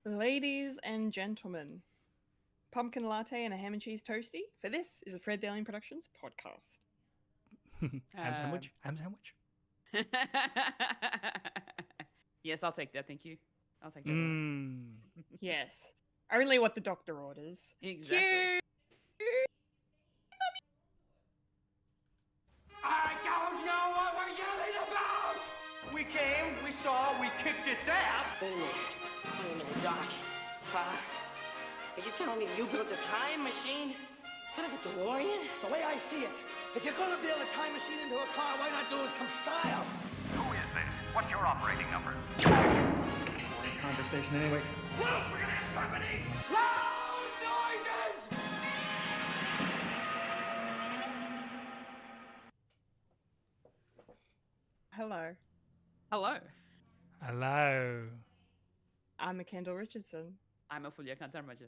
Ladies and gentlemen, pumpkin latte and a ham and cheese toasty, for this is a Fred Dowling Productions podcast. Ham sandwich? Ham sandwich? Yes, I'll take that. Thank you. I'll take that. Yes, only what the doctor orders. Exactly. Cue. I don't know what we're yelling about! We came, we saw, we kicked its ass! Finished. Wait a minute, Doc. Are you telling me you built a time machine? Kind of a DeLorean? The way I see it, if you're gonna build a time machine into a car, why not do it some style? Who is this? What's your operating number? Boring conversation anyway. Look, we're gonna have company! Loud noises! Hello, Hello. Hello. I'm a Kendall Richardson. I'm a Fulya and Michael.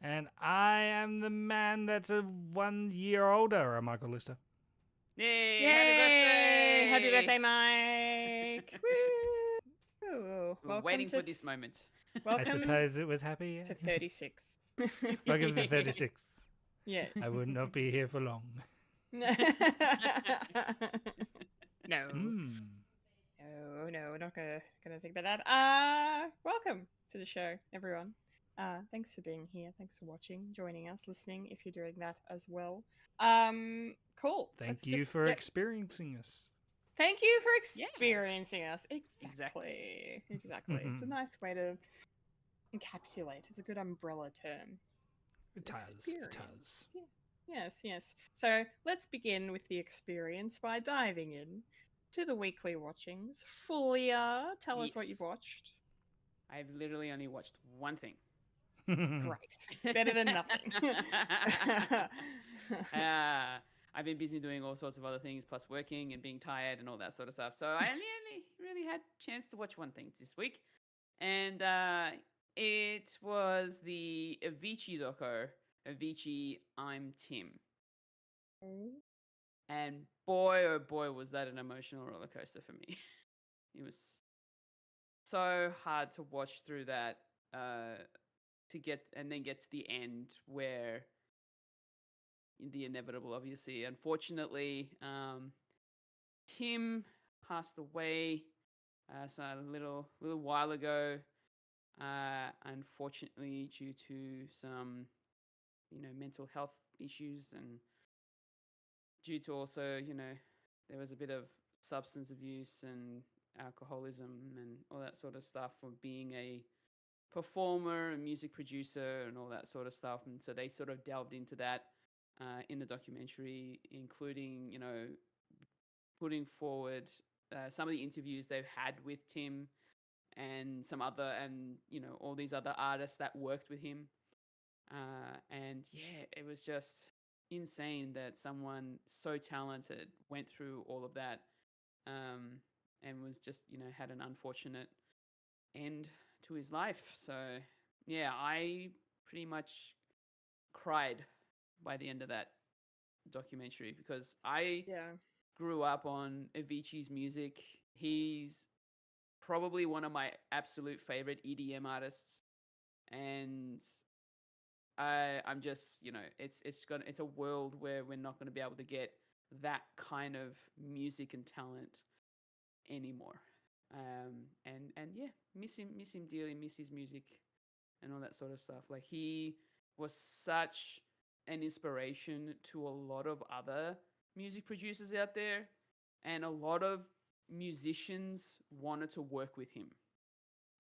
And I am the man that's a 1 year older, a Michael Lister. Yay! Yay! Happy birthday! Mike! Woo! We're waiting for this moment. I Welcome suppose it was happy. to 36. Welcome to 36. Yeah. I would not be here for long. No. Mm. No, we're not gonna think about that. Welcome to the show, everyone. Thanks for being here. Thanks for watching, joining us, listening, if you're doing that as well. Cool. Thank you for experiencing us. Thank you for experiencing us. Exactly. It's a Mhm. nice way to encapsulate. It's a good umbrella term. It does. It does. Yes. So let's begin with the experience by diving in to the weekly watchings. Fulya, tell us what you've Yes. watched. I've literally only watched one thing. Great. Better than nothing. I've been busy doing all sorts of other things, plus working and being tired and all that sort of stuff. So I only really had a chance to watch one thing this week. And it was the Avicii doco, Avicii, I'm Tim. And boy, oh boy, was that an emotional roller coaster for me. It was so hard to watch through that to get to the end where the inevitable, obviously. Unfortunately, Tim passed away so a little while ago. Unfortunately, due to some, mental health issues, and due to also, there was a bit of substance abuse and alcoholism and all that sort of stuff for being a performer and music producer and all that sort of stuff. And so they sort of delved into that in the documentary, including, putting forward some of the interviews they've had with Tim and all these other artists that worked with him. And yeah, it was just insane that someone so talented went through all of that and was just, had an unfortunate end to his life. So yeah, I pretty much cried by the end of that documentary because I grew up on Avicii's music. He's probably one of my absolute favorite EDM artists, and I'm just, it's a world where we're not going to be able to get that kind of music and talent anymore. And yeah, miss him dearly, miss his music and all that sort of stuff. Like, he was such an inspiration to a lot of other music producers out there, and a lot of musicians wanted to work with him,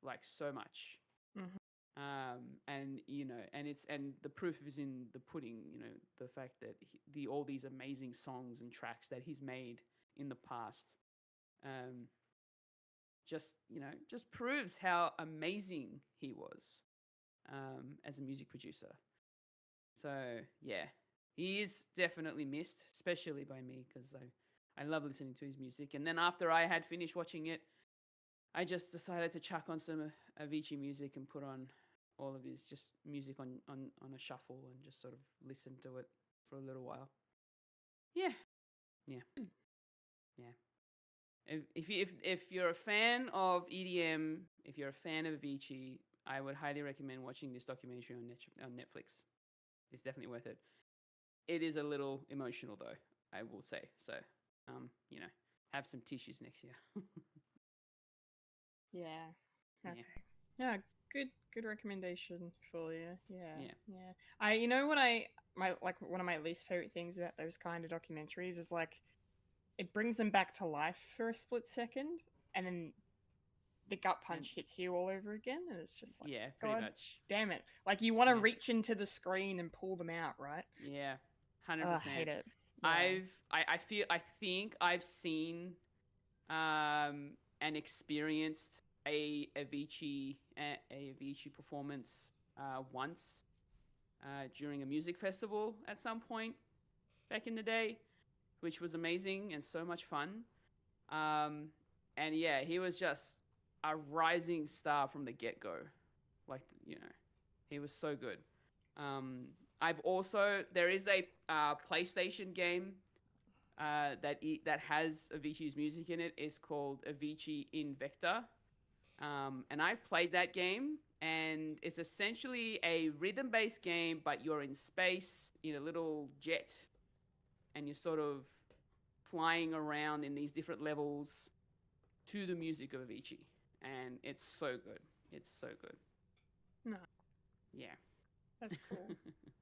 like, so much. And and the proof is in the pudding. The fact that all these amazing songs and tracks that he's made in the past, just proves how amazing he was as a music producer. So yeah, he is definitely missed, especially by me, because I love listening to his music. And then after I had finished watching it, I just decided to chuck on some Avicii music and put on all of his just music on a shuffle and just sort of listen to it for a little while. Yeah. If you're a fan of EDM, if you're a fan of Avicii, I would highly recommend watching this documentary on Netflix. It's definitely worth it. It is a little emotional though, I will say. So, have some tissues next year. Yeah. Yeah. Okay. Yeah. Good recommendation, Fulya. Yeah. Yeah. Yeah. One of my least favorite things about those kind of documentaries is like it brings them back to life for a split second, and then the gut punch hits you all over again, and it's just like, Yeah, pretty God much. damn it! Like you want to Yeah. reach into the screen and pull them out, right? Yeah, 100%. I hate it. Yeah. I think I've seen and experienced a Avicii performance once during a music festival at some point back in the day, which was amazing and so much fun. And yeah, he was just a rising star from the get-go. Like, he was so good. There is a PlayStation game that has Avicii's music in it. It's called Avicii Invector. And I've played that game, and it's essentially a rhythm-based game, but you're in space in a little jet, and you're sort of flying around in these different levels to the music of Avicii. And it's so good. It's so good. No, Yeah. that's cool.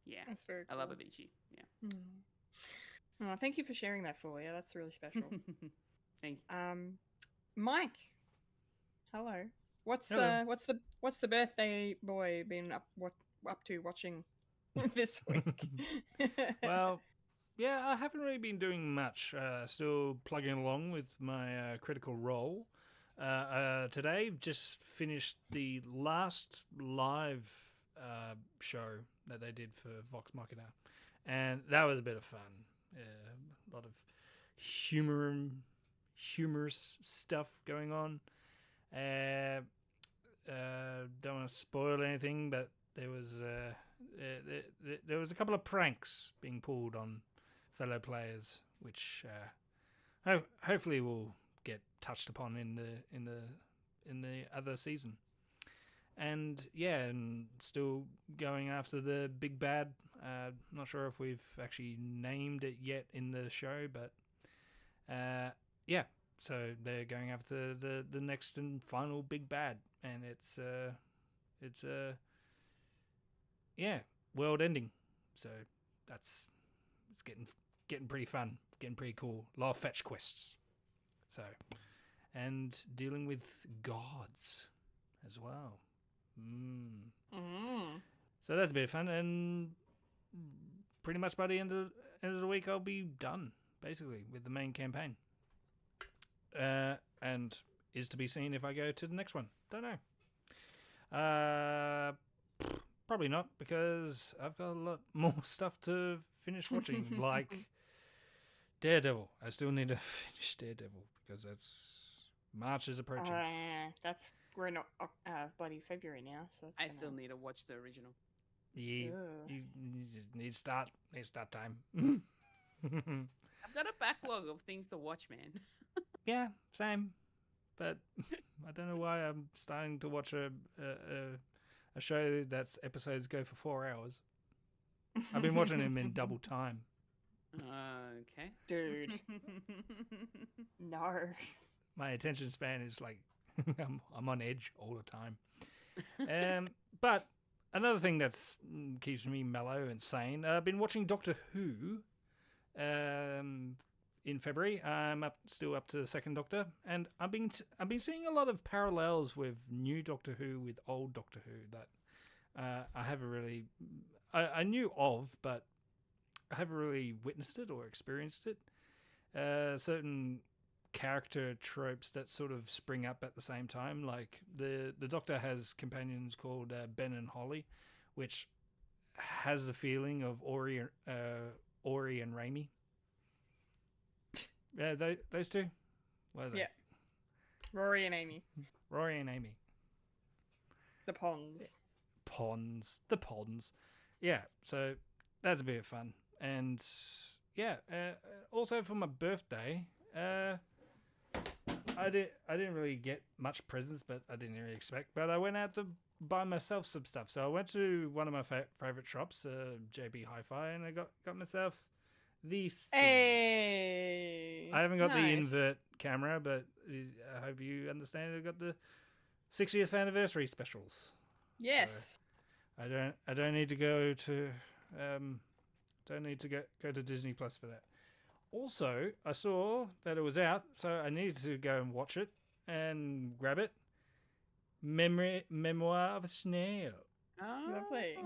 Yeah. That's very I cool. love Avicii. Yeah. Oh, thank you for sharing that, Fulya. That's really special. Thank you. Mike. Hello. What's Hello. what's the birthday boy been up to watching this week? Well, yeah, I haven't really been doing much. Still plugging along with my Critical Role. Today, just finished the last live show that they did for Vox Machina, and that was a bit of fun. A lot of humorous stuff going on. Don't want to spoil anything, but there was a couple of pranks being pulled on fellow players, which hopefully will get touched upon in the other season. And yeah, and still going after the big bad. Not sure if we've actually named it yet in the show, but yeah. So they're going after the next and final big bad, and it's world ending. So it's getting pretty fun, getting pretty cool. A lot of fetch quests. So, and dealing with gods as well. So that's a bit of fun, and pretty much by the end of the week, I'll be done basically with the main campaign. And is to be seen if I go to the next one. Don't know. Probably not, because I've got a lot more stuff to finish watching, like Daredevil. I still need to finish Daredevil because March is approaching. We're in bloody February now, so that's I still need to watch the original. Yeah, you just need start time. I've got a backlog of things to watch, man. Yeah, same. But I don't know why I'm starting to watch a show that's episodes go for 4 hours. I've been watching them in double time. Okay. Dude. No. My attention span is like I'm on edge all the time. But another thing that's keeps me mellow and sane. I've been watching Doctor Who. In February, I'm still up to the second Doctor, and I've been seeing a lot of parallels with new Doctor Who with old Doctor Who that I haven't really I knew of, but I haven't really witnessed it or experienced it. Certain character tropes that sort of spring up at the same time, like the Doctor has companions called Ben and Holly, which has the feeling of Ori and Raimi. Yeah, those two. What are they? Yeah. Rory and Amy. Rory and Amy. The Ponds. The Ponds. Yeah, so that's a bit of fun. And yeah, also for my birthday, I didn't really get much presents, but I didn't really expect. But I went out to buy myself some stuff. So I went to one of my favorite shops, JB Hi-Fi, and I got myself these. Hey, I haven't got the nice. invert camera, but I hope you understand. I've got the 60th anniversary specials. Yes. So I don't need to go to go to Disney Plus for that. Also, I saw that it was out, so I needed to go and watch it and grab it. Memoir of a Snail. Oh, Lovely.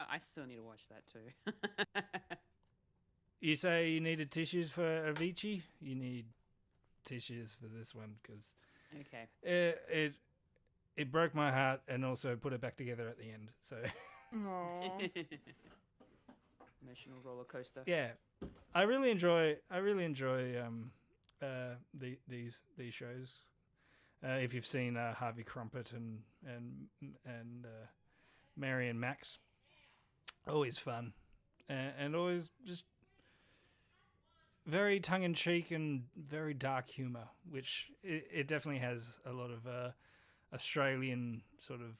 I still need to watch that too. You say you needed tissues for Avicii? You need tissues for this one because Okay. it broke my heart and also put it back together at the end. So Aww. Emotional roller coaster. yeah, I really enjoy these shows. If you've seen Harvey Crumpet and Mary and Max, always fun and always just very tongue in cheek and very dark humor, which it definitely has a lot of Australian sort of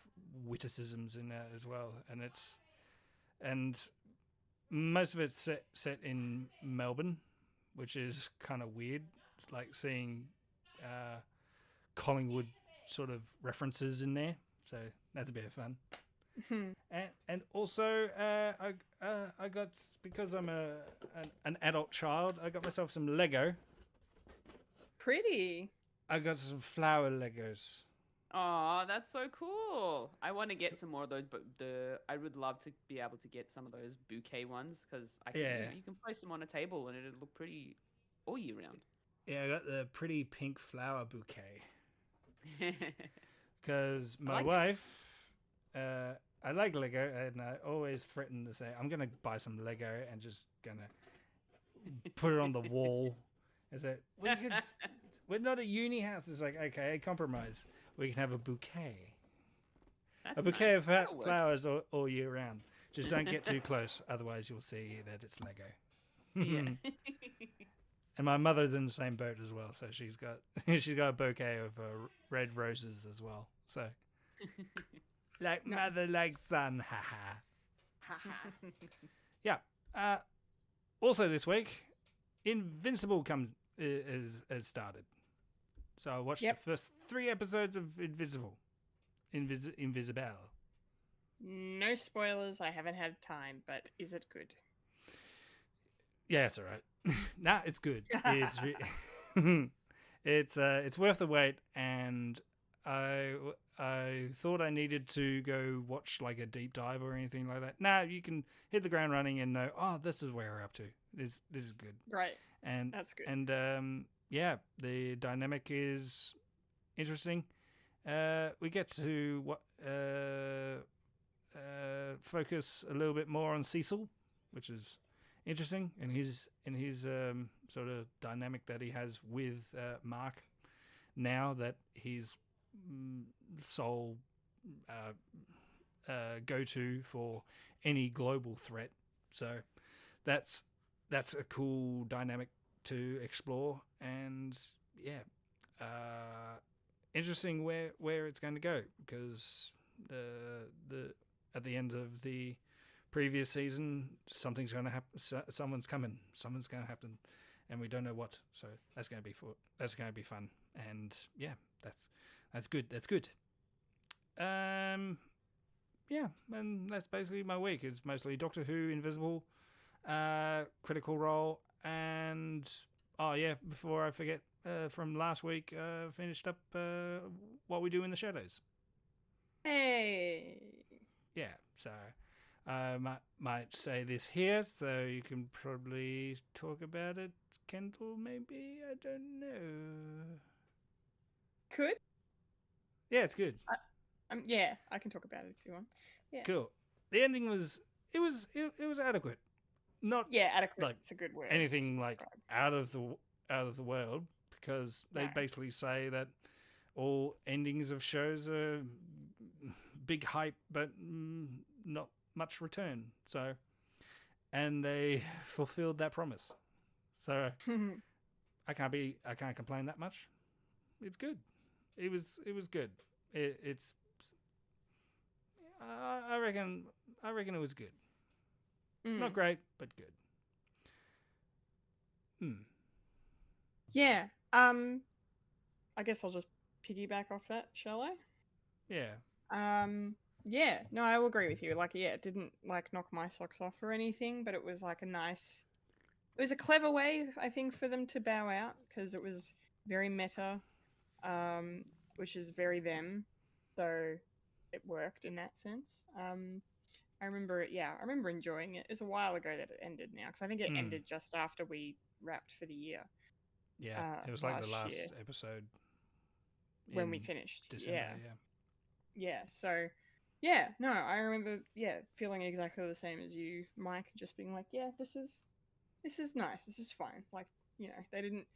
witticisms in that as well, and most of it's set in Melbourne, which is kind of weird. It's like seeing Collingwood sort of references in there, so that's a bit of fun. And also I got, because I'm an adult child, I got myself some Lego. Pretty. I got some flower Legos. Oh, that's so cool. I want to get some more of those, but I would love to be able to get some of those bouquet ones because you can place them on a table and it'll look pretty all year round. Yeah, I got the pretty pink flower bouquet. Because my wife, I like Lego, and I always threaten to say, I'm going to buy some Lego and just going to put it on the wall. I said, we're not a uni house. It's like, okay, compromise. We can have a bouquet. That's a bouquet nice. of flowers all year round. Just don't get too close, otherwise you'll see that it's Lego. Yeah. And my mother's in the same boat as well, so she's got a bouquet of red roses as well. So, like mother, like son, haha. Yeah. Also this week, Invincible has started. So I watched the first 3 episodes of Invisible. Invisible. No spoilers. I haven't had time, but is it good? Yeah, it's all right. Nah, it's good. It's worth the wait, and I thought I needed to go watch like a deep dive or anything like that. Nah, you can hit the ground running and know, oh, this is where we're up to. This is good. Right. And that's good. And yeah, the dynamic is interesting. We get to focus a little bit more on Cecil, which is interesting, in his sort of dynamic that he has with Mark now that he's sole go-to for any global threat. So that's a cool dynamic to explore, and yeah, interesting where it's going to go, because the at the end of the previous season, something's going to happen. Someone's coming. Something's going to happen, and we don't know what. So that's going to be fun. And yeah, that's good. That's good. Yeah, and that's basically my week. It's mostly Doctor Who, Invisible, Critical Role, and oh yeah, before I forget, from last week, finished up What We Do in the Shadows. Hey. Yeah, so I might say this here, so you can probably talk about it, Kendall, maybe? I don't know. Could? Yeah, it's good. Yeah, I can talk about it if you want. Yeah. Cool. The ending was adequate. Not adequate. Like, it's a good word. anything like out of the world, because they basically say that all endings of shows are big hype, but not much return. So, and they fulfilled that promise. So I can't complain that much. It's good. It was good. It's I reckon it was good. Mm. Not great, but good. Yeah. I guess I'll just piggyback off that, shall I? Yeah. Yeah, no, I will agree with you. Like, yeah, it didn't like knock my socks off or anything, but it was like it was a clever way, I think, for them to bow out because it was very meta, which is very them. So it worked in that sense. I remember I remember enjoying it. It's a while ago that it ended now because I think it ended just after we wrapped for the year. Yeah, it was like the last last year episode when we in finished. December. Yeah. So, yeah, no, I remember, feeling exactly the same as you, Mike, just being like, yeah, this is nice. This is fine. Like, they didn't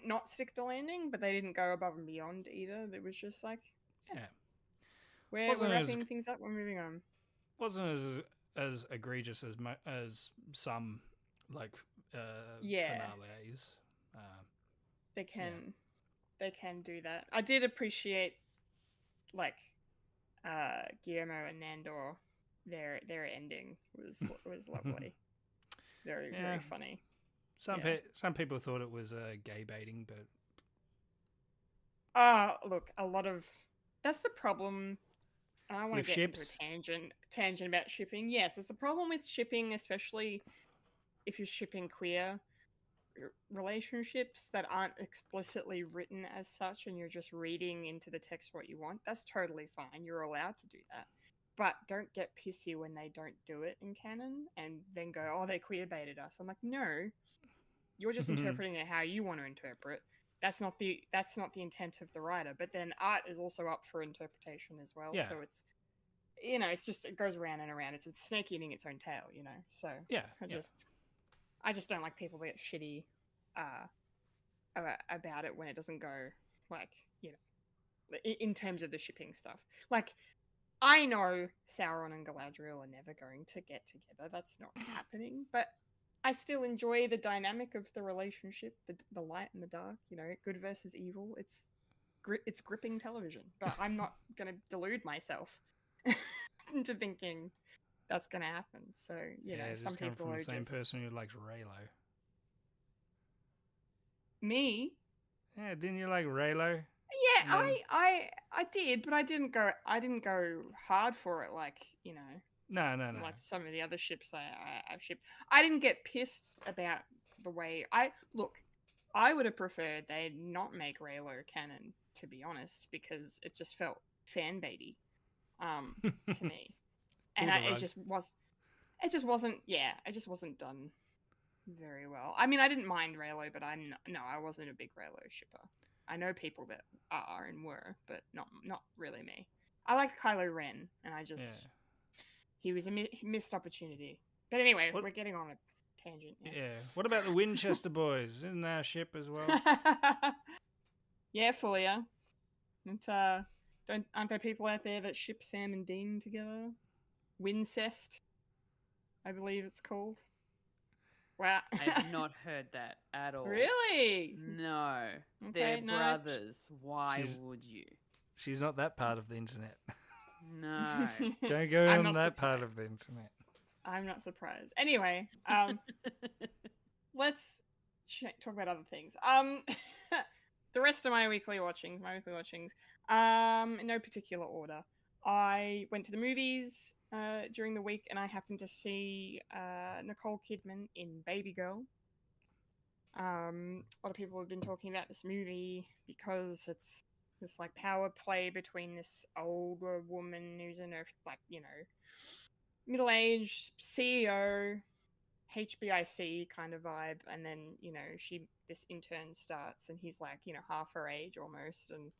not stick the landing, but they didn't go above and beyond either. It was just like, Yeah. we're wrapping things up. We're moving on. Wasn't as egregious as some like finales. They can do that. I did appreciate like Guillermo and Nandor. Their ending was lovely. Very very funny. Some people thought it was gay baiting, but look, a lot of that's the problem. And I want with to get ships? into a tangent about shipping. Yes, it's the problem with shipping, especially if you're shipping queer relationships that aren't explicitly written as such and you're just reading into the text what you want. That's totally fine. You're allowed to do that. But don't get pissy when they don't do it in canon and then go, oh, they queer baited us. I'm like, no, you're just interpreting it how you want to interpret. That's not the intent of the writer. But then art is also up for interpretation as well. Yeah. So it's it's just it goes around and around. It's a snake eating its own tail, So I just don't like people that get shitty about it when it doesn't go like in terms of the shipping stuff. Like I know Sauron and Galadriel are never going to get together. That's not happening. But I still enjoy the dynamic of the relationship, the light and the dark. Good versus evil. It's gripping television. But I'm not going to delude myself into thinking that's going to happen. So some people from are the same just person who likes Raylo. me. Yeah, didn't you like Raylo? Yeah, I did, but I didn't go hard for it like No. like some of the other ships I've shipped. I didn't get pissed about the way I would have preferred they not make Raylo canon, to be honest, because it just felt fan baity to me, and it just wasn't done very well. I mean, I didn't mind Raylo, but I wasn't a big Raylo shipper. I know people that are and were, but not really me. I liked Kylo Ren, and he was a missed opportunity. But anyway, we're getting on a tangent. Yeah. What about the Winchester boys? Isn't that a ship as well? Yeah, Fulya. And aren't there people out there that ship Sam and Dean together? Wincest, I believe it's called. Wow. I've not heard that at all. Really? No. Okay, They're brothers. Why would you? She's not that part of the internet. No. Don't go on that part of the internet. I'm not surprised. Anyway, let's talk about other things. The rest of my weekly watchings, in no particular order. I went to the movies during the week, and I happened to see Nicole Kidman in Baby Girl. A lot of people have been talking about this movie because it's this like power play between this older woman who's in her middle-aged CEO, HBIC kind of vibe, and then this intern starts, and he's like half her age almost, and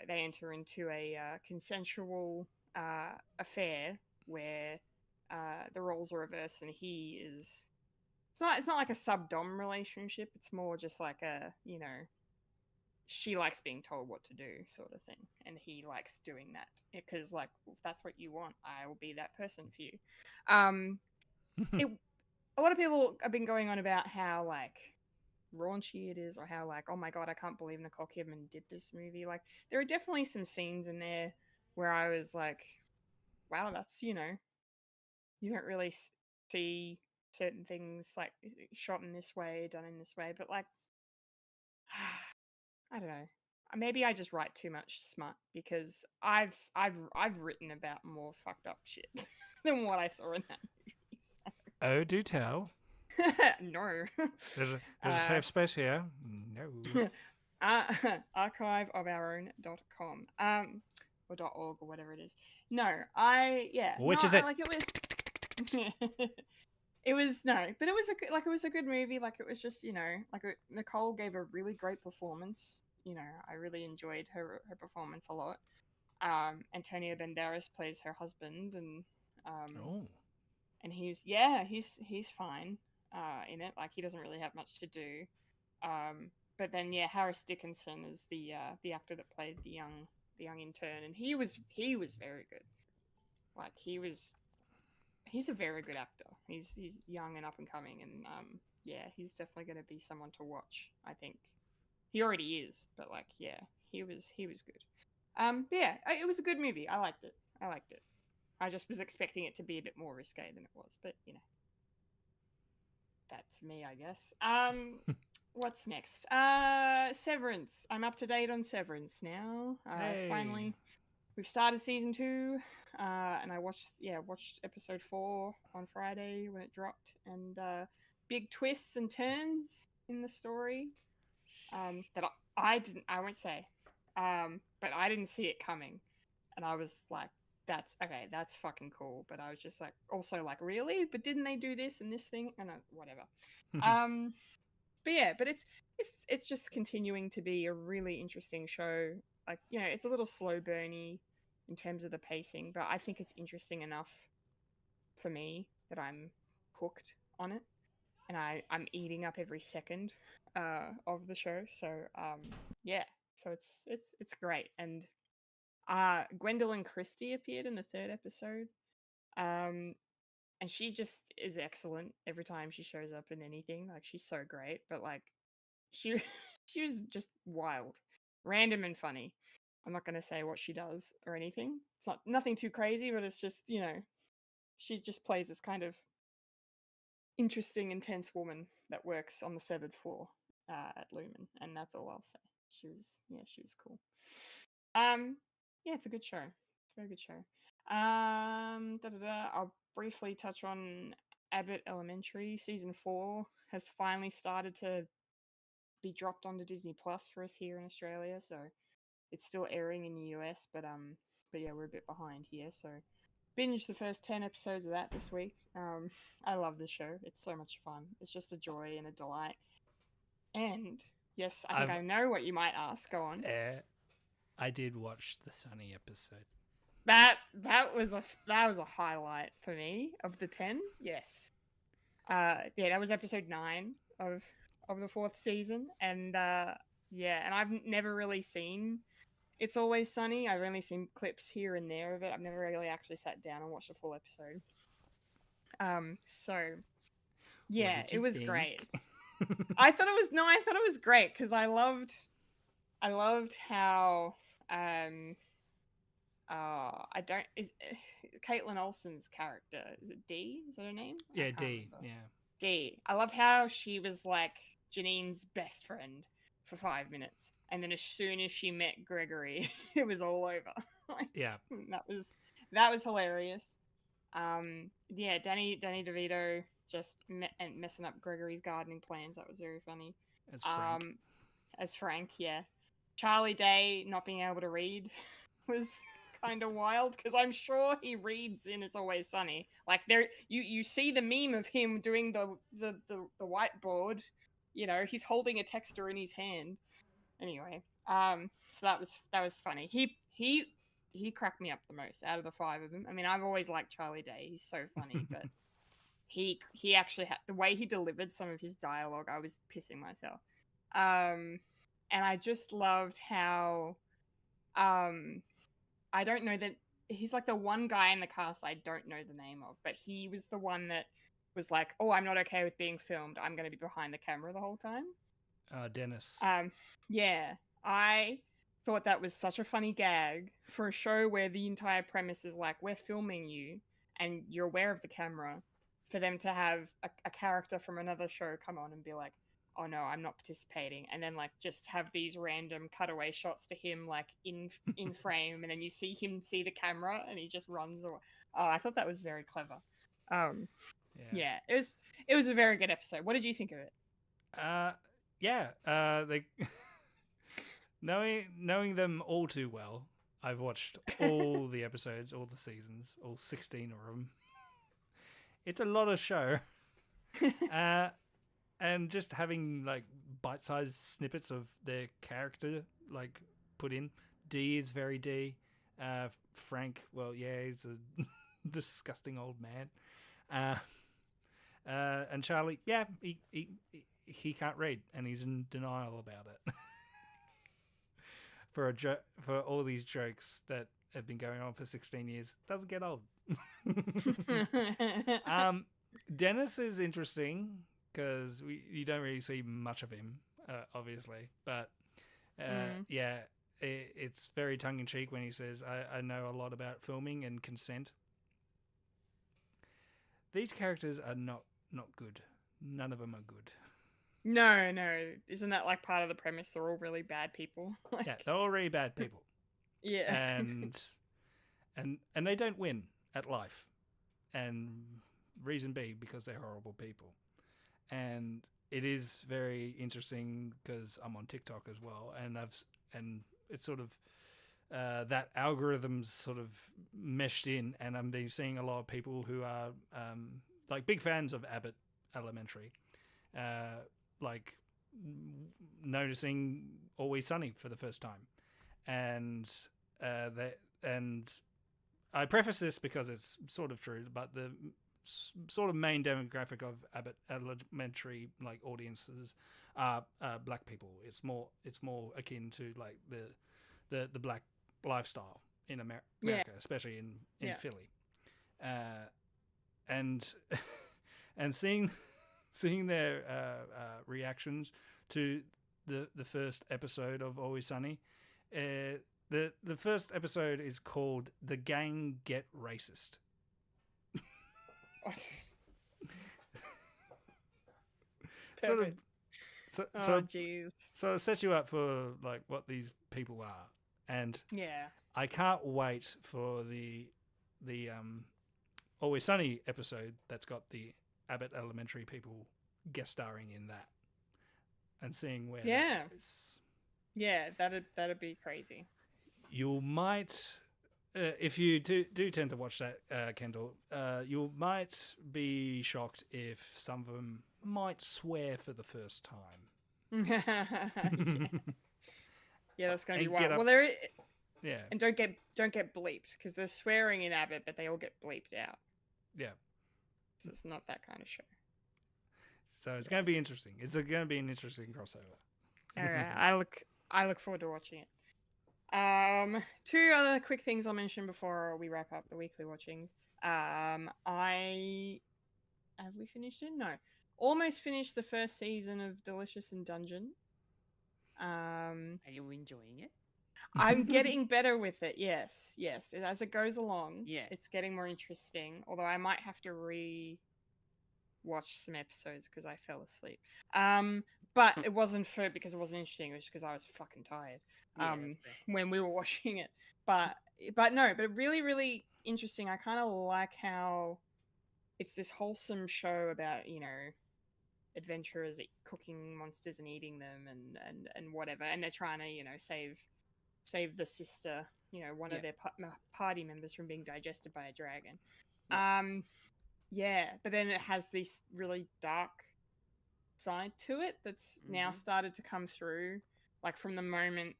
they enter into a consensual affair where the roles are reversed, and he is. It's not like a sub-dom relationship. It's more just like a she likes being told what to do sort of thing, and he likes doing that because like if that's what you want, I will be that person for you. A lot of people have been going on about how like raunchy it is, or how like, oh my god, I can't believe Nicole Kidman did this movie. Like there are definitely some scenes in there where I was like, wow, that's, you don't really see certain things like shot in this way, done in this way, but like, I don't know. Maybe I just write too much smut because I've written about more fucked up shit than what I saw in that movie. Oh, do tell. No. There's a safe space here. No. Archiveofourown.com. Or .org or whatever it is. No, Which no, is it? like it was. It was no, but it was it was a good movie. Like it was just Nicole gave a really great performance. I really enjoyed her performance a lot. Antonio Banderas plays her husband, and Oh. and he's fine in it. Like he doesn't really have much to do. But then Harris Dickinson is the actor that played the young intern, and he was very good. Like he's a very good actor. He's young and up and coming, and he's definitely going to be someone to watch. I think he already is, but like he was good. It was a good movie. I liked it. I just was expecting it to be a bit more risque than it was, but that's me, I guess. What's next? Severance. I'm up to date on Severance now. Hey. Finally, we've started season 2, and I watched episode 4 on Friday when it dropped, and big twists and turns in the story that I won't say, but I didn't see it coming, and I was like, that's okay, that's fucking cool. But I was just like, also like, really? But didn't they do this and this thing and whatever? But it's just continuing to be a really interesting show. Like it's a little slow burny in terms of the pacing, but I think it's interesting enough for me that I'm hooked on it, and I'm eating up every second of the show. So so it's great. And Gwendolyn Christie appeared in the 3rd episode, and she just is excellent every time she shows up in anything. Like she's so great, but like she she was just wild, random, and funny. I'm not going to say what she does or anything. It's nothing too crazy, but it's just she just plays this kind of interesting, intense woman that works on the 7th floor at Lumen, and that's all I'll say. She was cool. It's a good show. It's a very good show. I'll briefly touch on Abbott Elementary. Season 4 has finally started to be dropped onto Disney Plus for us here in Australia, so it's still airing in the US, but we're a bit behind here, so binged the first 10 episodes of that this week. I love this show. It's so much fun. It's just a joy and a delight. And yes, I think I know what you might ask. Go on. I did watch the Sunny episode. That was a highlight for me of the 10. Yes. That was episode 9 of the 4th season, and and I've never really seen It's Always Sunny. I've only seen clips here and there of it. I've never really actually sat down and watched a full episode. It was great. I thought it was great because I loved how Caitlin Olsen's character, is it Dee? Is that her name? Yeah, Dee. Yeah. Dee. I loved how she was like Janine's best friend for 5 minutes, and then as soon as she met Gregory, it was all over. That was hilarious. Danny DeVito just messing up Gregory's gardening plans. That was very funny. As Frank, yeah. Charlie Day not being able to read was kind of wild, because I'm sure he reads in It's Always Sunny. Like there, you see the meme of him doing the whiteboard. He's holding a texter in his hand. Anyway, so that was funny. He cracked me up the most out of the 5 of them. I mean, I've always liked Charlie Day. He's so funny, but he actually had the way he delivered some of his dialogue. I was pissing myself. And I just loved how I don't know that he's like the one guy in the cast I don't know the name of, but he was the one that was like, "Oh, I'm not okay with being filmed. I'm going to be behind the camera the whole time." Dennis. I thought that was such a funny gag for a show where the entire premise is like, we're filming you and you're aware of the camera, for them to have a character from another show come on and be like, oh no, I'm not participating, and then like just have these random cutaway shots to him like in frame, and then you see him see the camera and he just runs away. Oh, I thought that was very clever. Yeah, it was a very good episode. What did you think of it? They knowing them all too well, I've watched all the episodes, all the seasons, all 16 of them. It's a lot of show. And just having like bite-sized snippets of their character like put in. D is very D. Frank, well, yeah, he's a disgusting old man. And Charlie, yeah, he can't read and he's in denial about it. For all these jokes that have been going on for 16 years, doesn't get old. Dennis is interesting because you don't really see much of him, obviously, but yeah, it's very tongue-in-cheek when he says, I know a lot about filming and consent. These characters are not good. None of them are good. No, isn't that like part of the premise? They're all really bad people. Like... Yeah, they're all really bad people. Yeah. And they don't win at life. And reason B, because they're horrible people. And it is very interesting because I'm on TikTok as well, and it's sort of that algorithm's sort of meshed in, and I'm been seeing a lot of people who are like big fans of Abbott Elementary, like noticing Always Sunny for the first time, and I preface this because it's sort of true, but the sort of main demographic of Abbott Elementary like audiences are black people. It's more akin to like the black lifestyle in America, especially in Philly, and seeing their reactions to the first episode of Always Sunny. The first episode is called "The Gang Get Racist." Perfect. Jeez. So it sets you up for like what these people are, and yeah, I can't wait for the Always Sunny episode that's got the Abbott Elementary people guest starring in that, and seeing where that goes. Yeah, that'd be crazy. You might. If you do tend to watch that, Kendall, you might be shocked if some of them might swear for the first time. Yeah, that's going to be wild. Well, and don't get bleeped, because there's swearing in Abbott, but they all get bleeped out. Yeah, so it's not that kind of show. So it's going to be interesting. It's going to be an interesting crossover. All right, I look forward to watching it. Two other quick things I'll mention before we wrap up the weekly watchings. Have we finished it? No. Almost finished the first season of Delicious in Dungeon. Are you enjoying it? I'm getting better with it. Yes. As it goes along, yeah, it's getting more interesting. Although I might have to watch some episodes because I fell asleep. But it wasn't because it wasn't interesting. It was because I was fucking tired. When we were watching it. But really, really interesting. I kind of like how it's this wholesome show about, adventurers cooking monsters and eating them and whatever, and they're trying to, save the sister, one of their party members from being digested by a dragon. But then it has this really dark side to it that's now started to come through, like from the moment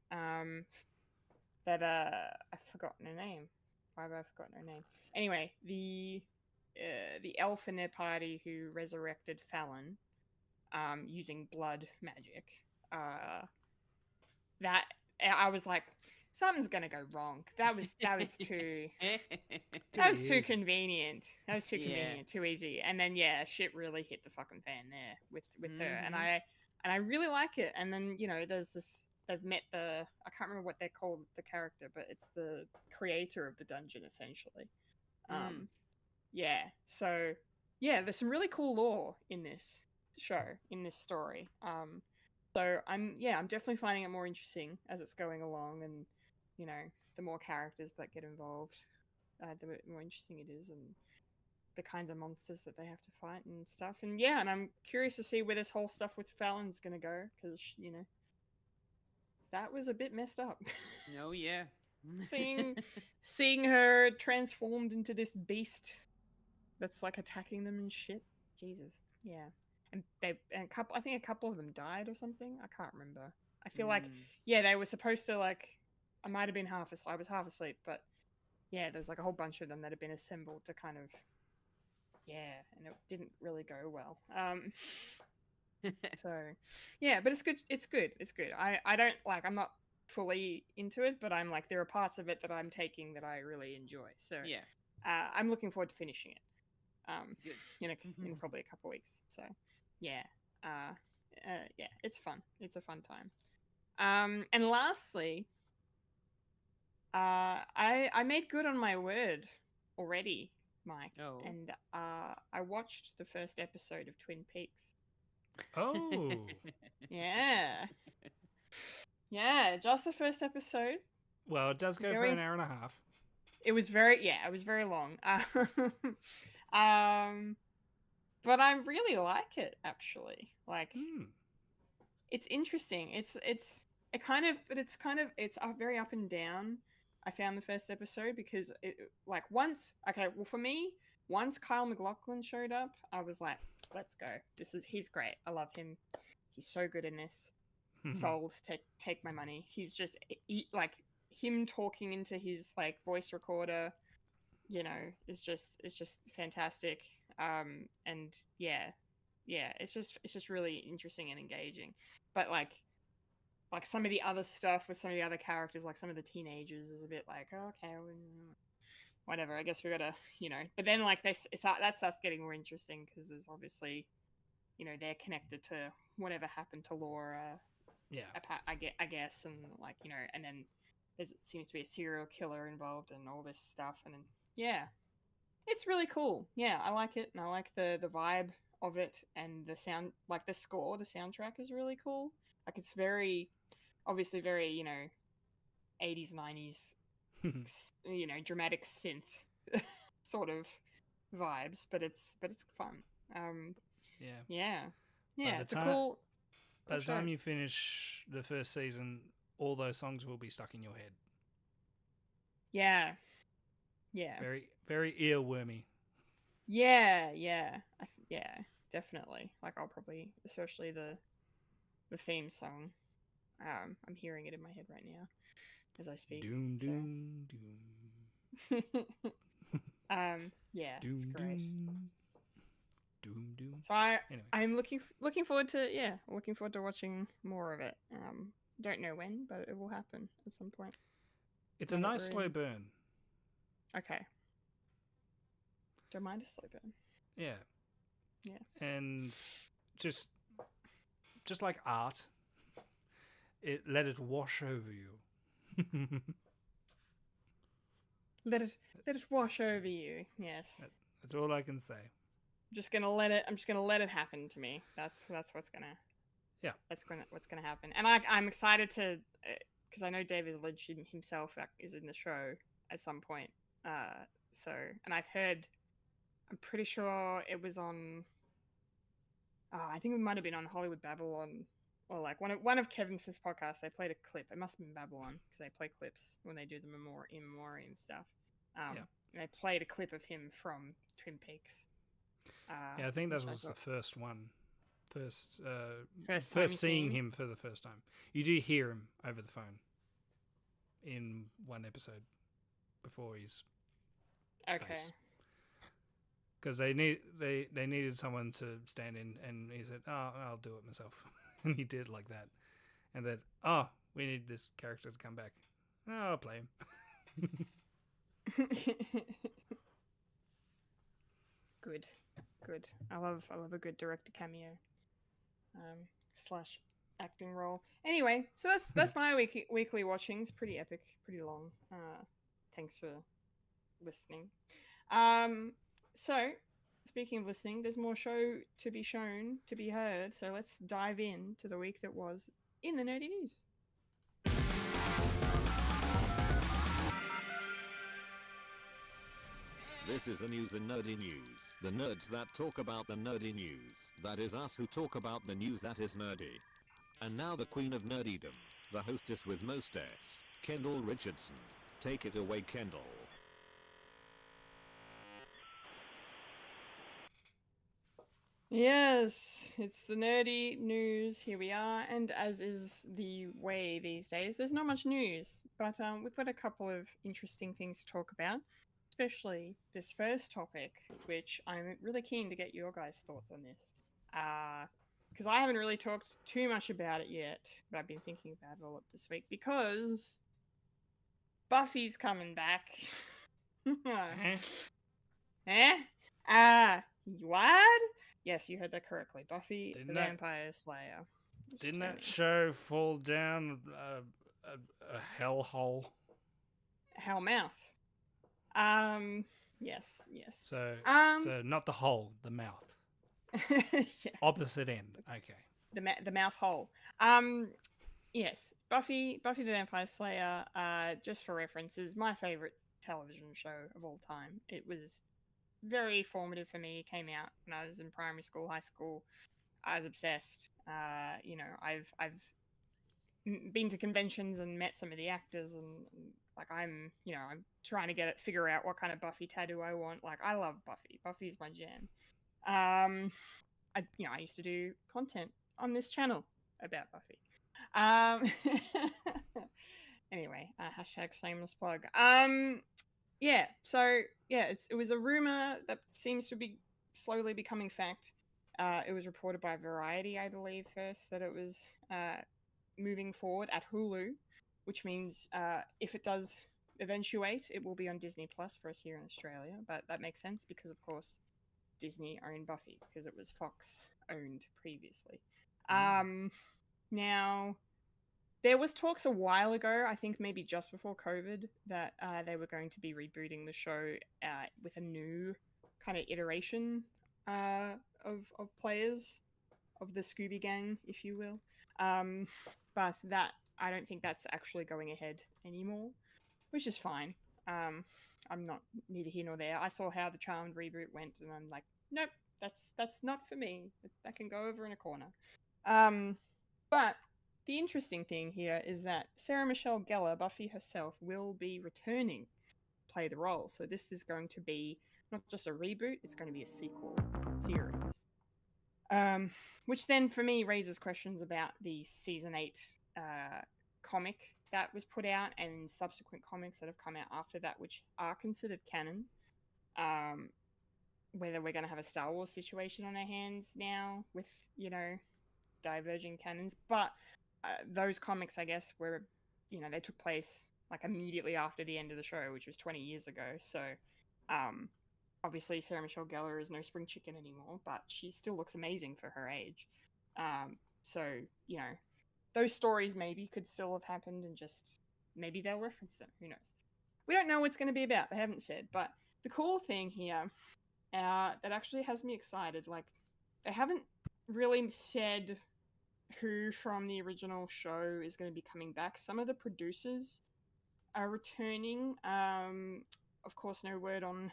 that I've forgotten her name. Why have I forgotten her name? Anyway, the elf in their party who resurrected Fallon using blood magic. That I was like, something's gonna go wrong. That was too too convenient. That was too convenient, too easy. And then shit really hit the fucking fan there with her. And I really like it. And then there's this they've met I can't remember what they're called, the character, but it's the creator of the dungeon essentially. Yeah, so yeah, there's some really cool lore in this show, in this story. So I'm definitely finding it more interesting as it's going along, and you know, the more characters that get involved, the more interesting it is, and the kinds of monsters that they have to fight and stuff. And yeah, and I'm curious to see where this whole stuff with Fallon's gonna go, because you know, that was a bit messed up. Oh yeah. seeing her transformed into this beast that's like attacking them and shit. Jesus. Yeah. And I think a couple of them died or something. I can't remember. I feel like they were supposed to, like, I might have been I was half asleep, but yeah, there's like a whole bunch of them that have been assembled to kind of and it didn't really go well. So yeah, but it's good. It's good. I don't like, I'm not fully into it, but I'm like, there are parts of it that I'm taking that I really enjoy. So Yeah. I'm looking forward to finishing it. Good. In probably a couple weeks. So yeah, it's fun. It's a fun time. And lastly, I made good on my word already, Mike. Oh. And I watched the first episode of Twin Peaks. Oh, Yeah. Yeah, just the first episode. well, it does go for an hour and a half. It was very long. But I really like it, actually. Like, it's interesting. It's very up and down. I found the first episode because once Kyle MacLachlan showed up, I was like, let's go. He's great. I love him. He's so good in this. Sold. Take my money. He's just like, him talking into his like voice recorder, you know, it's just fantastic. And it's just really interesting and engaging. But like some of the other stuff with some of the other characters, like some of the teenagers, is a bit like, oh, okay, whatever. I guess we gotta, you know. But then like that starts getting more interesting, because there's obviously, you know, they're connected to whatever happened to Laura. Yeah. I guess, and like, you know, and then it seems to be a serial killer involved and all this stuff, and then, yeah, it's really cool. Yeah, I like it, and I like the vibe of it, and the sound, like the score, the soundtrack is really cool. Like, it's obviously very, you know, 80s, 90s, you know, dramatic synth sort of vibes, but it's fun. Yeah, it's a cool. By the time you finish the first season, all those songs will be stuck in your head. Yeah. Very, very earwormy. Yeah, definitely. Like, I'll probably, especially the theme song. I'm hearing it in my head right now as I speak. Doom, so. doom, doom. Yeah, doom, it's great. Doom, doom. So I'm looking forward to watching more of it. Don't know when, but it will happen at some point. It's a nice slow burn. Okay. Don't mind a slow burn. Yeah. Yeah. And just like art, let it wash over you. Let it wash over you. Yes. That's all I can say. I'm just gonna let it happen to me. That's what's gonna. Yeah. That's what's gonna happen, and I'm excited to, because I know David Lynch himself is in the show at some point. So, and I've heard, I'm pretty sure it was on. I think it might have been on Hollywood Babylon, or like one of Kevin Smith's podcasts. They played a clip. It must have been Babylon, because they play clips when they do the in memoriam stuff. And they played a clip of him from Twin Peaks. I think that was the first one. First him? seeing him for the first time. You do hear him over the phone in one episode before he's face. Because they needed someone to stand in, and he said, "Oh, I'll do it myself," and he did like that. And then, we need this character to come back. I'll play him. Good. I love a good director cameo. Slash acting role. Anyway, so that's my weekly watchings. Pretty epic, pretty long. Thanks for listening. So speaking of listening, there's more show to be shown, to be heard. So let's dive in to the week that was in the nerdy news. This is the news in nerdy news. The nerds that talk about the nerdy news. That is us who talk about the news that is nerdy. And now the queen of nerdydom, the hostess with mostest, Kendall Richardson. Take it away, Kendall. Yes, it's the nerdy news. Here we are, and as is the way these days, there's not much news, but we've got a couple of interesting things to talk about, especially this first topic, which I'm really keen to get your guys' thoughts on this, because I haven't really talked too much about it yet, but I've been thinking about it a lot this week because Buffy's coming back. What? Yes, you heard that correctly. Buffy the Vampire Slayer. Didn't that show fall down a hellhole? Hellmouth. Yes. So not the hole, the mouth. Yeah. Opposite end. Okay. The mouth hole. Yes. Buffy the Vampire Slayer, just for reference, is my favorite television show of all time. It was very formative for me. It came out when I was in primary school, high school. I was obsessed. I've been to conventions and met some of the actors, and like I'm trying to figure out what kind of Buffy tattoo I want. Like I love Buffy. Buffy's my jam. I used to do content on this channel about Buffy. Anyway, hashtag shameless plug. Yeah, so yeah, it was a rumor that seems to be slowly becoming fact. It was reported by Variety, I believe, first that it was moving forward at Hulu, which means if it does eventuate, it will be on Disney Plus for us here in Australia. But that makes sense because, of course, Disney owned Buffy because it was Fox owned previously. Now, there was talks a while ago, I think maybe just before COVID, that they were going to be rebooting the show with a new kind of iteration of players, of the Scooby Gang, if you will. But that, I don't think that's actually going ahead anymore, which is fine. I'm not neither here nor there. I saw how the Charmed reboot went, and I'm like, nope, that's not for me. That can go over in a corner. But the interesting thing here is that Sarah Michelle Gellar, Buffy herself, will be returning to play the role. So this is going to be not just a reboot, it's going to be a sequel series. Which then, for me, raises questions about the Season 8 comic that was put out and subsequent comics that have come out after that, which are considered canon. Whether we're going to have a Star Wars situation on our hands now with, diverging canons. But those comics, I guess, were, they took place like immediately after the end of the show, which was 20 years ago. So, obviously Sarah Michelle Gellar is no spring chicken anymore, but she still looks amazing for her age. So, those stories maybe could still have happened and just maybe they'll reference them. Who knows? We don't know what it's going to be about. They haven't said. But the cool thing here that actually has me excited, like, they haven't really said who from the original show is going to be coming back. Some of the producers are returning. Of course, no word on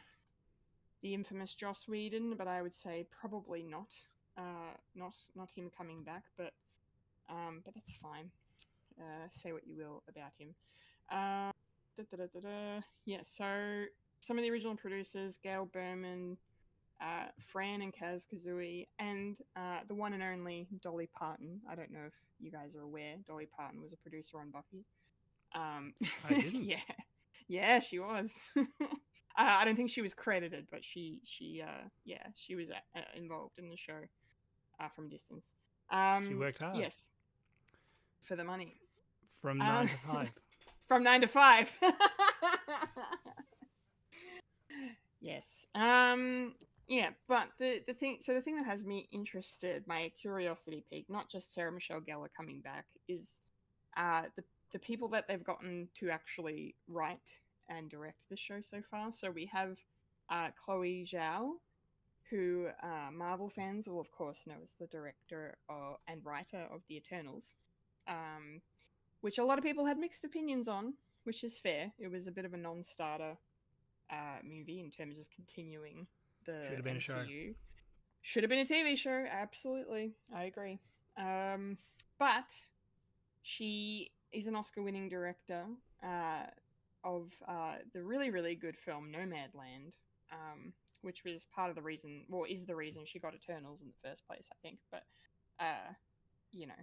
the infamous Joss Whedon, but I would say probably not. Not him coming back, but that's fine. Say what you will about him. Yeah, so some of the original producers, Gail Berman, Fran and Kaz Kazooie, and the one and only Dolly Parton. I don't know if you guys are aware, Dolly Parton was a producer on Buffy. I didn't. Yeah, she was. I don't think she was credited, but she was involved in the show from distance. She worked hard. Yes, for the money. From 9 to 5. From 9 to 5. Yes. Yeah, but the thing that has me interested, my curiosity peak, not just Sarah Michelle Gellar coming back, is the people that they've gotten to actually write and direct the show so far. So we have Chloe Zhao, who Marvel fans will of course know as the director and writer of The Eternals, which a lot of people had mixed opinions on, which is fair. It was a bit of a non-starter movie in terms of continuing the Should have been a show. MCU. Should have been a TV show, absolutely. I agree. But she is an Oscar-winning director of the really, really good film Nomadland, which was part of the reason, well, is the reason she got Eternals in the first place, I think. But, you know,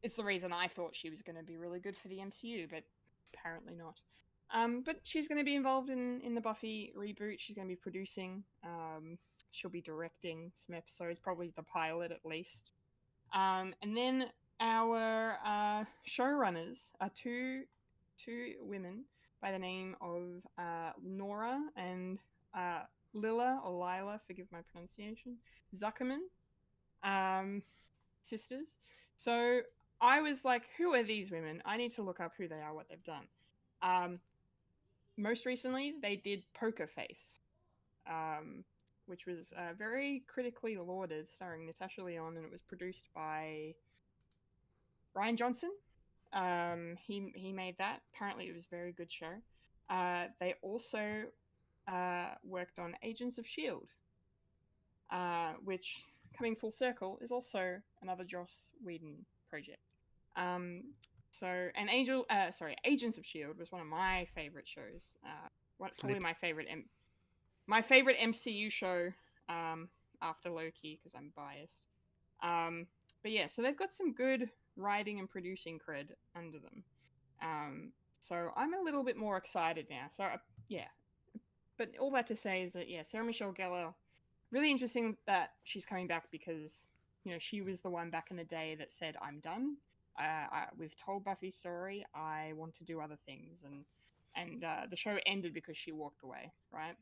it's the reason I thought she was going to be really good for the MCU, but apparently not. But she's going to be involved in the Buffy reboot. She's going to be producing. She'll be directing some episodes, probably the pilot at least. And then our showrunners are two women by the name of Nora and Lila or Lila, forgive my pronunciation, Zuckerman, sisters. So I was like, who are these women? I need to look up who they are, what they've done. Most recently, they did Poker Face, which was very critically lauded, starring Natasha Lyonne, and it was produced by Ryan Johnson. He made that. Apparently, it was a very good show. They also worked on Agents of S.H.I.E.L.D., which, coming full circle, is also another Joss Whedon project. Agents of S.H.I.E.L.D. was one of my favorite shows. Probably my favorite MCU show after Loki, because I'm biased. But yeah, so they've got some good writing and producing cred under them. So I'm a little bit more excited now. So yeah, but all that to say is that yeah, Sarah Michelle Gellar, really interesting that she's coming back because she was the one back in the day that said I'm done. We've told Buffy's story. I want to do other things, and the show ended because she walked away. Right?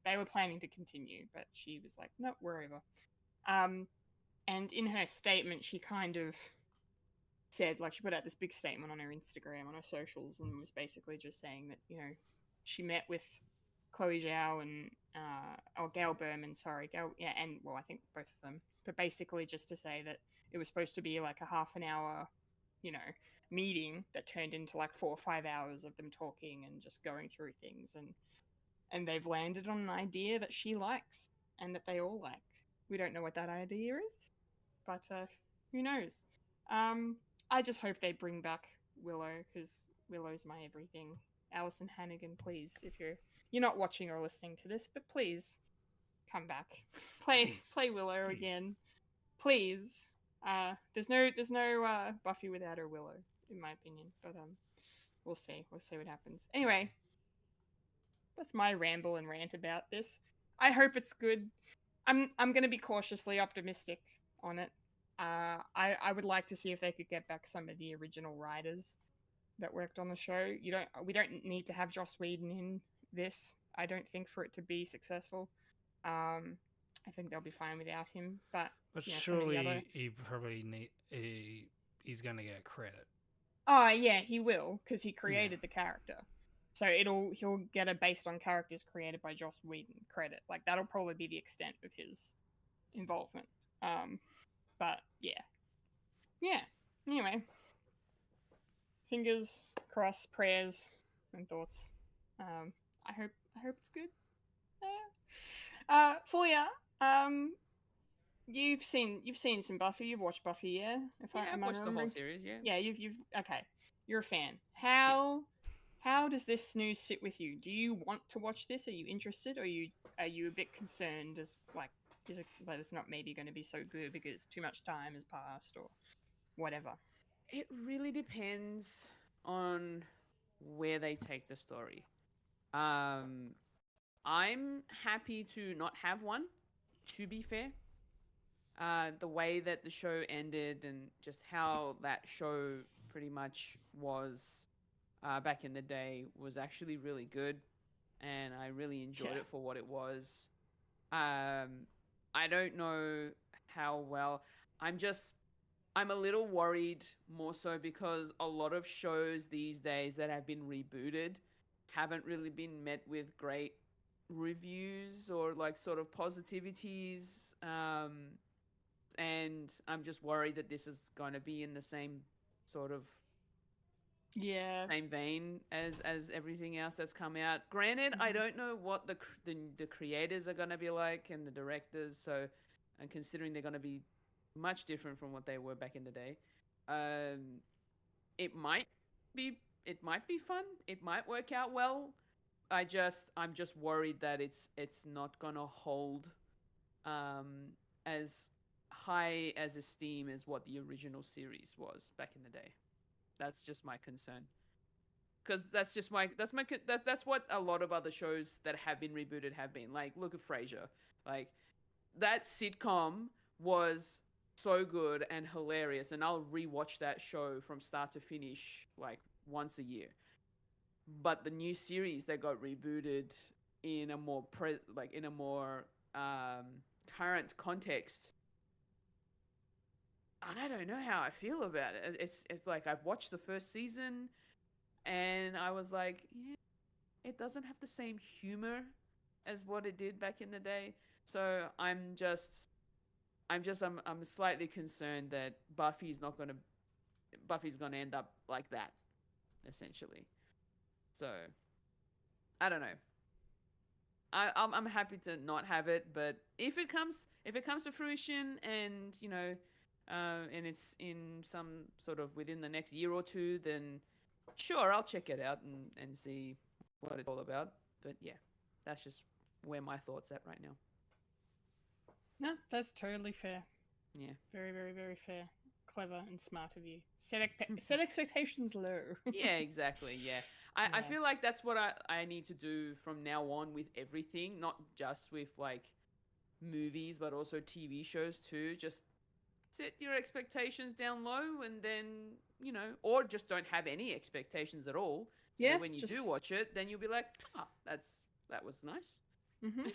They were planning to continue, but she was like, no, we're over. And in her statement, she kind of said, like, she put out this big statement on her Instagram, on her socials, and was basically just saying that, she met with Chloe Zhao and, or Gail Berman, sorry, and, well, I think both of them, but basically just to say that it was supposed to be like a half an hour, meeting that turned into like 4 or 5 hours of them talking and just going through things, and they've landed on an idea that she likes and that they all like. We don't know what that idea is, but who knows? I just hope they bring back Willow, because Willow's my everything. Alison Hannigan, please, if you're not watching or listening to this, but please come back, play Willow again, please. There's no Buffy without her Willow, in my opinion, but we'll see what happens. Anyway, that's my ramble and rant about this. I hope it's good. I'm going to be cautiously optimistic on it. I would like to see if they could get back some of the original writers that worked on the show. We don't need to have Joss Whedon in this, I don't think, for it to be successful. I think they'll be fine without him. But surely he probably he's going to get credit. Oh yeah, he will, because he created the character. So he'll get a based on characters created by Joss Whedon credit. Like, that'll probably be the extent of his involvement. But yeah. Anyway, fingers crossed, prayers and thoughts. I hope it's good. Fulya, you've seen some Buffy. You've watched Buffy, yeah? I've watched the whole series. Yeah. Yeah, you've okay. You're a fan. How does this news sit with you? Do you want to watch this? Are you interested? Or are you a bit concerned as like, is it that it's not maybe going to be so good because too much time has passed or whatever? It really depends on where they take the story. I'm happy to not have one, to be fair. The way that the show ended and just how that show pretty much was back in the day was actually really good, and I really enjoyed it for what it was. I don't know how well. I'm a little worried more so because a lot of shows these days that have been rebooted haven't really been met with great reviews or like sort of positivities. And I'm just worried that this is going to be in the same sort of Yeah. same vein as everything else that's come out. Granted, I don't know what the creators are going to be like and the directors. So, and considering they're going to be much different from what they were back in the day, it might be fun. It might work out well. I'm just worried that it's not going to hold as high as esteem as what the original series was back in the day. That's just my concern. Because that's what a lot of other shows that have been rebooted have been. Like, look at Frasier. Like, that sitcom was so good and hilarious, and I'll rewatch that show from start to finish like once a year. But the new series that got rebooted in a more current context, I don't know how I feel about it. It's like I've watched the first season, and I was like, yeah, it doesn't have the same humor as what it did back in the day. So I'm slightly concerned that Buffy's gonna end up like that, essentially. So I don't know. I'm happy to not have it, but if it comes to fruition, and and it's in some sort of within the next year or two, then sure, I'll check it out and see what it's all about. But yeah, that's just where my thoughts at right now. No, that's totally fair. Yeah. Very, very, very fair. Clever and smart of you. Set expectations low. Yeah, exactly. Yeah. I feel like that's what I need to do from now on with everything, not just with like movies, but also TV shows too. Just set your expectations down low, and then, or just don't have any expectations at all. So Yeah, when you do watch it, then you'll be like, that was nice. Mm-hmm.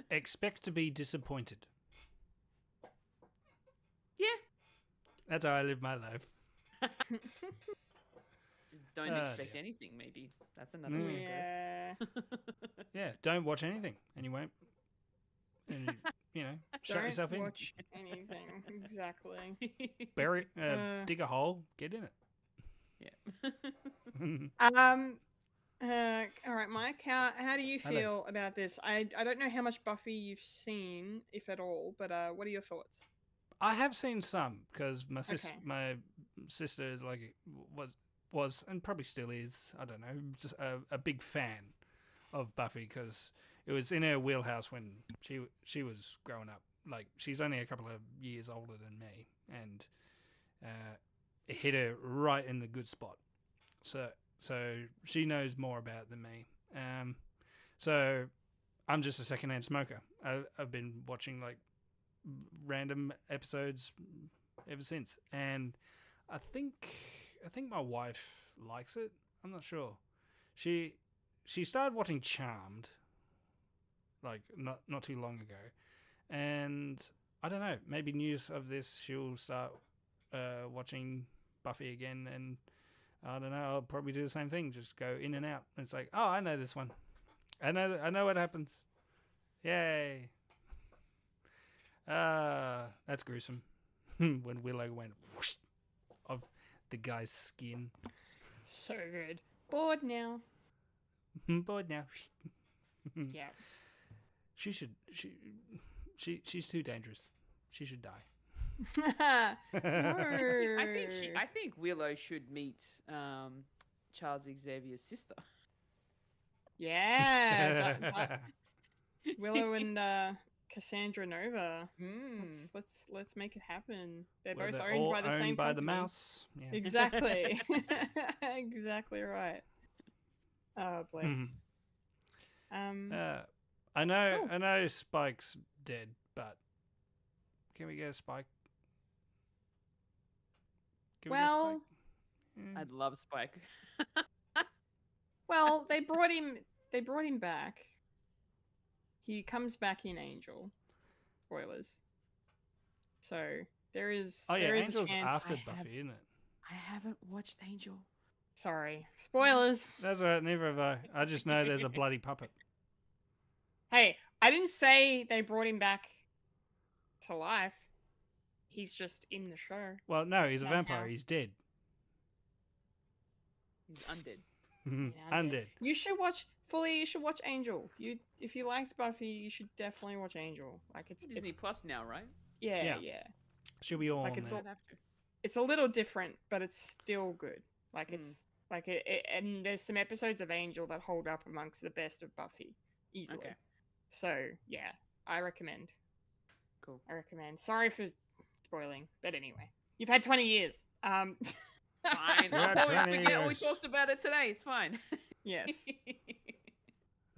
Expect to be disappointed. Yeah. That's how I live my life. Just don't expect anything, maybe. That's another way to go. Yeah, don't watch anything, and you won't. And shut yourself in. Don't watch anything. Exactly. Dig a hole, get in it. Yeah. All right, Mike. How do you feel about this? I don't know how much Buffy you've seen, if at all, but what are your thoughts? I have seen some because my Okay. sister is like was and probably still is. I don't know, just a big fan of Buffy because it was in her wheelhouse when she was growing up. Like, she's only a couple of years older than me, and it hit her right in the good spot. So she knows more about it than me. So I'm just a secondhand smoker. I've been watching like random episodes ever since, and I think my wife likes it. I'm not sure. She started watching Charmed like not too long ago, and I don't know, maybe news of this she'll start watching Buffy again, and I don't know, I'll probably do the same thing, just go in and out. It's like, oh, I know this one. I know what happens. Yay. That's gruesome. When Willow went whoosh of the guy's skin. So good. Bored now. Bored now. Yeah. She's too dangerous. She should die. I think Willow should meet Charles Xavier's sister. Yeah. Willow and Cassandra Nova. Let's make it happen. They're both owned by the same by company. the mouse. Yes. Exactly. Exactly right. Oh, bless. I know Spike's dead, but can we get a Spike? Well, I'd love Spike. well, they brought him back. he comes back in Angel. Spoilers. So there is. Oh yeah, there is Angel's a chance. after Buffy, isn't it? I haven't watched Angel. Sorry, spoilers. That's all right. Neither have I. I just know there's a bloody puppet. Hey, I didn't say they brought him back to life. He's just in the show. Well, no, he's a Somehow. vampire. He's dead. He's undead. Undead. You should watch fully. You should watch Angel. If you liked Buffy, you should definitely watch Angel. Like it's Disney Plus now, right? yeah. Should we all Like on it's there? I'd have to. It's a little different, but it's still good. Like Mm. it's like and there's some episodes of Angel that hold up amongst the best of Buffy easily. Okay. So yeah, I recommend. Cool. I recommend. Sorry for spoiling, but anyway, you've had 20 years. Fine. Yeah, Oh, we 20 forget we years. talked about it today. It's fine. Yes.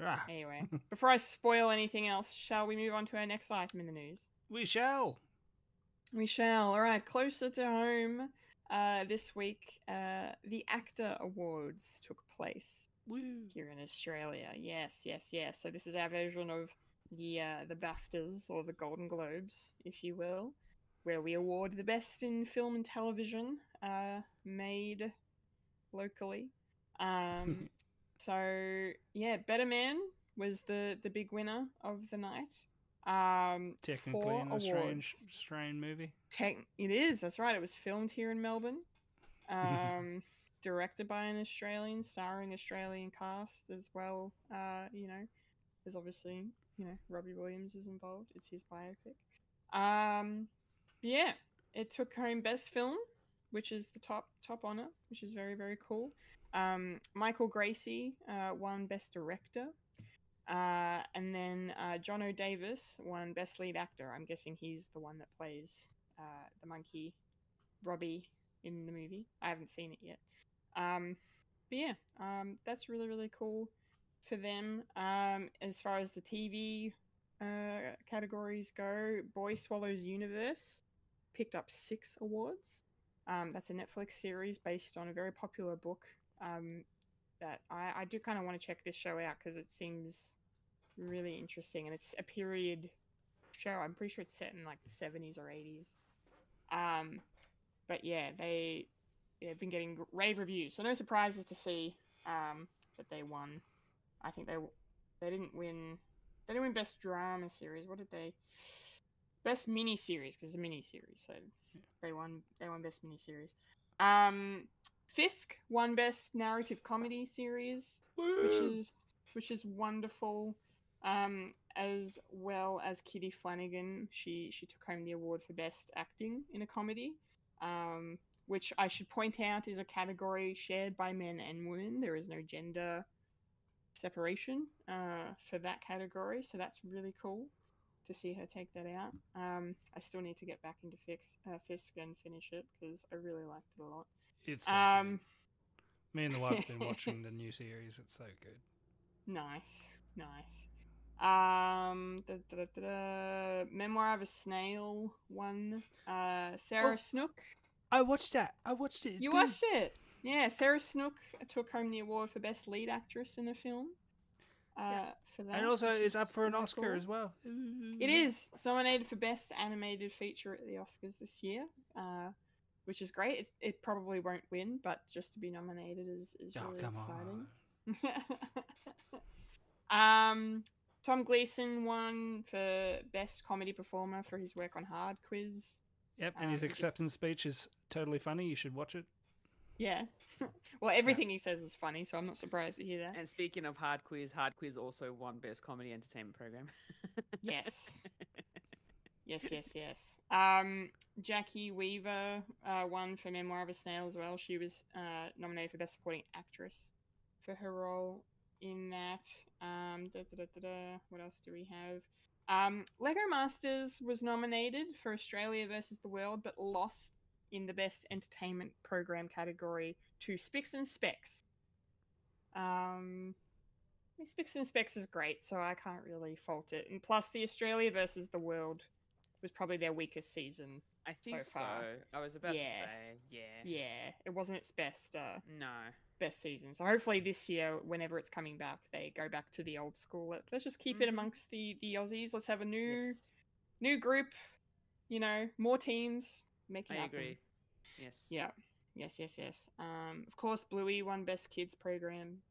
Ah, Anyway, before I spoil anything else, shall we move on to our next item in the news? we shall. We shall. All right, closer to home. This week, the ACTA Awards took place Woo. here in Australia. Yes. So this is our version of the BAFTAs, or the Golden Globes, if you will, where we award the best in film and television made locally. So yeah, Better Man was the big winner of the night. Technically 4 an awards. Australian movie. It is. That's right. It was filmed here in Melbourne. Directed by an Australian, starring Australian cast as well. There's obviously Robbie Williams is involved. It's his biopic. Yeah, it took home best film, which is the top honor, which is very, very cool. Michael Gracie won best director. And then John O'Davis won best lead actor. I'm guessing he's the one that plays the monkey Robbie in the movie. I haven't seen it yet. But yeah, that's really, really cool for them. As far as the TV categories go, Boy Swallows Universe picked up 6 awards. That's a Netflix series based on a very popular book that I do kind of want to check this show out because it seems really interesting, and it's a period show. I'm pretty sure it's set in like the 70s or 80s. But yeah, they've been getting rave reviews, so no surprises to see that they won. I think they didn't win. They didn't win best drama series. What did they? Best mini series, because it's a mini series, so they won best mini series. Fisk won best narrative comedy series, which is wonderful. As well as Kitty Flanagan, she took home the award for best acting in a comedy, which I should point out is a category shared by men and women. There is no gender separation for that category, so that's really cool to see her take that out. I still need to get back into Fisk and finish it because I really liked it a lot. It's so good. Me and the wife have been watching the new series. It's so good. Nice. Memoir of a Snail won. Sarah Snook. I watched that. It's You good. watched it? Yeah, Sarah Snook took home the award for best lead actress in a film. For that, And also, which it's is up for an really Oscar cool. as well. It is. It's nominated for best animated feature at the Oscars this year, which is great. It probably won't win, but just to be nominated is really come exciting. Tom Gleason won for best comedy performer for his work on Hard Quiz. Yep, and his which is- acceptance speech is totally funny. You should watch it. Yeah. Well, everything he says is funny, so I'm not surprised to hear that. And speaking of Hard Quiz also won Best Comedy Entertainment Program. Yes. Yes. Jackie Weaver won for Memoir of a Snail as well. She was nominated for Best Supporting Actress for her role in that. What else do we have? Lego Masters was nominated for Australia versus the World, but lost in the Best Entertainment Program category to Spicks and Specs. Spicks and Specs is great, so I can't really fault it. And plus, the Australia versus the World was probably their weakest season. I think so far. I was about to Yeah. say, yeah. Yeah, it wasn't its best. No. best season. So hopefully this year, whenever it's coming back, they go back to the old school. Let's just keep it amongst the Aussies. Let's have a new group. You know, more teams. Make it I happen. agree. Yes. Yeah. Yes. Of course, Bluey won Best Kids Program.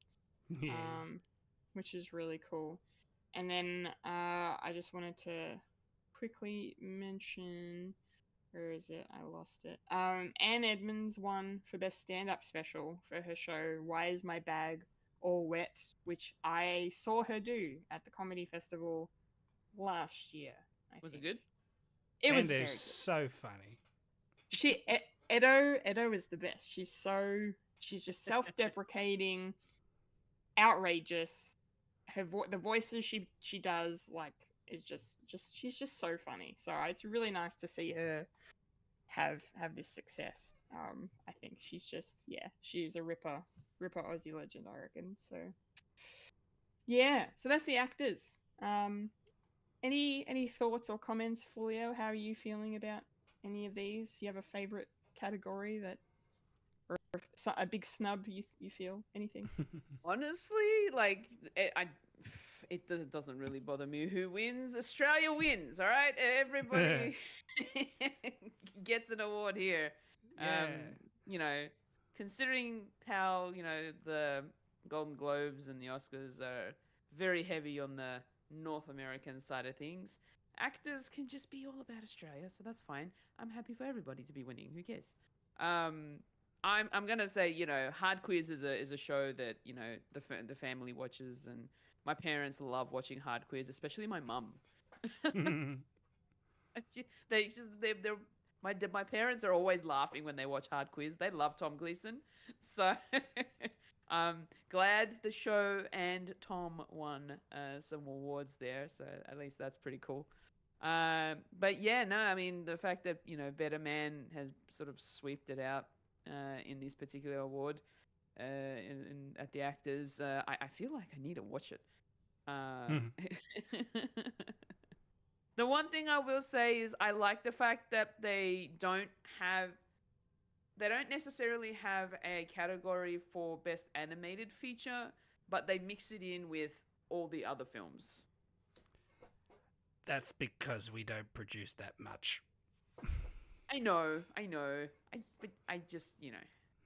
Yeah. Which is really cool. And then I just wanted to quickly mention, where is it? I lost it. Anne Edmonds won for Best Stand-Up Special for her show Why Is My Bag All Wet, which I saw her do at the Comedy Festival last year. Was it good? It was and very they're good. so funny. Edo is the best. She's just self-deprecating, outrageous. The voices she does is just she's just so funny. So it's really nice to see her have this success. I think she's a ripper Aussie legend, I reckon. So yeah, so that's the actors. Any thoughts or comments, Fulya? How are you feeling about any of these? You have a favorite category or a big snub you feel? Anything? Honestly, like it doesn't really bother me who wins. Australia wins, all right? Everybody gets an award here. Yeah. You know, considering how, the Golden Globes and the Oscars are very heavy on the North American side of things, actors can just be all about Australia, so that's fine. I'm happy for everybody to be winning. Who cares? I'm gonna say, Hard Quiz is a show that the family watches, and my parents love watching Hard Quiz, especially my mum. They're my parents are always laughing when they watch Hard Quiz. They love Tom Gleeson, so glad the show and Tom won some awards there. So at least that's pretty cool. But yeah, no, I mean the fact that Better Man has sort of sweeped it out in this particular award at the actors, I feel like I need to watch it. The one thing I will say is I like the fact that they don't necessarily have a category for best animated feature, but they mix it in with all the other films. That's because we don't produce that much. I know. But I just,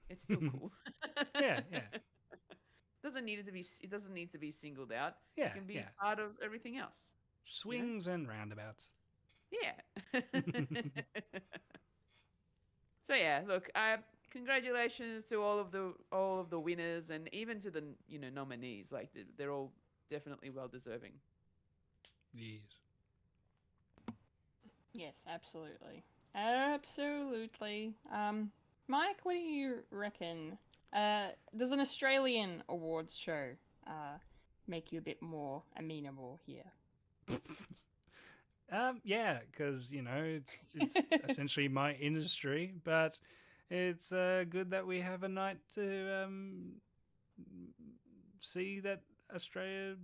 it's still cool. Yeah. It doesn't need to be singled out. Yeah, It can be part of everything else. Swings and roundabouts. Yeah. So yeah, look, congratulations to all of the winners, and even to the nominees. Like they're all definitely well deserving. Yes. Yes, absolutely. Mike, what do you reckon? Does an Australian awards show make you a bit more amenable here? Yeah, because it's essentially my industry, but it's good that we have a night to see that Australia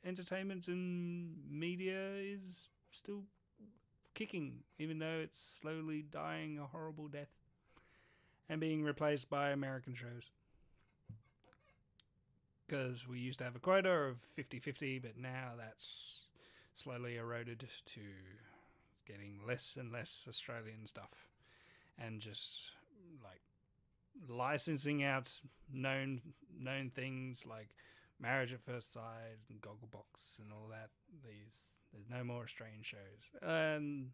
entertainment and media is still kicking, even though it's slowly dying a horrible death and being replaced by American shows. Because we used to have a quota of 50-50, but now that's slowly eroded to getting less and less Australian stuff, and just like licensing out known things like Marriage at First Sight and Gogglebox and all that. There's no more Australian shows, and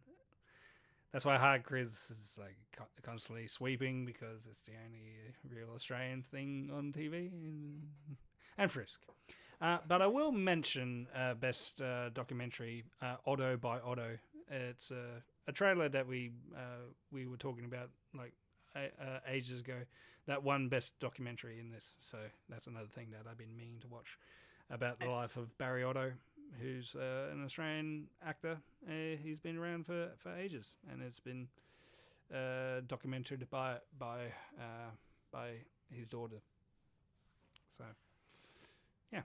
that's why Hard Quiz is like constantly sweeping, because it's the only real Australian thing on TV, and Frisk. But I will mention best documentary, Otto by Otto. It's a trailer that we were talking about like ages ago that won best documentary in this. So that's another thing that I've been meaning to watch about the life of Barry Otto, who's an Australian actor. He's been around for ages, and it's been documented by his daughter. So, yeah.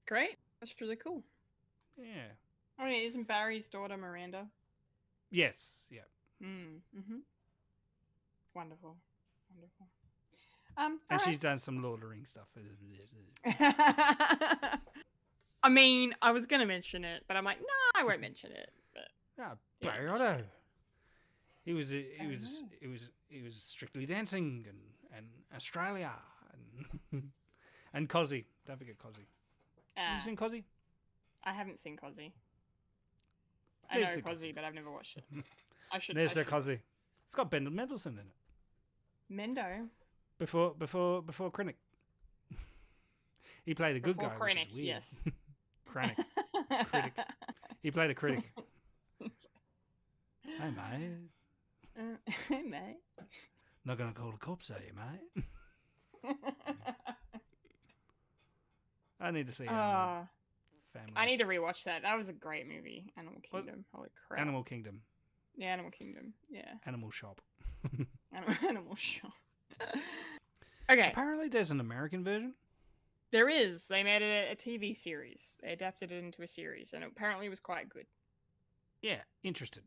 Great. That's really cool. Yeah. I mean, isn't Barry's daughter Miranda? Yes. Yeah. Mm-hmm. Wonderful. And alright. she's done some Lord of the Rings stuff. I mean, I was gonna mention it, but I'm like, no, I won't mention it. But Ah, Yeah, Barry sure. Otto. He was know. Strictly Dancing and Australia and and Cozzy. Don't forget Cozzy. Have you seen Cozzy? I haven't seen Cozzy. I Neither know seen Cozzy, but I've never watched it. I should. There's Cozzy. It's got Ben Mendelsohn in it. Mendo. Before Krennic. He played a good Before guy, Krennic, which is weird. yes. Krennic. Critic. He played a critic. Hey, mate. Hey, mate. Not going to call the cops, are you, mate? I need to see Family. I need to rewatch that. That was a great movie. Animal Kingdom. Holy crap. Animal Kingdom. Yeah, Animal Kingdom. Yeah. Animal Shop. Animal Show. Okay. Apparently there's an American version. There is. They made it a TV series. They adapted it into a series, and apparently it was quite good. Yeah, interested.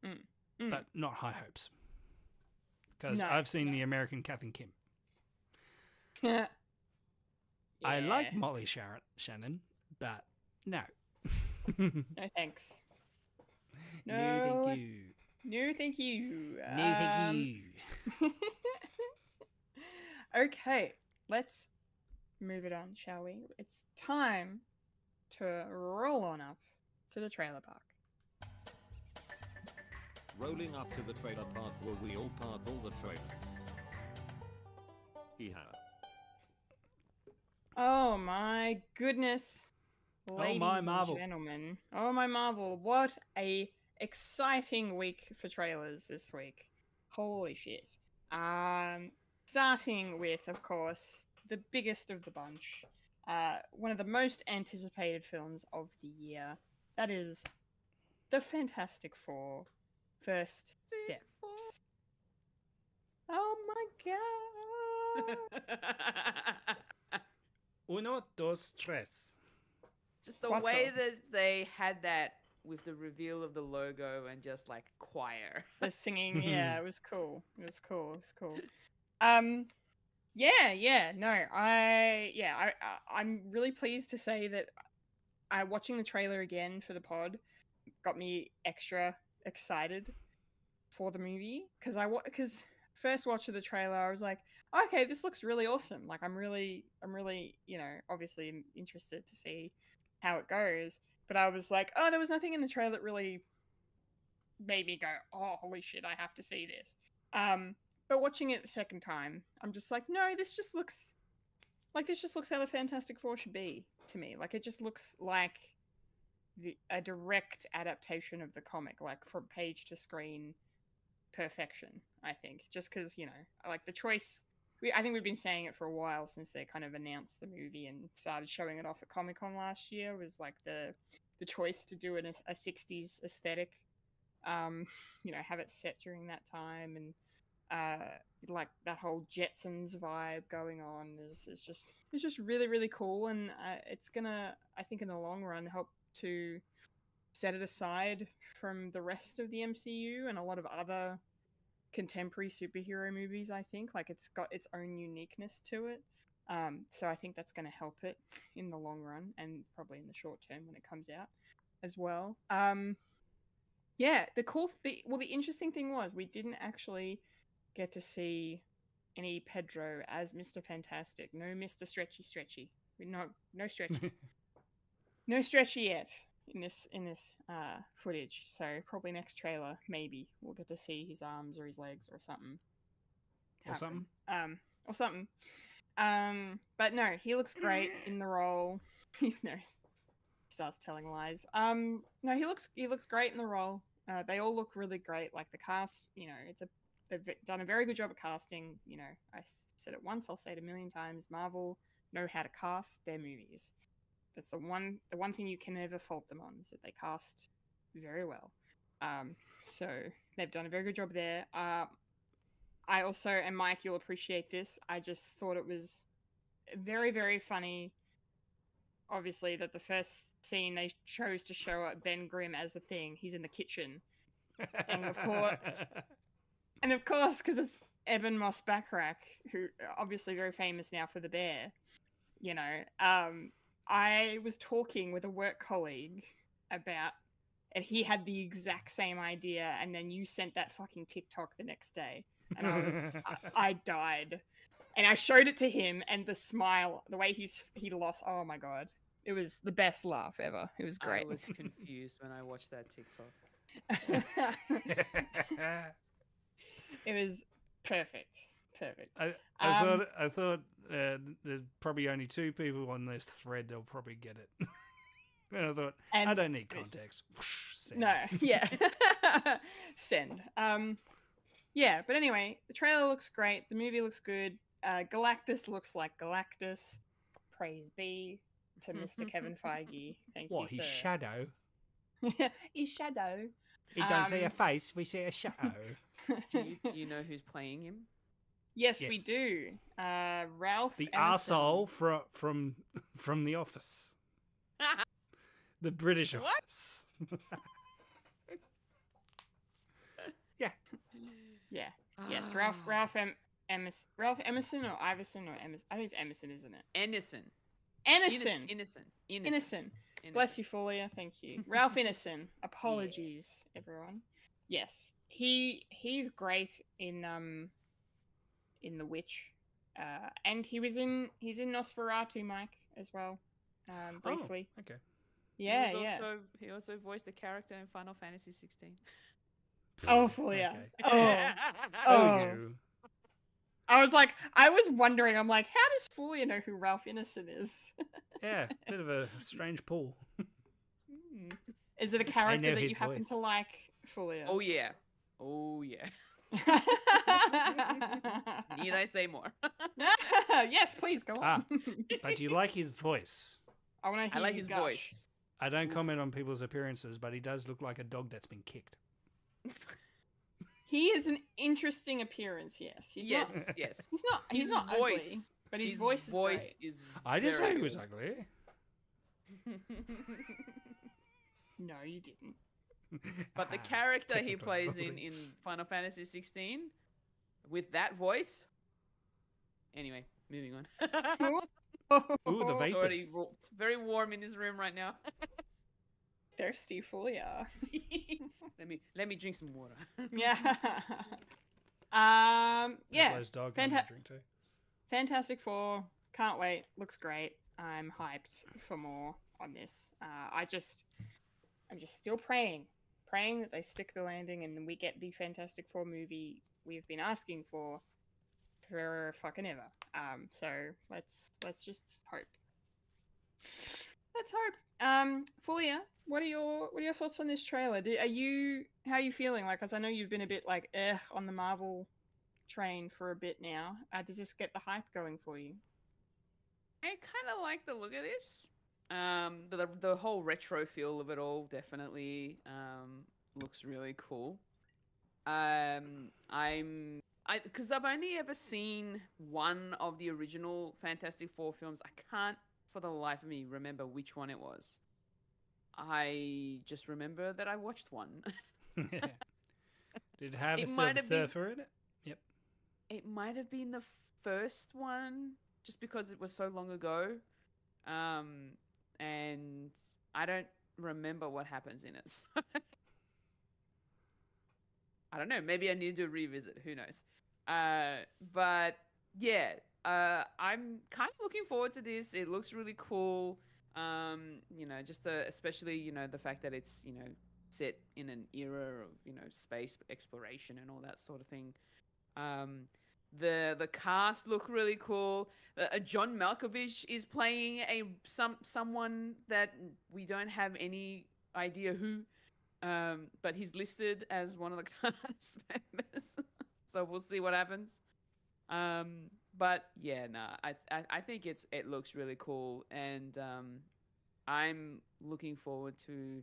Mm. But not high hopes. Because No, I've seen no. the American Kath and Kim. Yeah. I like Molly Shannon, but no. No thanks. No, thank you. No, thank you. No, thank you. Okay, let's move it on, shall we? It's time to roll on up to the trailer park. Rolling up to the trailer park where we all park all the trailers. Hee-haw. Oh my goodness. Ladies my and Marvel. gentlemen. Oh my Marvel. What a exciting week for trailers this week. Holy shit. Starting with, of course, the biggest of the bunch. One of the most anticipated films of the year. That is The Fantastic Four: First Steps. Oh my god. Uno, dos, tres. Just the Quattro. way that they had that with the reveal of the logo and just like choir. The singing, yeah, it was cool. It was cool. I'm really pleased to say that watching the trailer again for the pod got me extra excited for the movie because first watch of the trailer I was like, okay, this looks really awesome. Like I'm really obviously interested to see how it goes. But I was like, oh, there was nothing in the trailer that really made me go, oh, holy shit, I have to see this. But watching it the second time, I'm just like, no, this just looks how the Fantastic Four should be to me. Like, it just looks like a direct adaptation of the comic, like from page to screen perfection, I think. Just because, like the choice, I think we've been saying it for a while since they kind of announced the movie and started showing it off at Comic-Con last year, was like the choice to do a 60s aesthetic, have it set during that time, and like that whole Jetsons vibe going on is just really, really cool, and it's gonna, I think, in the long run help to set it aside from the rest of the MCU and a lot of other contemporary superhero movies. I think like it's got its own uniqueness to it, so I think that's going to help it in the long run and probably in the short term when it comes out as well. The interesting thing was we didn't actually get to see any Pedro as Mr. Fantastic. No Mr. Stretchy. No Stretchy. No Stretchy yet in this footage. So probably next trailer, maybe we'll get to see his arms or his legs or something. Or something. But no, he looks great in the role. He's starts telling lies. No, he looks great in the role. They all look really great. Like the cast, they've done a very good job of casting. I said it once, I'll say it a million times. Marvel know how to cast their movies. That's the one thing you can never fault them on, is that they cast very well. So they've done a very good job there. I also, and Mike, you'll appreciate this, I just thought it was very, very funny, obviously, that the first scene they chose to show Ben Grimm as the Thing, he's in the kitchen. And of course, because Eben Moss Backrack, who obviously very famous now for The Bear, I was talking with a work colleague about, and he had the exact same idea, and then you sent that fucking TikTok the next day, and I died, and I showed it to him, and the smile, the way he lost, oh my god, it was the best laugh ever. It was great. I was confused when I watched that TikTok. It was perfect. I thought there's probably only 2 people on this thread that'll probably get it. And I thought, I don't need context. Send. No, yeah. Send. Yeah, but anyway, the trailer looks great. The movie looks good. Galactus looks like Galactus. Praise be to Mr. Kevin Feige. Thank you, sir. His shadow? His shadow. He don't see a face, we see a shadow. Do you know who's playing him? Yes, we do. Ralph the Emerson. arsehole from The Office. The British Office. Yeah. Yeah. Yes, Ralph Emerson or Iverson or Emerson. I think it's Emerson, isn't it? Innocent. Innocent. Bless you, Fulya. Thank you. Ralph Ineson. Apologies, everyone. Yes, he's great in The Witch, and he's in Nosferatu, Mike, as well, briefly. Oh, okay. Yeah, He also voiced a character in Final Fantasy 16. Oh, Fulya. Okay. Oh. You. I was wondering. I'm like, how does Fulya know who Ralph Ineson is? Yeah, bit of a strange pull. Is it a character that you his happen voice. to like, Fulya? Oh yeah. Need I say more? Yes, please go on. But you like his voice. I want to hear I like you his gush. voice. I don't comment on people's appearances, but he does look like a dog that's been kicked. He is an interesting appearance. Yes, he's Yes. He's not ugly, but his voice is great. I didn't say very he was good. ugly. No, you didn't. But the character he Technically, plays probably. in Final Fantasy 16 with that voice. Anyway, moving on. Ooh, the It's already vapors. it's very warm in this room right now. Thirsty Fulya. let me drink some water. Yeah. Yeah. Those dogs Fanta- drink too. Fantastic Four. Can't wait. Looks great. I'm hyped for more on this. I'm just still praying that they stick the landing and we get the Fantastic Four movie we've been asking for fucking ever. So let's just hope. Let's hope. Fulya, what are your thoughts on this trailer? How are you feeling? Like, 'cause I know you've been a bit like on the Marvel train for a bit now. Does this get the hype going for you? I kind of like the look of this. The whole retro feel of it all definitely looks really cool. Because I've only ever seen one of the original Fantastic Four films. I can't for the life of me remember which one it was. I just remember that I watched one. Did it have It a might Silver have been- Surfer in it? Yep. It might have been the first one, just because it was so long ago. And I don't remember what happens in it. So I don't know. Maybe I need to revisit. Who knows? But yeah, I'm kind of looking forward to this. It looks really cool. Especially the fact that it's set in an era of space exploration and all that sort of thing. The cast look really cool. John Malkovich is playing someone that we don't have any idea who, but he's listed as one of the cast members. So we'll see what happens. But yeah, I think it looks really cool, and I'm looking forward to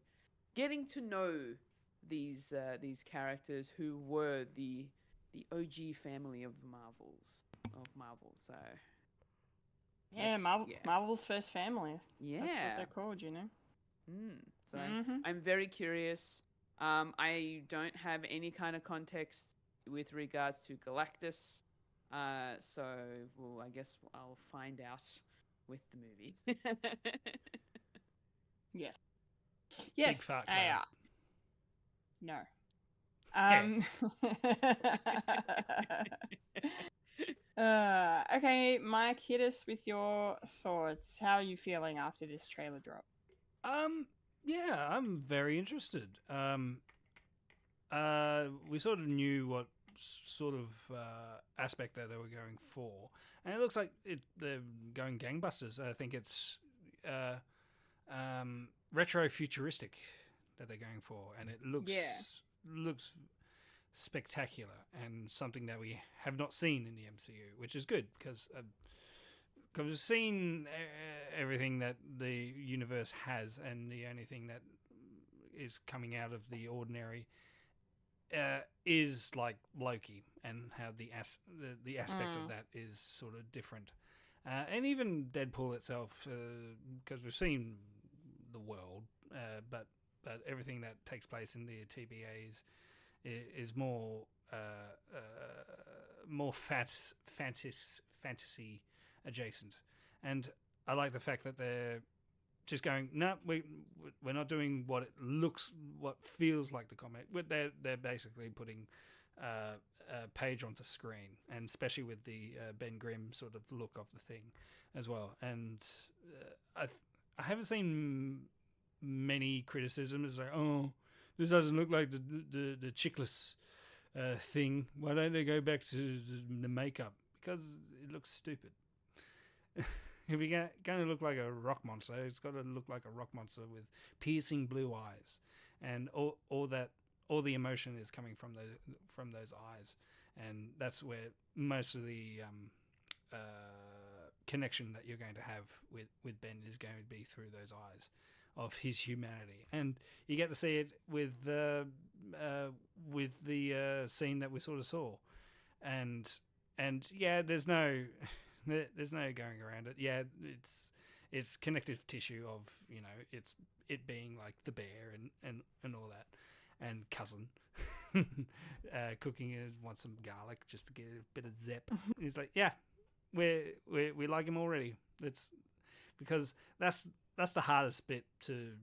getting to know these characters who were the OG family of Marvel. So Yeah, Marvel's first family. yeah, That's what they're called, So Mhm. I'm very curious. I don't have any kind of context with regards to Galactus. So, well, I guess I'll find out with the movie. Yes. Big Yes. fat cloud. No. Okay, Mike, hit us with your thoughts. How are you feeling after this trailer drop? Yeah, I'm very interested. We sort of knew what sort of aspect that they were going for, and it looks like they're going gangbusters. I think it's retro futuristic that they're going for, and it looks spectacular and something that we have not seen in the MCU, which is good because we've seen everything that the universe has, and the only thing that is coming out of the ordinary is like Loki, and how the aspect of that is sort of different, and even Deadpool itself, because we've seen the world, but everything that takes place in the TBAs is more fantasy adjacent, and I like the fact that they're just going, no, we're not doing what feels like the comic. They're basically putting a page onto screen, and especially with the Ben Grimm sort of look of the thing as well. And I haven't seen many criticisms like, oh, this doesn't look like the Chickless thing. Why don't they go back to the makeup? Because it looks stupid. If you're going to look like a rock monster, it's got to look like a rock monster with piercing blue eyes, and all the emotion is coming from those eyes, and that's where most of the connection that you're going to have with Ben is going to be through those eyes of his humanity, and you get to see it with the scene that we sort of saw, and yeah, there's no going around it. Yeah, it's connective tissue of, it's it being like the bear and all that, and cousin cooking it, want some garlic just to get a bit of zep. He's like, yeah, we like him already. It's because that's the hardest bit to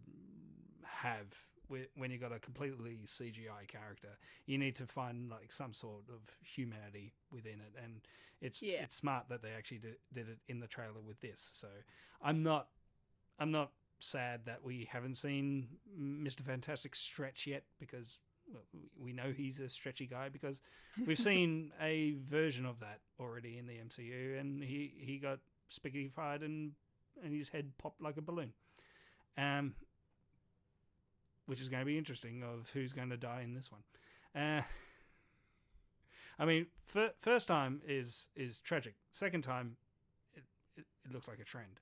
have when you got a completely CGI character. You need to find like some sort of humanity within it, and it's smart that they actually did it in the trailer with this. So I'm not sad that we haven't seen Mr. Fantastic stretch yet, because we know he's a stretchy guy, because we've seen a version of that already in the MCU, and he got spaghettified and his head popped like a balloon. Which is going to be interesting of who's going to die in this one. I mean, first time is tragic. Second time, it looks like a trend.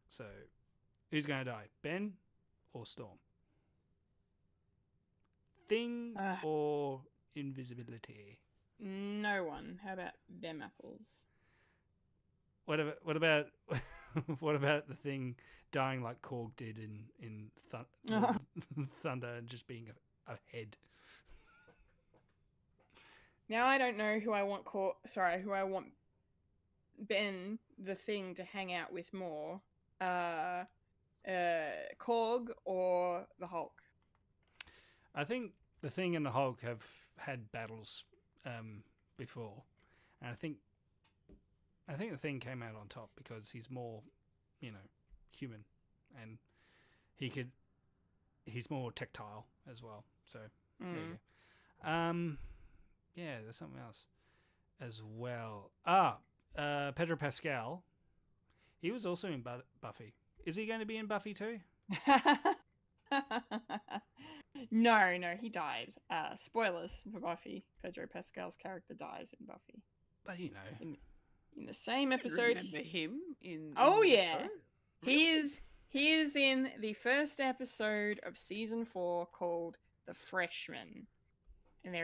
So, who's going to die? Ben or Storm? Thing or invisibility? No one. How about them apples? What about what about the Thing dying like Korg did in Thunder, and just being a head? Now I don't know who I want Ben the Thing to hang out with more. Korg or the Hulk? I think the Thing and the Hulk have had battles before, and I think the Thing came out on top because he's more, human, and he's more tactile as well. So there you go. Yeah, there's something else as well. Pedro Pascal. He was also in Buffy. Is he going to be in Buffy too? No, he died. Spoilers for Buffy. Pedro Pascal's character dies in Buffy. But in the same I episode. remember him in. Oh the yeah, show? he is in the first episode of season 4 called The Freshman, and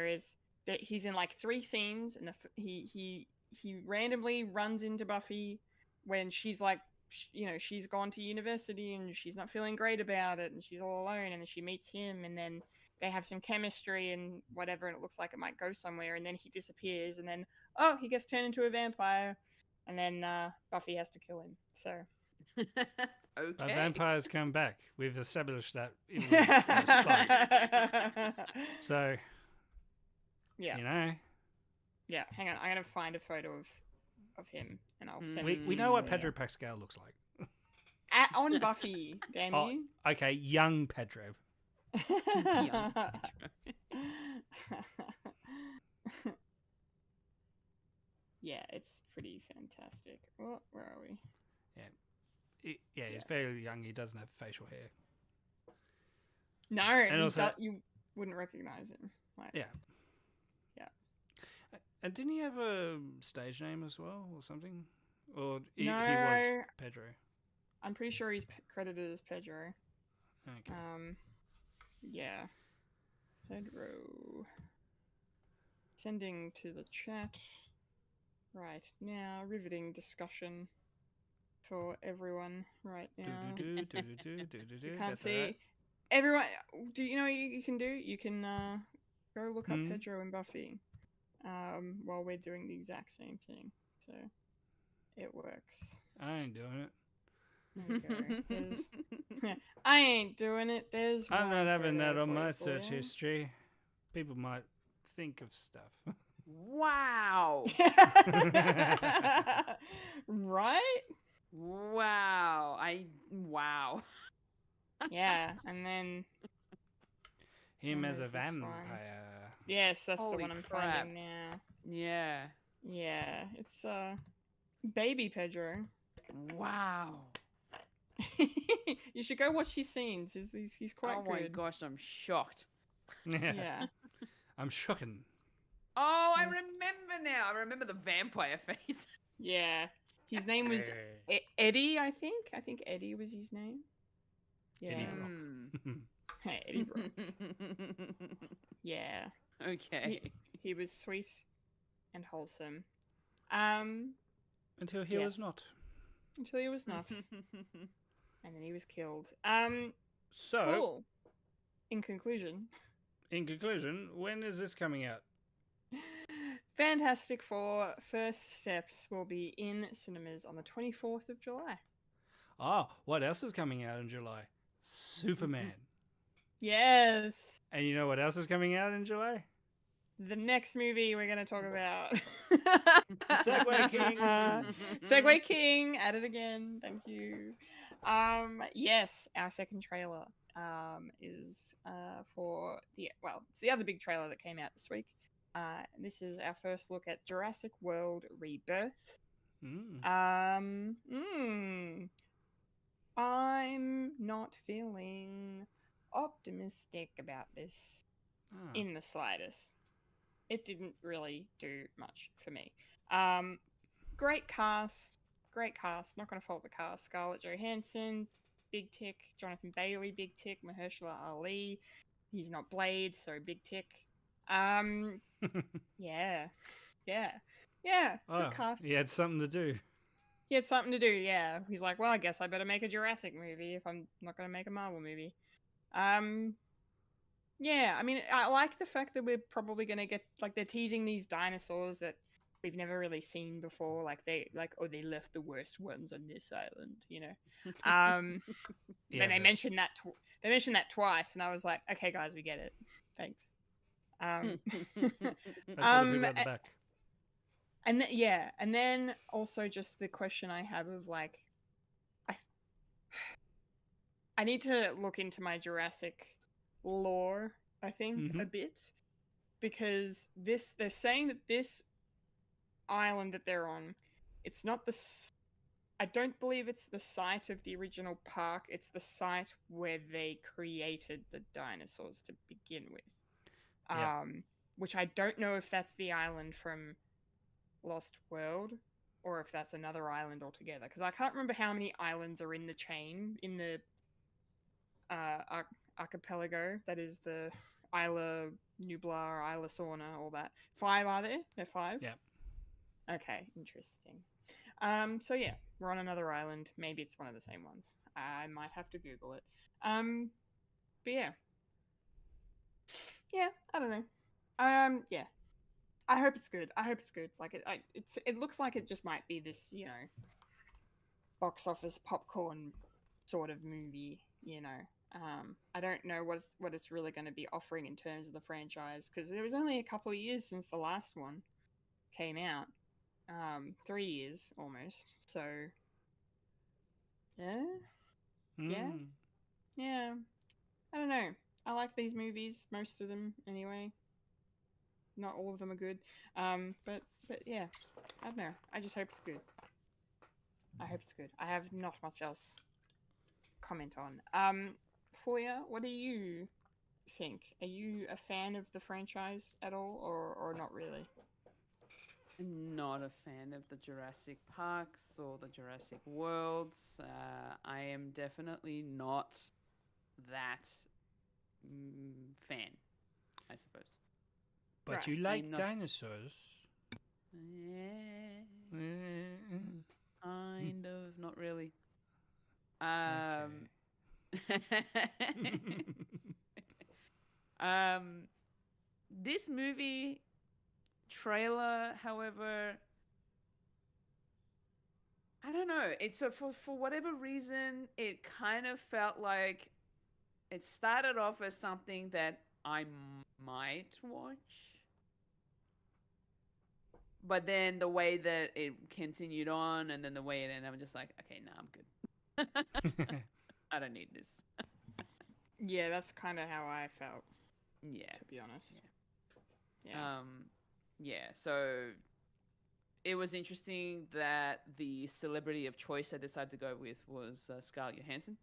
he's in like 3 scenes, and he randomly runs into Buffy when she's like, she's gone to university and she's not feeling great about it, and she's all alone, and then she meets him, and then they have some chemistry and whatever, and it looks like it might go somewhere, and then he disappears, and then he gets turned into a vampire, and then Buffy has to kill him. So But Okay. vampires come back. We've established that in the spot. So, yeah, you know, yeah. Hang on, I'm gonna find a photo of him, and I'll send it. we to know you what later. Pedro Pascal looks like. On Buffy, damn Oh, you. okay, young Pedro. Young Yeah, it's pretty fantastic. Well, where are we? He's very young. He doesn't have facial hair. No, And also- you wouldn't recognize him. Like, Yeah. Yeah. And didn't he have a stage name as well, or something? Or he No. was Pedro. I'm pretty sure he's credited as Pedro. Okay. Yeah. Pedro. Sending to the chat right now. Riveting discussion for everyone right now. You can't That's see. alright. Everyone, do you know what you can do? You can go look up Hmm. Pedro and Buffy while we're doing the exact same thing. So it works. I ain't doing it. There you go. There's- I ain't doing it. There's I'm one not having photo that on for my you, search Fulya. history. People might think of stuff. Wow. Right? Wow. Wow. Yeah, and then Him And as a there's this one. vampire. yes, that's Holy the one I'm crap. finding now. Yeah. Yeah, it's baby Pedro. Wow. You should go watch his scenes. He's quite Oh good. my gosh, I'm shocked. Yeah. I'm shocking. Oh, I remember now. I remember the vampire face. Yeah. His name was Eddie, I think. I think Eddie was his name. Yeah. Eddie Brock. Hmm. Hey, Eddie Brock. Yeah. Okay. He was sweet and wholesome. Until he was Yes. not. Until he was not. And then he was killed. So, Cool. In conclusion, in conclusion, when is this coming out? Fantastic Four First Steps will be in cinemas on the 24th of July. Oh, what else is coming out in July? Superman. Yes. And you know what else is coming out in July? The next movie we're going to talk about. Segway King. Segway King. At it again. Thank you. Yes, our second trailer is for it's the other big trailer that came out this week. This is our first look at Jurassic World Rebirth. I'm not feeling optimistic about this in the slightest. It didn't really do much for me. Great cast. Not going to fault the cast. Scarlett Johansson, big tick. Jonathan Bailey, big tick. Mahershala Ali, he's not Blade, so big tick. Yeah. Good cast. He had something to do. He had something to do, yeah. He's like, well, I guess I better make a Jurassic movie if I'm not going to make a Marvel movie. Yeah, I mean, I like the fact that we're probably going to get, like, they're teasing these dinosaurs that we've never really seen before. Like, they left the worst ones on this island, you know? Yeah, they mentioned that twice, and I was like, okay, guys, we get it. Thanks. That's for the people at the back. And and then also just the question I have of like, I need to look into my Jurassic lore, I think, a bit, because they're saying that this island that they're on, it's not I don't believe it's the site of the original park. It's the site where they created the dinosaurs to begin with. Yeah. Which I don't know if that's the island from Lost World or if that's another island altogether, because I can't remember how many islands are in the chain, in the archipelago that is the Isla Nublar, Isla Sorna, all that. 5 are there? They're 5? Yeah. Okay, interesting. So yeah, we're on another island. Maybe it's one of the same ones. I might have to Google it. But yeah. Yeah, I don't know. Yeah, I hope it's good. I hope it's good. Like it looks like it just might be this, box office popcorn sort of movie. I don't know what it's really going to be offering in terms of the franchise because it was only a couple of years since the last one came out. 3 years almost. So yeah, yeah, Mm. yeah. I don't know. I like these movies, most of them anyway. Not all of them are good. But yeah, I don't know. I just hope it's good. I hope it's good. I have not much else comment on. Fulya, what do you think? Are you a fan of the franchise at all, or not really? Not a fan of the Jurassic Parks or the Jurassic Worlds. I am definitely not that fan, I suppose. But Right. you like not- dinosaurs. Yeah, Mm. kind of, not really. This movie trailer, however, I don't know. It's for whatever reason, it kind of felt like it started off as something that I might watch. But then the way that it continued on and then the way it ended, I'm just like, okay, nah, I'm good. I don't need this. Yeah, that's kind of how I felt, Yeah. to be honest. Yeah. Yeah. Yeah, so it was interesting that the celebrity of choice I decided to go with was Scarlett Johansson.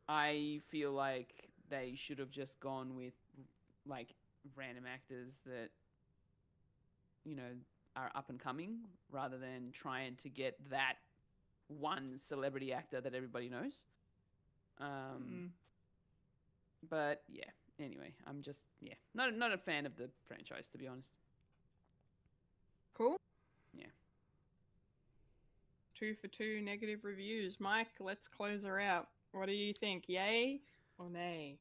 I feel like they should have just gone with like random actors that are up and coming rather than trying to get that one celebrity actor that everybody knows. But yeah, anyway, I'm just not a fan of the franchise, to be honest. Cool. Yeah. 2 for 2 negative reviews. Mike, let's close her out. What do you think? Yay or nay?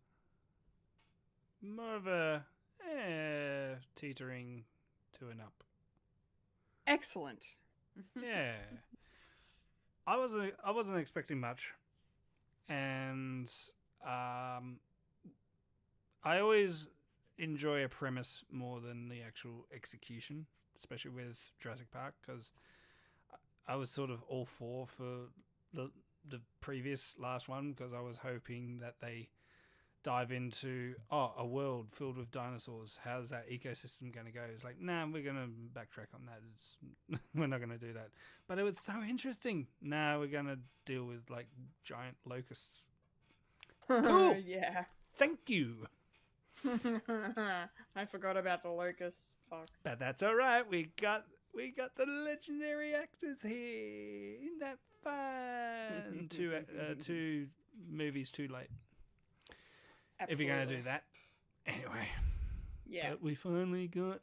More of a teetering to an up. Excellent. Yeah. I wasn't expecting much, and I always enjoy a premise more than the actual execution, especially with Jurassic Park, because I was sort of all for the previous last one because I was hoping that they dive into a world filled with dinosaurs. How's that ecosystem going to go? It's like, nah, we're going to backtrack on that. We're not going to do that. But it was so interesting. Nah, we're going to deal with like giant locusts. Cool. Yeah. Thank you. I forgot about the locusts. Fuck. But that's all right. We got the legendary actors here. Isn't that fun? Two movies too late. Absolutely. If you're going to do that. Anyway. Yeah. But we finally got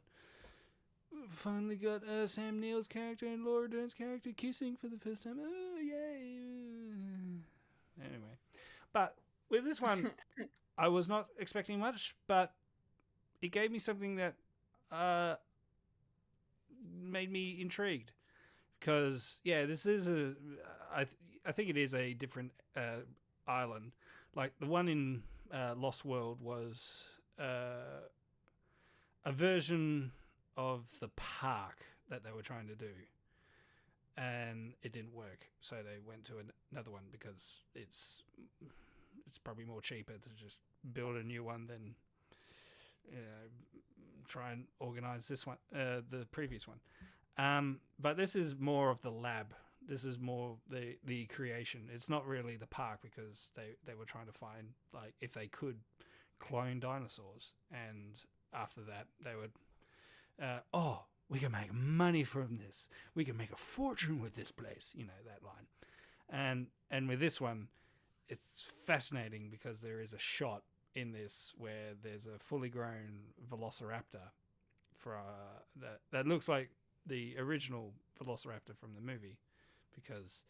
Sam Neill's character and Laura Dern's character kissing for the first time. Oh, yay. Anyway. But with this one, I was not expecting much, but it gave me something that made me intrigued. Because, yeah, this is I think it is a different island. Like, the one in Lost World was a version of the park that they were trying to do, and it didn't work. So they went to another one because it's probably more cheaper to just build a new one than try and organize this one, the previous one. But this is more of the lab. This is more the creation. It's not really the park because they were trying to find like if they could clone dinosaurs, and after that they would we can make money from this. We can make a fortune with this place. You know that line. And with this one, it's fascinating because there is a shot in this where there's a fully grown velociraptor that looks like the original velociraptor from the movie, because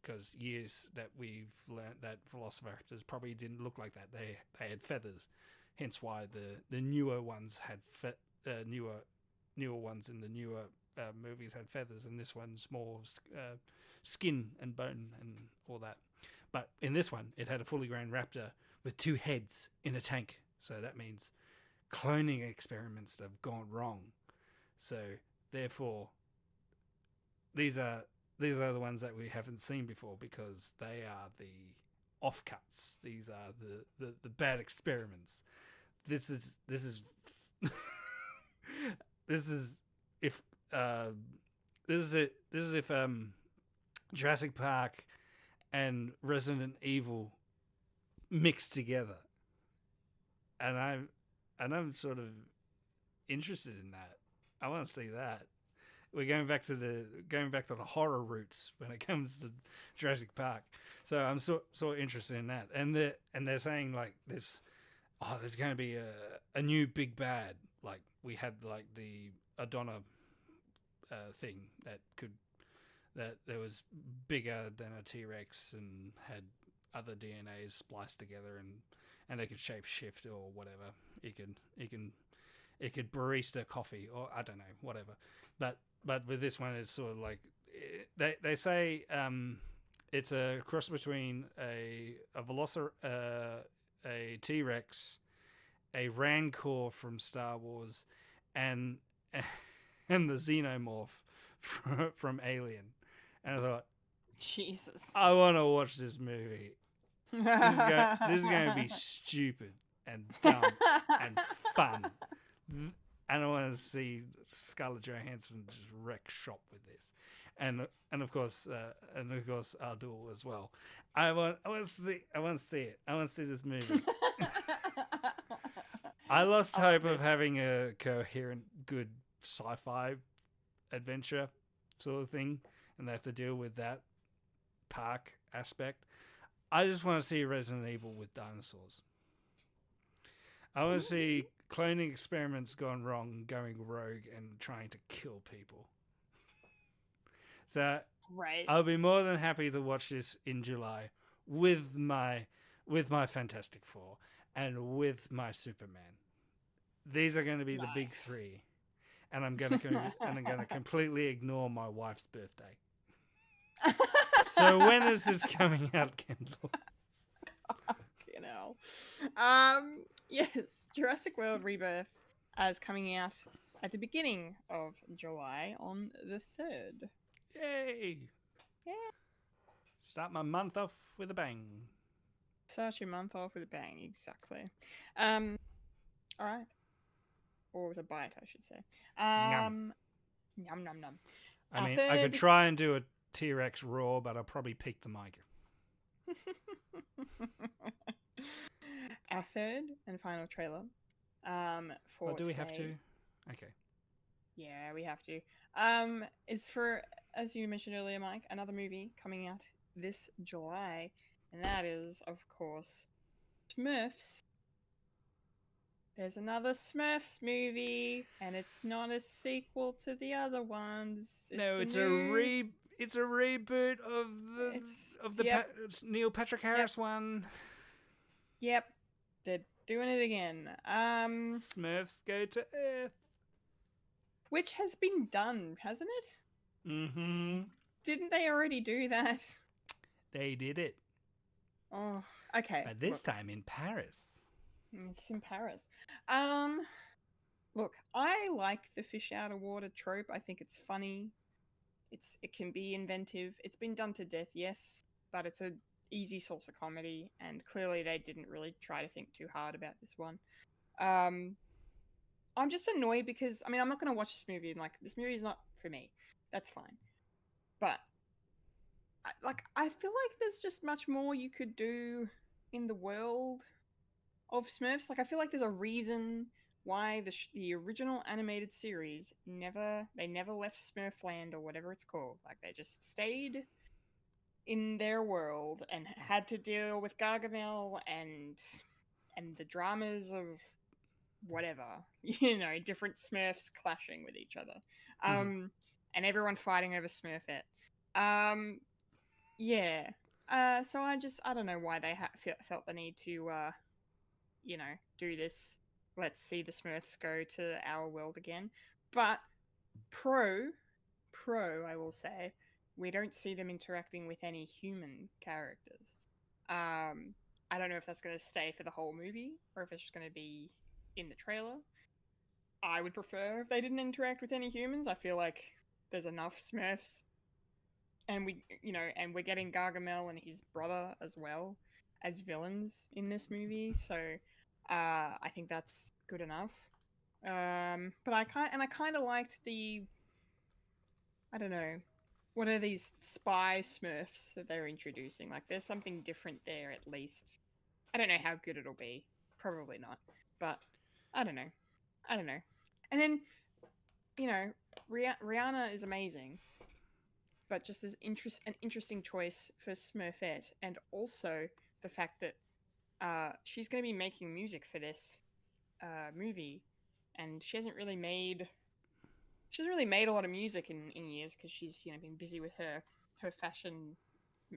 because years that we've learnt that velociraptors probably didn't look like that. They had feathers, hence why the newer ones had newer ones in the newer movies had feathers, and this one's more skin and bone and all that. But in this one, it had a fully grown raptor with 2 heads in a tank. So that means cloning experiments that have gone wrong. So therefore, these are the ones that we haven't seen before, because they are the offcuts. These are the bad experiments. This is this is if Jurassic Park and Resident Evil mixed together, and I'm sort of interested in that. I want to see that. We're going back to the horror roots when it comes to Jurassic Park. So I'm sort of interested in that. And they're saying like this, there's going to be a new big bad. Like we had like the Adonna thing that there was bigger than a T-Rex and had other DNAs spliced together, and they could shape shift or whatever. It could barista coffee, or I don't know, whatever. But with this one, it's sort of like they say it's a cross between a T-Rex, a Rancor from Star Wars, and the Xenomorph from Alien. And I thought, Jesus, I want to watch this movie. This is going to be stupid and dumb and fun. And I want to see Scarlett Johansson just wreck shop with this, and of course Abdul as well. I want to see it. I want to see this movie. I lost hope of having a coherent, good sci-fi adventure sort of thing, and they have to deal with that park aspect. I just want to see Resident Evil with dinosaurs. I want to see cloning experiments gone wrong, going rogue, and trying to kill people. So right. I'll be more than happy to watch this in July with my Fantastic Four and with my Superman. These are going to be the big 3, and I'm going to completely ignore my wife's birthday. So when is this coming out, Kendall? You know, yes, Jurassic World Rebirth is coming out at the beginning of July on the 3rd. Yay! Yeah. Start my month off with a bang. Start your month off with a bang, exactly. All right, or with a bite, I should say. Yum nom nom. I mean, I could try and do a T-Rex roar, but I'll probably peak the mic. Our third and final trailer. For do we have today, to? Okay. Yeah, we have to. Is for, as you mentioned earlier, Mike, another movie coming out this July, and that is, of course, Smurfs. There's another Smurfs movie, and it's not a sequel to the other ones. It's a reboot of the Neil Patrick Harris one. Yep, they're doing it again. Smurfs Go to Earth, which has been done, hasn't it? Mm-hmm. Didn't they already do that? They did it. Oh, okay. But this time in Paris. It's in Paris. Look, I like the fish out of water trope. I think it's funny. It can be inventive. It's been done to death, yes, but it's a easy source of comedy, and clearly they didn't really try to think too hard about this one. I'm just annoyed because, I mean, I'm not going to watch this movie and, like, this movie is not for me. That's fine. But, I feel like there's just much more you could do in the world of Smurfs. Like, I feel like there's a reason why the original animated series never left Smurfland or whatever it's called. Like, they just stayed in their world and had to deal with Gargamel and the dramas of whatever, different Smurfs clashing with each other, and everyone fighting over Smurfette. Yeah. So I don't know why they felt the need to, do this. Let's see the Smurfs go to our world again. But pro, I will say, we don't see them interacting with any human characters. I don't know if that's going to stay for the whole movie or if it's just going to be in the trailer. I would prefer if they didn't interact with any humans. I feel like there's enough Smurfs, and we're getting Gargamel and his brother as well as villains in this movie. So, I think that's good enough. But I kind of liked the, I don't know, what are these spy Smurfs that they're introducing? Like, there's something different there at least. I don't know how good it'll be. Probably not. But I don't know. And then, Rihanna is amazing, but just as an interesting choice for Smurfette, and also the fact that she's going to be making music for this movie, and she hasn't really made a lot of music in years because she's been busy with her fashion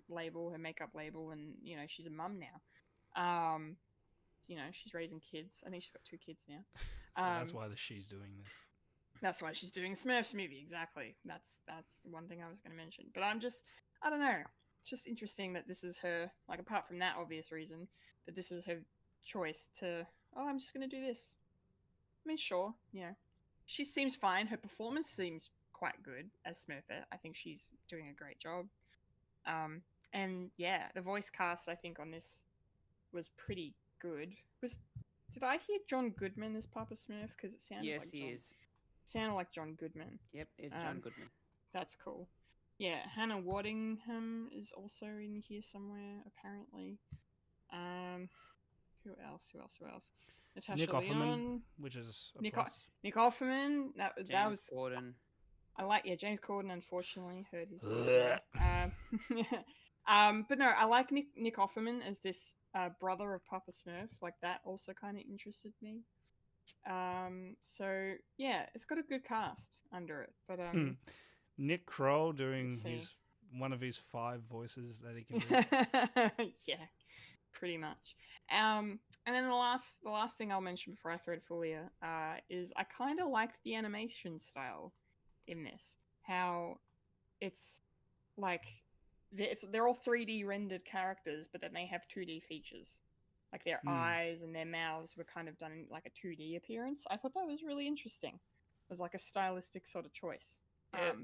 label, her makeup label, and she's a mum now. She's raising kids. I think she's got 2 kids now. So that's why she's doing this. That's why she's doing a Smurfs movie, exactly. That's one thing I was going to mention. But I don't know. It's just interesting that this is her, like, apart from that obvious reason, that this is her choice to, I'm just going to do this. I mean, sure, she seems fine. Her performance seems quite good as Smurfette. I think she's doing a great job. And yeah, the voice cast, I think, on this was pretty good. Did I hear John Goodman as Papa Smurf? Because it sounded Yes, like he John. is. Sounded like John Goodman. Yep, it's John Goodman. That's cool. Yeah, Hannah Waddingham is also in here somewhere, apparently. Who else? Natasha Nick Lyonne, Offerman, which is a plus. Nick Offerman. That was Corden. I like James Corden. Unfortunately, heard his voice. But no, I like Nick Offerman as this brother of Papa Smurf. Like, that also kind of interested me. So yeah, it's got a good cast under it. But Nick Kroll doing see. one of his 5 voices that he can do. Yeah, pretty much. And then the last thing I'll mention before I throw to Fulya is I kind of liked the animation style in this. How it's like they're all 3D rendered characters, but then they have 2D features. Like, their eyes and their mouths were kind of done in like a 2D appearance. I thought that was really interesting. It was like a stylistic sort of choice.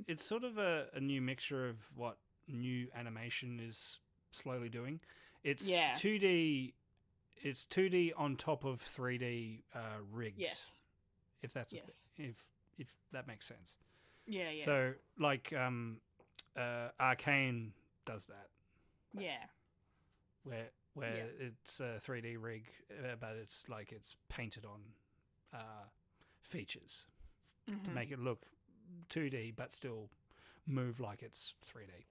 It's sort of a new mixture of what new animation is slowly doing. It's 2D. It's 2D on top of 3D rigs. Yes. If that's if that makes sense. Yeah. So like Arcane does that. Yeah. Where it's a 3D rig, but it's like it's painted on features to make it look 2D, but still move like it's 3D.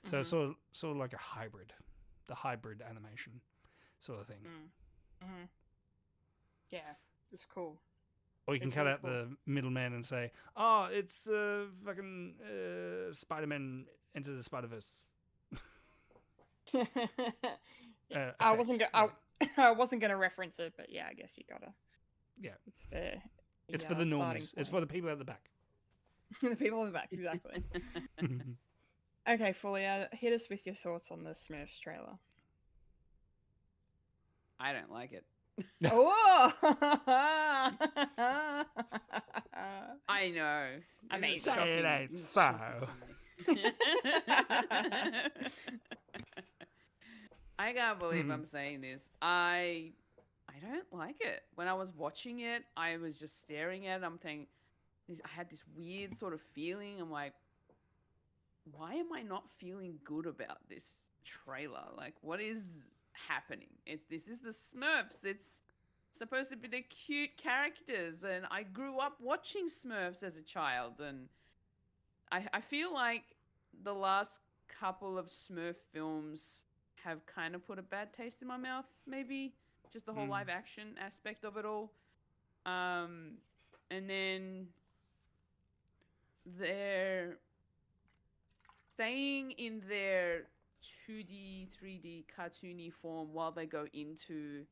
So it's sort of like the hybrid animation sort of thing. Yeah, it's cool. Or you can cut out the middleman and say, "Oh, it's fucking Spider-Man Into the Spider-Verse." I wasn't gonna reference it, but yeah, I guess you gotta. Yeah, it's there. It's for the normies. It's for the people at the back. The people at the back, exactly. Okay, Fulya, hit us with your thoughts on the Smurfs trailer. I don't like it. Oh! I know. Amazing. It ain't so. I can't believe I'm saying this. I don't like it. When I was watching it, I was just staring at it. I'm thinking, I had this weird sort of feeling. I'm like, why am I not feeling good about this trailer? Like, what is happening? This is the Smurfs. It's supposed to be the cute characters, and I grew up watching Smurfs as a child, and I feel like the last couple of Smurf films have kind of put a bad taste in my mouth, maybe. Just the whole live action aspect of it all. And then staying in their 2D, 3D cartoony form while they go into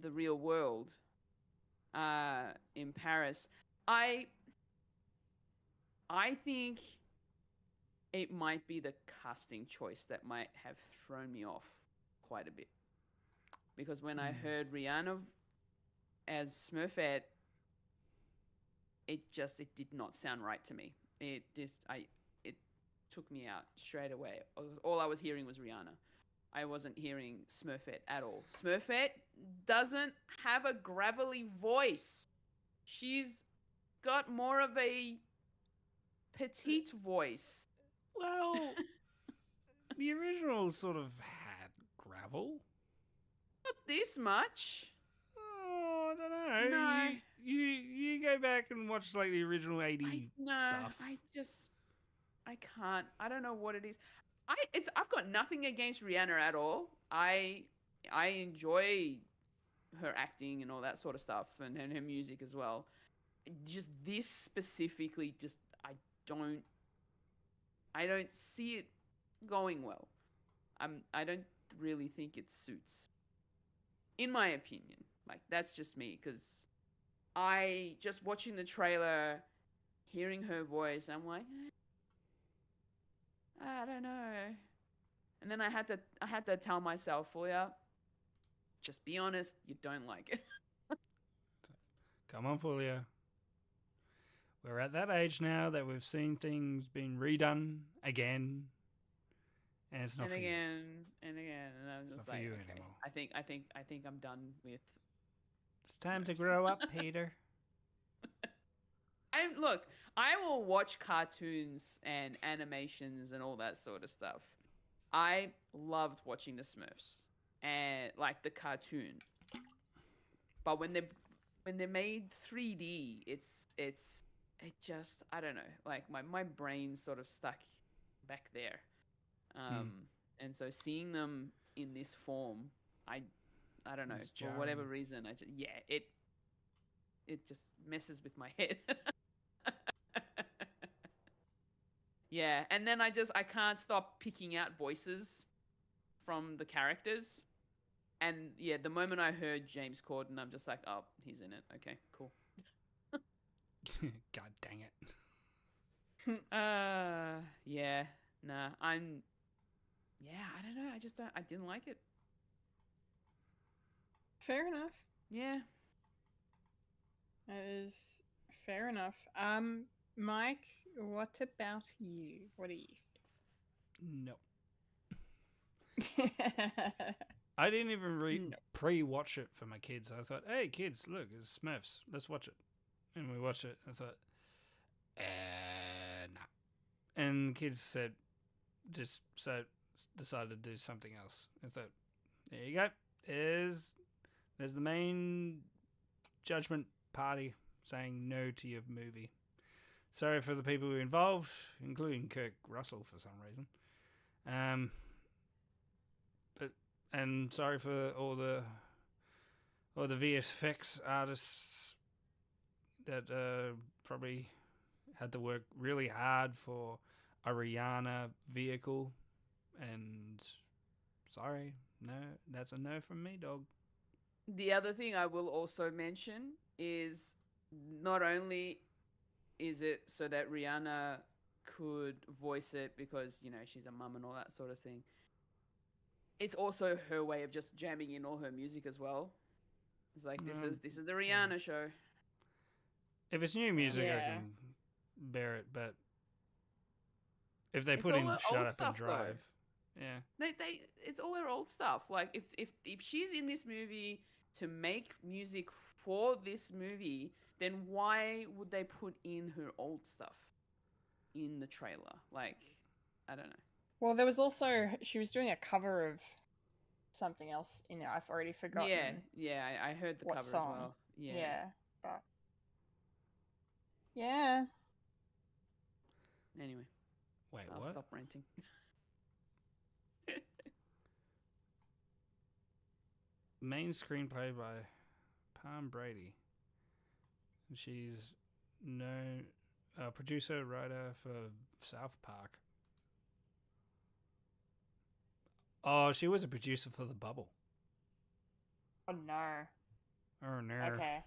the real world in Paris. I think it might be the casting choice that might have thrown me off quite a bit. Because when I heard Rihanna as Smurfette, it did not sound right to me. It took me out straight away. All I was hearing was Rihanna. I wasn't hearing Smurfette at all. Smurfette doesn't have a gravelly voice. She's got more of a petite voice. Well, the original sort of had gravel. Not this much. Oh, I don't know. No. You go back and watch like the original 80 stuff. I can't. I don't know what it is. I've got nothing against Rihanna at all. I enjoy her acting and all that sort of stuff, and her music as well. Just this specifically, I don't see it going well. I don't really think it suits, in my opinion. Like, that's just me, because I just watching the trailer, hearing her voice, I'm like, I don't know. And then I had to tell myself, Fulya, just be honest, you don't like it. Come on, Fulya. We're at that age now that we've seen things being redone again, and it's not for you. And again, and I'm just not for like, you okay, anymore. I think I'm done with. It's time to Smurfs. grow up, Peter. Look, I will watch cartoons and animations and all that sort of stuff. I loved watching the Smurfs and like the cartoon. But when they made 3D, it just, I don't know, like my brain sort of stuck back there. And so seeing them in this form, I don't know, It's for whatever jarring. reason, it just messes with my head. Yeah, and then I can't stop picking out voices from the characters. And yeah, the moment I heard James Corden, I'm just like, oh, he's in it. Okay, cool. God dang it. Yeah, nah, I don't know. I didn't like it. Fair enough. Yeah. That is fair enough. Mike, what about you? What do you No. think? I didn't even No. pre-watch it for my kids. I thought, hey, kids, look, it's Smurfs. Let's watch it. And we watched it. I thought, nah. And kids decided to do something else. I thought, there you go. There's the main judgment party saying no to your movie. Sorry for the people who are involved, including Kirk Russell for some reason. And sorry for all the VFX artists that probably had to work really hard for a Rihanna vehicle. And sorry, no, that's a no from me, dog. The other thing I will also mention is not only is it so that Rihanna could voice it because, you know, she's a mum and all that sort of thing. It's also her way of just jamming in all her music as well. It's like, this is the Rihanna show. If it's new music, I Yeah. can bear it, but if they It's put all in her Shut old Up stuff, and though. Drive, yeah. It's all her old stuff. Like, if she's in this movie to make music for this movie, then why would they put in her old stuff in the trailer? Like, I don't know. Well, there was also, she was doing a cover of something else in there. I've already forgotten. Yeah, I heard the what cover song. as well. Yeah, but yeah. Anyway, Wait, I'll what? stop ranting. Main screenplay by Pam Brady. She's no producer, writer for South Park. Oh, she was a producer for The Bubble. Oh no. Oh no. Okay.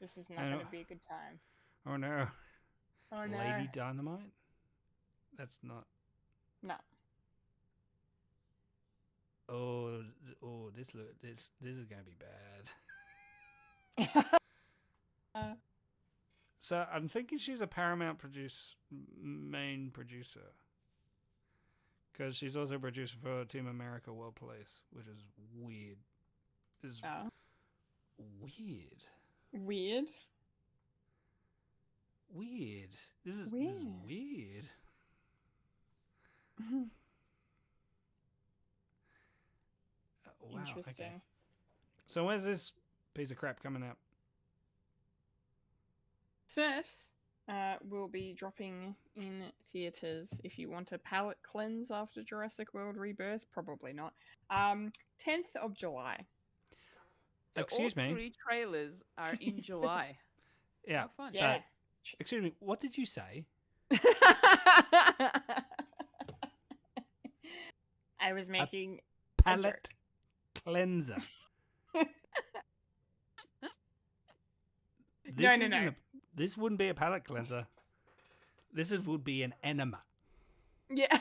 This is not I going know. to be a good time. Oh no. Oh no. Lady Dynamite? That's not. No. Oh, this is gonna be bad. So I'm thinking she's a Paramount main producer, because she's also a producer for Team America World Police, which is weird. Is weird. Weird. Weird. This is Weird. weird. Wow. Interesting. Okay. So where's this piece of crap coming out? Smurfs will be dropping in theaters. If you want a palate cleanse after Jurassic World Rebirth, probably not. 10th of July. So Excuse all me. 3 trailers are in July. Yeah. How fun. Yeah. Excuse me. What did you say? I was making Palette cleanser. No. This wouldn't be a palate cleanser. This would be an enema. Yeah.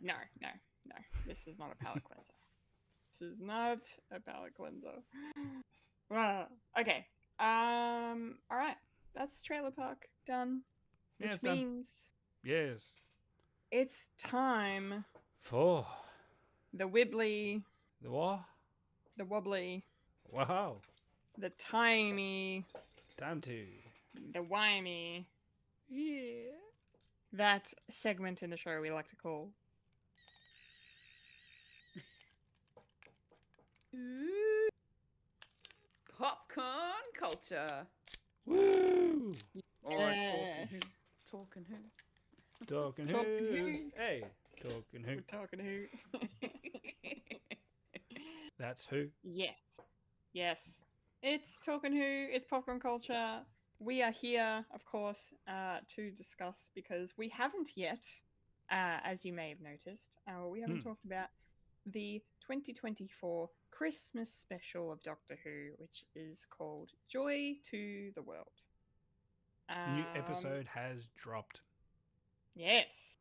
No. This is not a palate cleanser. This is not a palate cleanser. Okay. All right. That's Trailer Park done. Yeah, Which it's done. means Yes. it's time. For The Wibbly, the what? the Wobbly, Wow. the Timey, Time to. the Wimey. Yeah. That segment in the show we like to call Ooh. Popcorn culture. Woo. Or Yes. talking who? Talking Talking who? who? Hey. Talking who? We're talking who. That's who. Yes. It's Talking Who, it's Popcorn Culture. We are here, of course, to discuss, because we haven't yet, as you may have noticed, we haven't talked about the 2024 Christmas special of Doctor Who, which is called Joy to the World. New episode has dropped. Yes.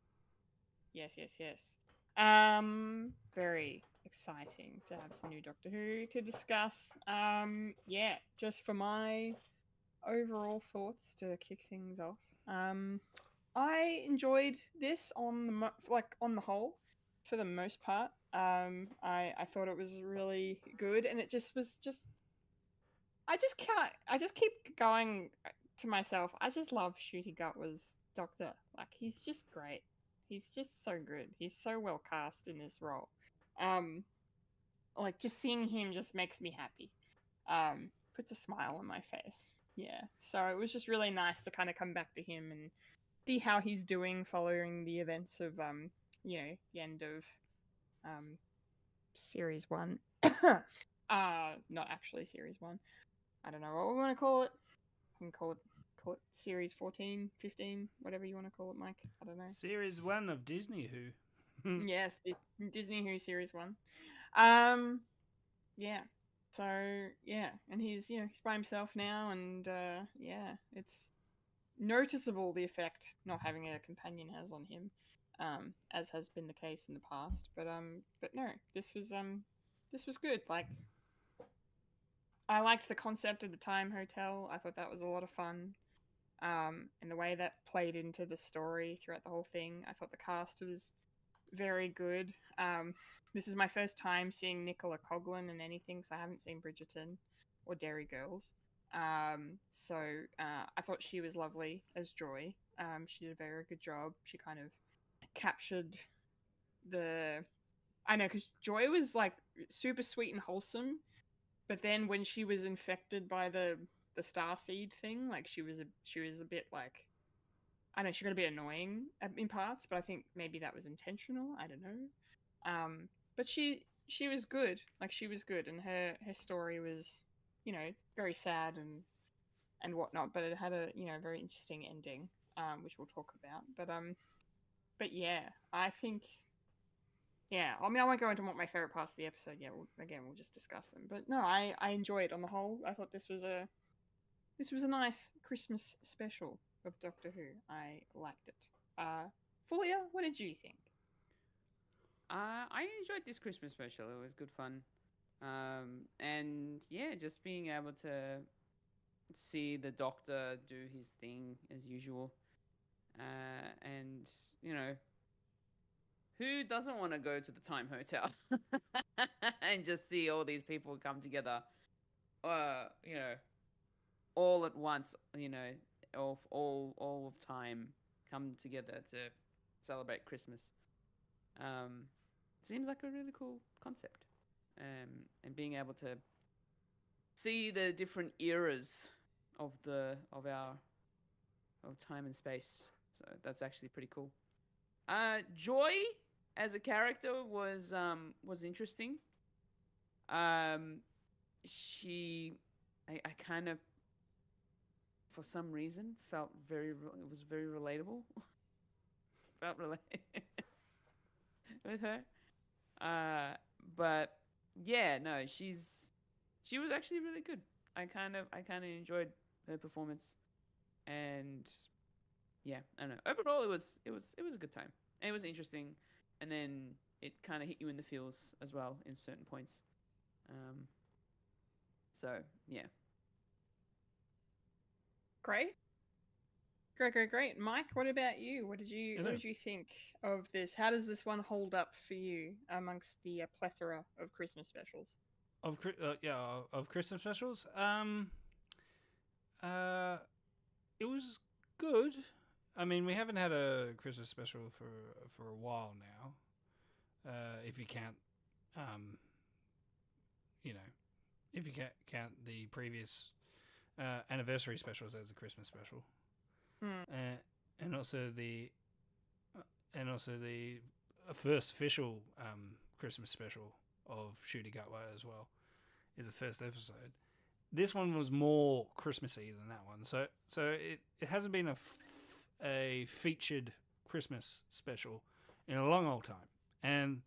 Very exciting to have some new Doctor Who to discuss. Yeah, just for my overall thoughts to kick things off. I enjoyed this on the on the whole, for the most part. I thought it was really good, and it just was I just keep going to myself. I just love Shooty Gut was Doctor. Like, he's just great. He's just so good. He's so well cast in this role. Like, just seeing him just makes me happy. Puts a smile on my face. Yeah. So it was just really nice to kind of come back to him and see how he's doing following the events of the end of series 1. Not actually series 1. I don't know what we want to call it. I can call it series 14, 15, whatever you want to call it, Mike. I don't know. Series 1 of Disney Who. Yes, Disney Who series 1. Yeah. So yeah, and he's by himself now, and yeah, it's noticeable the effect not having a companion has on him, as has been the case in the past. But no, this was good. Like, I liked the concept of the time hotel. I thought that was a lot of fun. And the way that played into the story throughout the whole thing. I thought the cast was very good. This is my first time seeing Nicola Coughlan in anything, so I haven't seen Bridgerton or Derry Girls. So I thought she was lovely as Joy. She did a very good job. She kind of captured I know, because Joy was like super sweet and wholesome, but then when she was infected by the starseed thing, like she was a bit like, I know, she got a bit annoying in parts, but I think maybe that was intentional. I don't know. But she was good. Like, she was good, and her story was, very sad and whatnot, but it had a very interesting ending. which we'll talk about. But yeah, I think. Yeah, I mean, I won't go into what my favorite parts of the episode. Yeah, we'll just discuss them. But no, I enjoyed on the whole. I thought this was a nice Christmas special of Doctor Who. I liked it. Fulia, what did you think? I enjoyed this Christmas special. It was good fun. And yeah, just being able to see the Doctor do his thing as usual. And, you know, who doesn't want to go to the Time Hotel and just see all these people come together, you know, all at once, you know, all of time come together to celebrate Christmas. Seems like a really cool concept. And being able to see the different eras of time and space. So that's actually pretty cool. Joy as a character was interesting. She, I kind of, for some reason, felt it was very relatable. Felt related with her. But yeah, no, she was actually really good. I kind of enjoyed her performance, and yeah, I don't know. Overall, it was a good time. And it was interesting, and then it kind of hit you in the feels as well in certain points. So yeah. Great. Mike, what about you? What did you think of this? How does this one hold up for you amongst the plethora of Christmas specials? Of Christmas specials. It was good. I mean, we haven't had a Christmas special for a while now. If you count, if you count the previous anniversary specials as a Christmas special, and also the first official Christmas special of Shooty Gutwa as well is the first episode. This one was more Christmassy than that one, so it hasn't been a featured Christmas special in a long old time, and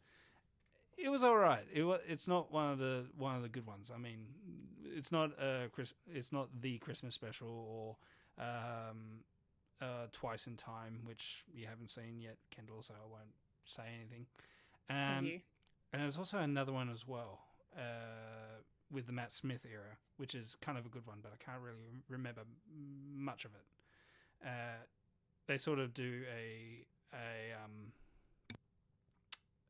it was all right. It's not one of the good ones. I mean, it's not the Christmas special or Twice in Time, which you haven't seen yet, Kendall, so I won't say anything. Have you? And there's also another one as well with the Matt Smith era, which is kind of a good one, but I can't really remember much of it. They sort of do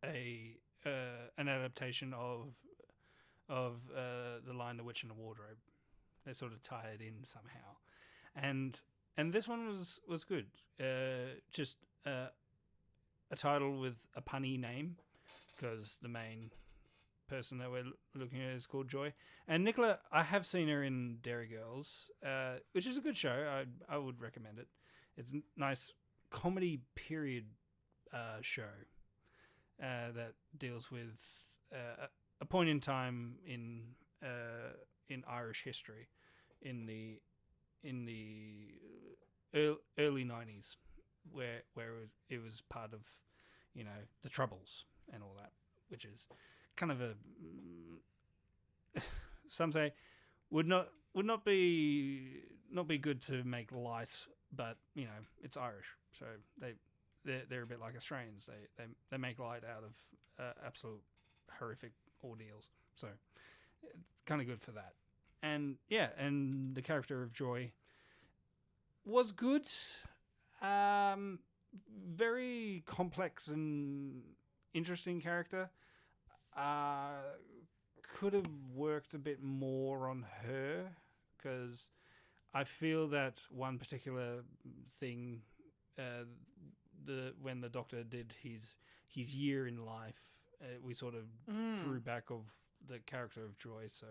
an adaptation of The Lion, the Witch, and the Wardrobe. They sort of tie it in somehow, and this one was good. Just a title with a punny name, because the main person that we're looking at is called Joy. And Nicola, I have seen her in Dairy Girls, which is a good show. I would recommend it. It's a nice comedy period show that deals with a point in time in Irish history in the early 90s, where it was part of, you know, the Troubles and all that, which is kind of a some say would not be good to make light, but you know, it's Irish, so they're a bit like Australians. They make light out of absolute horrific ordeals, so kind of good for that. And yeah, and the character of Joy was good. Very complex and interesting character. Could have worked a bit more on her, because I feel that one particular thing, when the Doctor did his year in life, we sort of drew back of the character of Joy. So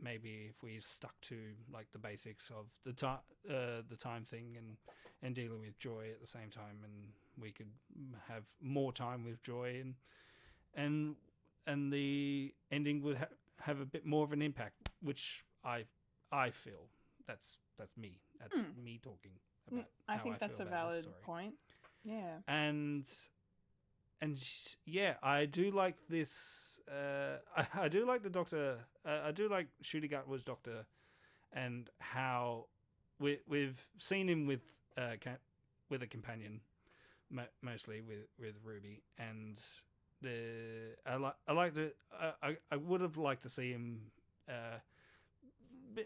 maybe if we stuck to like the basics of the time thing and dealing with Joy at the same time, and we could have more time with Joy, and the ending would have a bit more of an impact, which I feel. That's me. That's me talking. about I how think that's feel a about his valid story. point. Yeah. And yeah, I do like this. I do like the Doctor. I do like Shooty Gatwa's Doctor, and how we've seen him with with a companion, mostly with Ruby, and I like the I would have liked to see him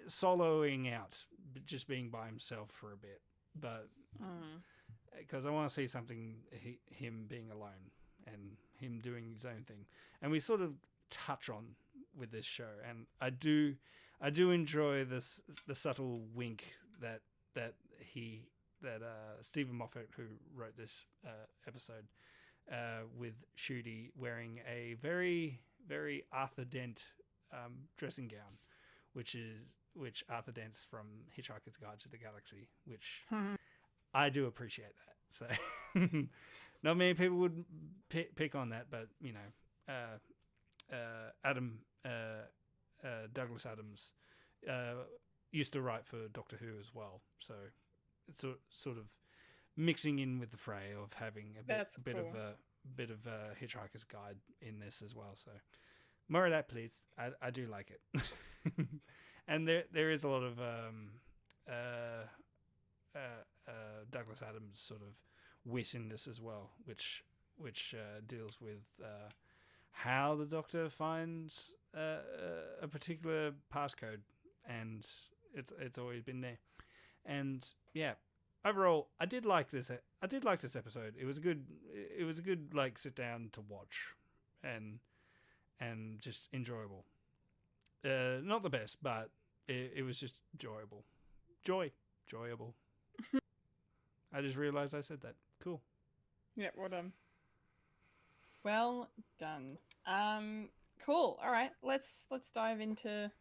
soloing out, just being by himself for a bit, but because I want to see something him being alone and him doing his own thing, and we sort of touch on with this show, and I do enjoy the subtle wink that Stephen Moffat, who wrote this episode, with Shooty wearing a very very Arthur Dent dressing gown, which Arthur Dent's from Hitchhiker's Guide to the Galaxy, which I do appreciate that. So not many people would pick on that, but you know, Douglas Adams used to write for Doctor Who as well, so it's sort of mixing in with the fray of having a bit of a Hitchhiker's Guide in this as well. So more of that, please. I do like it. And there is a lot of Douglas Adams sort of wit in this as well, which deals with how the Doctor finds a particular passcode, and it's always been there. And yeah, overall, I did like this. I did like this episode. It was a good like sit down to watch, and just enjoyable. Not the best, but it was just enjoyable. Enjoyable. I just realized I said that. Cool. Yeah, well done. Well done. Cool. All right, let's dive into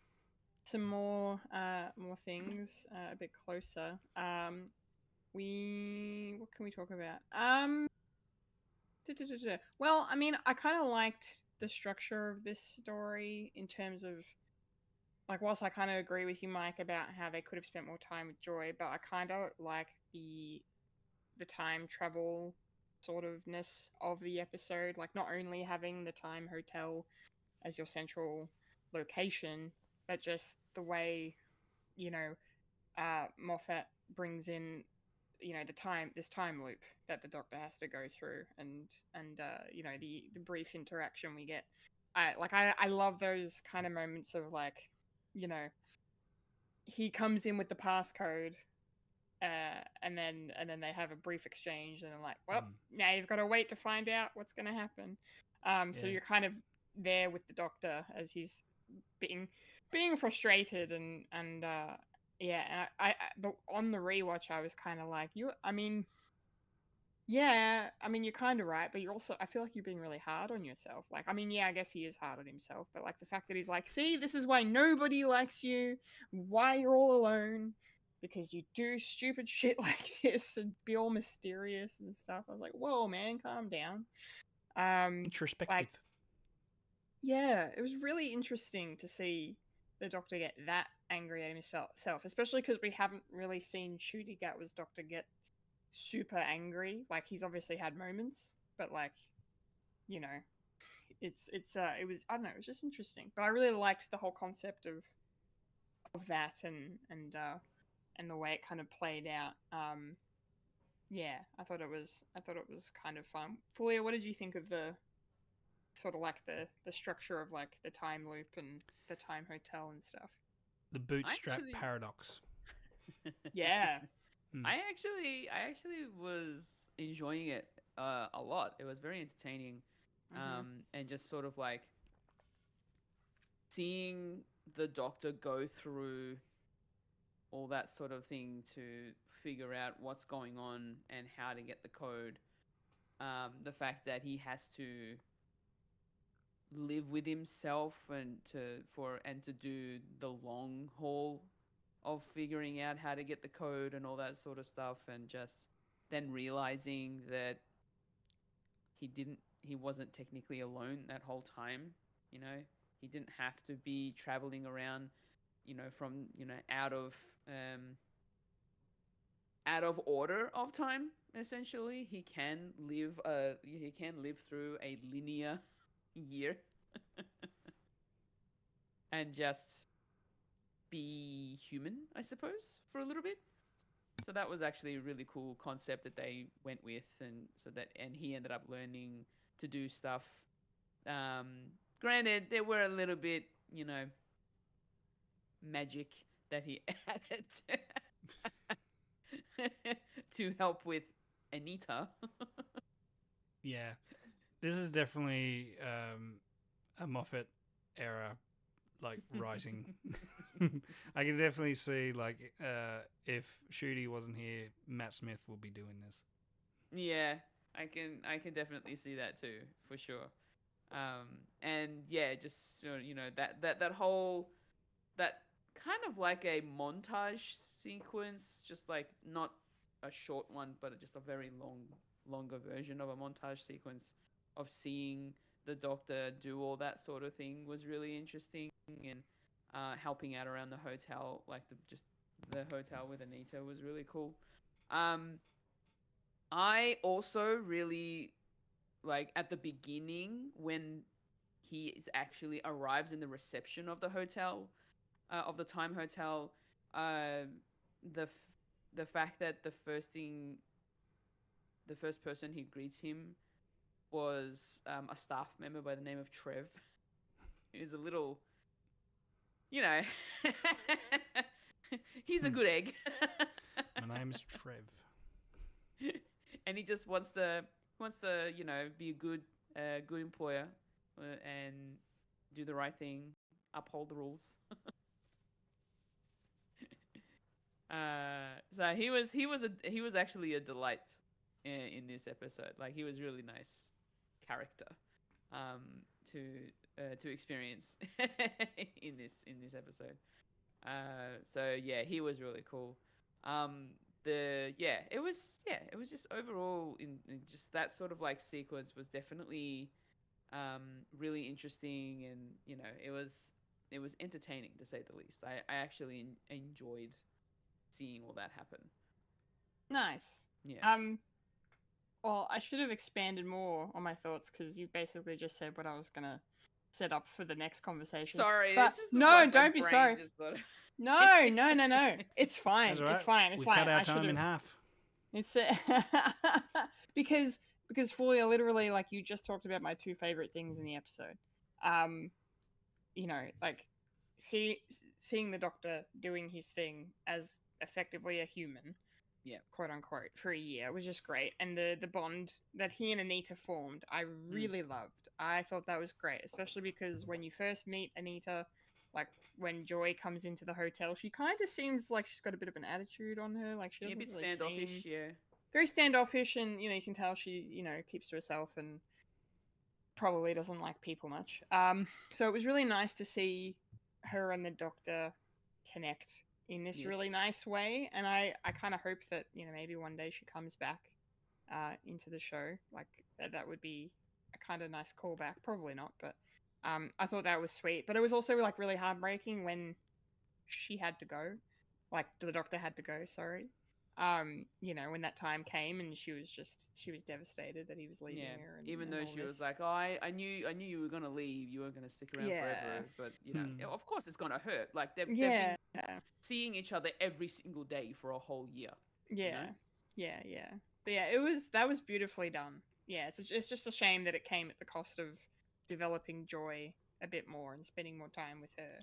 some more things a bit closer. What can we talk about? Well, I mean, I kind of liked the structure of this story in terms of, like, whilst I kind of agree with you, Mike, about how they could have spent more time with Joy, but I kind of like the time travel sort ofness of the episode, like not only having the time hotel as your central location, but just the way, you know, Moffat brings in, you know, this time loop that the Doctor has to go through, and you know, the brief interaction we get. I love those kind of moments of, like, you know, he comes in with the passcode, and then they have a brief exchange, and they're like, well, now you've got to wait to find out what's going to happen. So you're kind of there with the Doctor as he's being frustrated, and yeah, and I but on the rewatch I was kind of like, you're kind of right, but you're also, I feel like you're being really hard on yourself. Like, I mean, yeah, I guess he is hard on himself, but like the fact that he's like, see, this is why nobody likes you, why you're all alone, because you do stupid shit like this and be all mysterious and stuff. I was like, whoa, man, calm down. Introspective. Like, yeah, it was really interesting to see the Doctor get that angry at himself, especially because we haven't really seen Shooty Gatwa's Doctor get super angry. Like, he's obviously had moments, but like, you know, it was, I don't know, it was just interesting. But I really liked the whole concept of that, and the way it kind of played out. Yeah, I thought it was kind of fun. Fulya, what did you think of the sort of like the structure of like the time loop and the time hotel and stuff? The bootstrap paradox. Yeah. I actually was enjoying it a lot. It was very entertaining, and just sort of like seeing the Doctor go through all that sort of thing to figure out what's going on and how to get the code. The fact that he has to live with himself and to do the long haul of figuring out how to get the code and all that sort of stuff, and just then realizing that he wasn't technically alone that whole time. You know, he didn't have to be traveling around, you know, from, you know, out of out of order of time. Essentially, he can live through a linear year and just be human, I suppose, for a little bit. So that was actually a really cool concept that they went with, and he ended up learning to do stuff. Granted, there were a little bit, magic that he added to help with Anita. Yeah, this is definitely a Moffat era, like writing. I can definitely see like if Shooty wasn't here, Matt Smith would be doing this. Yeah, I can definitely see that too, for sure. And yeah, just that whole that kind of like a montage sequence, just like not a short one, but just a very longer version of a montage sequence of seeing the Doctor do all that sort of thing was really interesting, and helping out around the hotel, like the hotel with Anita was really cool. I also really like at the beginning when he actually arrives in the reception of the hotel, of the Time Hotel, the fact that the first person he greets him was a staff member by the name of Trev is a little, you know, he's a good egg. My name is Trev. And he just wants to be a good employer, and do the right thing, uphold the rules. So he was actually a delight in this episode. Like, he was really nice character to experience in this episode. So yeah, he was really cool. It was just overall in just that sort of like sequence was definitely really interesting, and it was entertaining, to say the least. I actually enjoyed seeing all that happen. Nice. Yeah. Well, I should have expanded more on my thoughts because you basically just said what I was gonna set up for the next conversation. Sorry, but it's just no, like my don't be brain sorry. just sort of- No. It's fine. That's all right. It's fine. It's we fine. cut our I time in should've- half. It's because Fulya, literally, like, you just talked about my two favorite things in the episode. Like seeing the Doctor doing his thing as effectively a human, Yeah, quote unquote, for a year was just great, and the bond that he and Anita formed, I really loved. I thought that was great, especially because when you first meet Anita, like when Joy comes into the hotel, she kind of seems like she's got a bit of an attitude on her, like she a doesn't bit really standoffish. seem... Yeah, very standoffish, and you can tell she keeps to herself and probably doesn't like people much. So it was really nice to see her and the Doctor connect in this really Yes. nice way, and I kind of hope that maybe one day she comes back into the show. Like that would be a kind of nice callback. Probably not, but I thought that was sweet. But it was also like really heartbreaking when she had to go, like the Doctor had to go. Sorry. When that time came, and she was devastated that he was leaving yeah. her. And, Even and though all she was this. like, "Oh, I knew you were gonna leave. You weren't gonna stick around forever." But of course, it's gonna hurt. Like they've been seeing each other every single day for a whole year. Yeah. But yeah, that was beautifully done. Yeah, it's just a shame that it came at the cost of developing Joy a bit more and spending more time with her.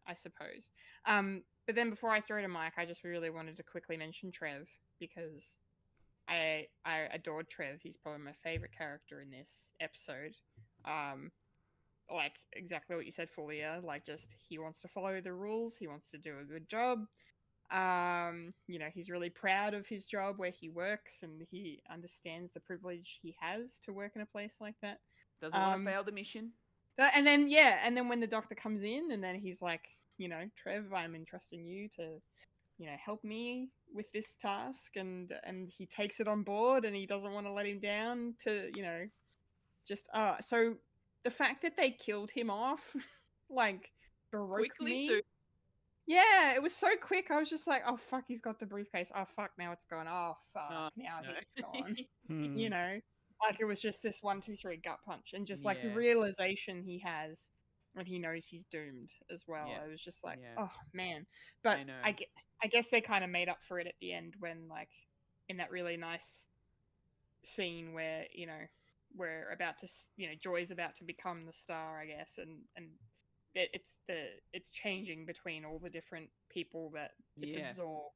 I suppose. But then before I throw to Mike, I just really wanted to quickly mention Trev, because I adored Trev. He's probably my favorite character in this episode. Like exactly what you said, Fulya. Like, just he wants to follow the rules. He wants to do a good job. He's really proud of his job where he works, and he understands the privilege he has to work in a place like that. Doesn't want to fail the mission. And then when the Doctor comes in, and then he's like, Trev, I'm entrusting you to, help me with this task, and he takes it on board, and he doesn't want to let him down to, so the fact that they killed him off, like, broke Quickly me. too. Yeah, it was so quick. I was just like, oh fuck, he's got the briefcase. Oh fuck, now it's gone. Oh fuck, Oh, now no. he's gone. Hmm. You know, like it was just this 1, 2, 3 gut punch, and just like the Yeah. realization he has when he knows he's doomed as well. Yeah. I was just like, Yeah. oh man. But I know. I guess they kind of made up for it at the end when like in that really nice scene where we're about to Joy's about to become the star, I guess, and it's changing between all the different people that it's Yeah. absorbed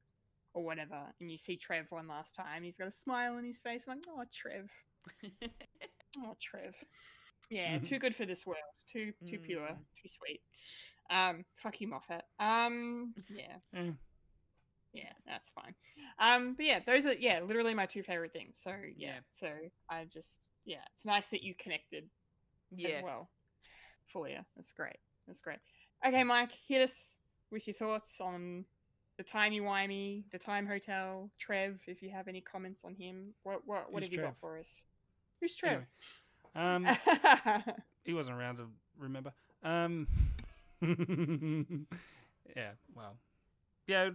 or whatever, and you see Trev one last time, he's got a smile on his face. I'm like, oh Trev, oh Trev, yeah, too good for this world, too pure, too sweet. Fuck you, Moffat. Yeah. Yeah, that's fine. But yeah, those are literally my 2 favorite things. So Yeah. so I just it's nice that you connected Yes. as well. Fulya, that's great. That's great. Okay, Mike, hit us with your thoughts on the timey-wimey, the Time Hotel, Trev. If you have any comments on him, what Who's have you Trev? got for us? Who's Trev? Anyway, he wasn't around to remember. Yeah, well, yeah,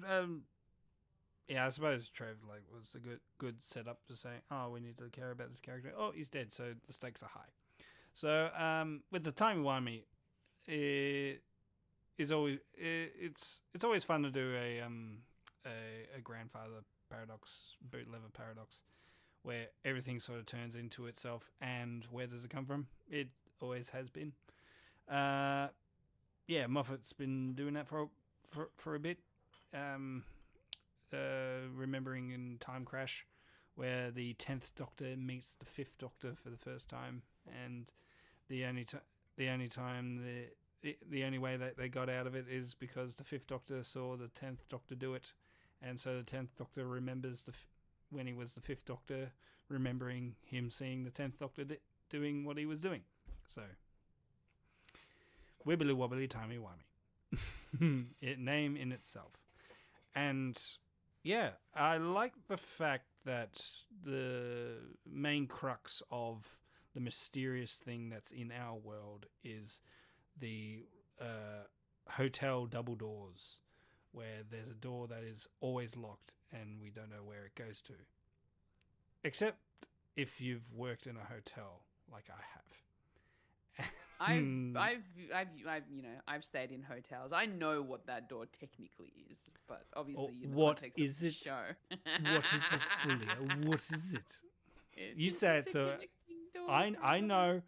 yeah. I suppose Trev was a good setup to say, oh, we need to care about this character. Oh, he's dead, so the stakes are high. So with the timey-wimey, it's always fun to do a grandfather paradox, boot lever paradox, where everything sort of turns into itself. And where does it come from? It always has been. Yeah, Moffat's been doing that for a bit. Remembering in Time Crash, where the 10th Doctor meets the 5th Doctor for the first time, and the only way that they got out of it is because the 5th Doctor saw the 10th Doctor do it, and so the 10th Doctor remembers when he was the 5th Doctor, remembering him seeing the 10th Doctor doing what he was doing. So, wibbly wobbly timey wimey, name in itself, and yeah, I like the fact that the main crux of the mysterious thing that's in our world is the hotel double doors, where there's a door that is always locked and we don't know where it goes to. Except if you've worked in a hotel like I have. I've stayed in hotels. I know what that door technically is, but obviously in the what context is of the it? show. What is it, Fulya? What is it? It's You an say it, so interconnecting door, I brother. know.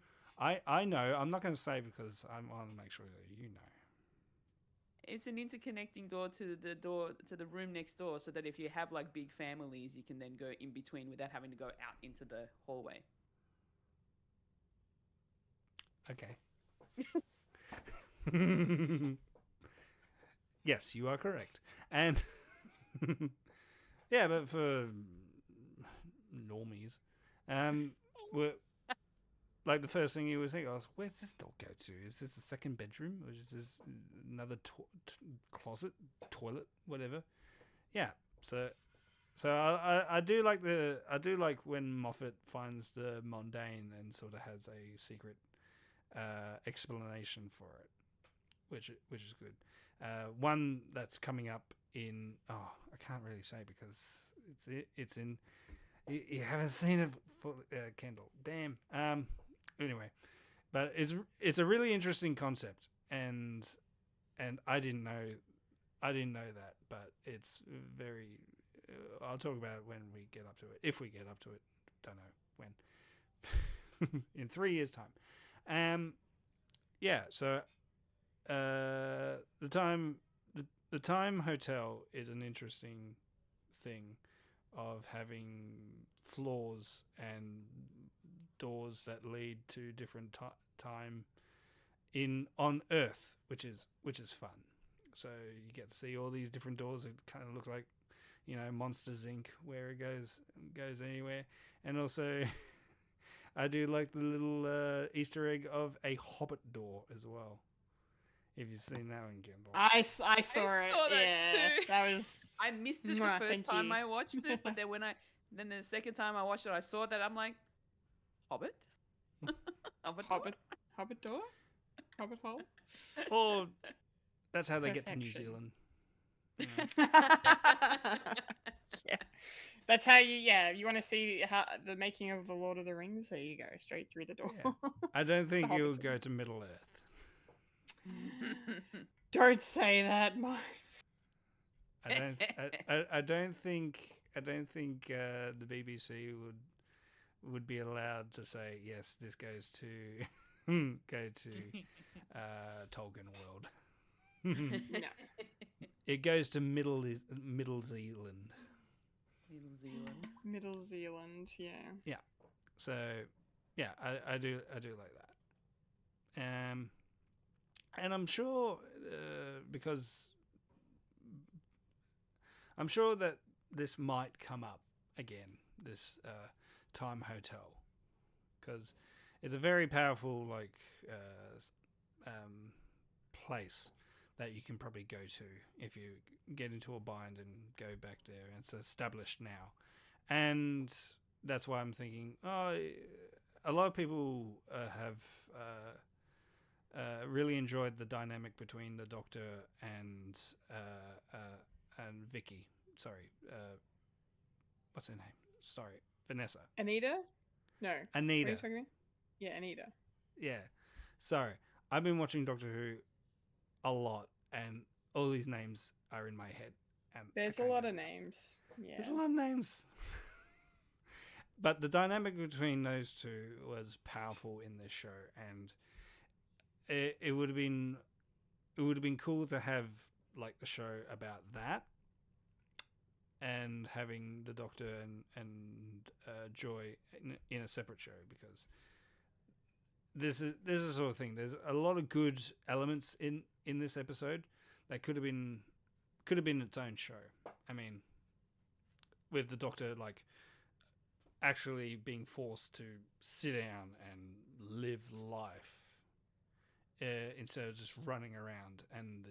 I know. I'm not going to say because I want to make sure that you know. It's an interconnecting door to the room next door, so that if you have like big families, you can then go in between without having to go out into the hallway. Okay. Yes, you are correct. And yeah, but for normies, we're, like the first thing you would think, where's this door go to? Is this the second bedroom, or is this another closet, toilet, whatever? Yeah. So I do like when Moffat finds the mundane and sort of has a secret explanation for it, which is good. One that's coming up in I can't really say because it's in you haven't seen it for Kendall. Damn. Anyway, but it's a really interesting concept, and I didn't know that, but it's very. I'll talk about it when we get up to it. If we get up to it, don't know when. In 3 years' time. Yeah. So, the time hotel is an interesting thing of having floors and doors that lead to different time on Earth, which is fun. So you get to see all these different doors that kind of look like, Monsters Inc., where it goes anywhere. And also I do like the little Easter egg of a Hobbit door as well. If you've seen that one, Kendall. I saw it. that too. That was. I missed it the Mwah, first thank time you. I watched it, but then the second time I watched it, I saw that. I'm like, Hobbit? Hobbit door? Hobbit hole? Or that's how they get to New Perfection. Zealand. Yeah. That's how you want to see how the making of the Lord of the Rings? There you go, straight through the door. Yeah. I don't think To you'll Hobbiton. go to Middle Earth. Don't say that, Mike. I don't think the BBC would be allowed to say yes. This goes to go to Tolkien world. No. It goes to Middle Zealand. Little Zealand. Middle Zealand, yeah. So yeah, I do like that. And I'm sure because I'm sure that this might come up again. This time hotel, because it's a very powerful place that you can probably go to if you get into a bind and go back there. It's established now, and that's why I'm thinking, a lot of people have really enjoyed the dynamic between the Doctor and Vicky. Sorry, what's her name? Sorry, Vanessa. Anita? No. Anita. What are you talking about? Yeah, Anita. Yeah. Sorry, I've been watching Doctor Who a lot, and all these names are in my head. And There's a lot of names. Yeah. There's a lot of names. But the dynamic between those two was powerful in this show, and it would have been cool to have like a show about that, and having the Doctor and Joy in a separate show, because this is the sort of thing. There's a lot of good elements in this episode that could have been its own show. I mean, with the Doctor actually being forced to sit down and live life instead of just running around, and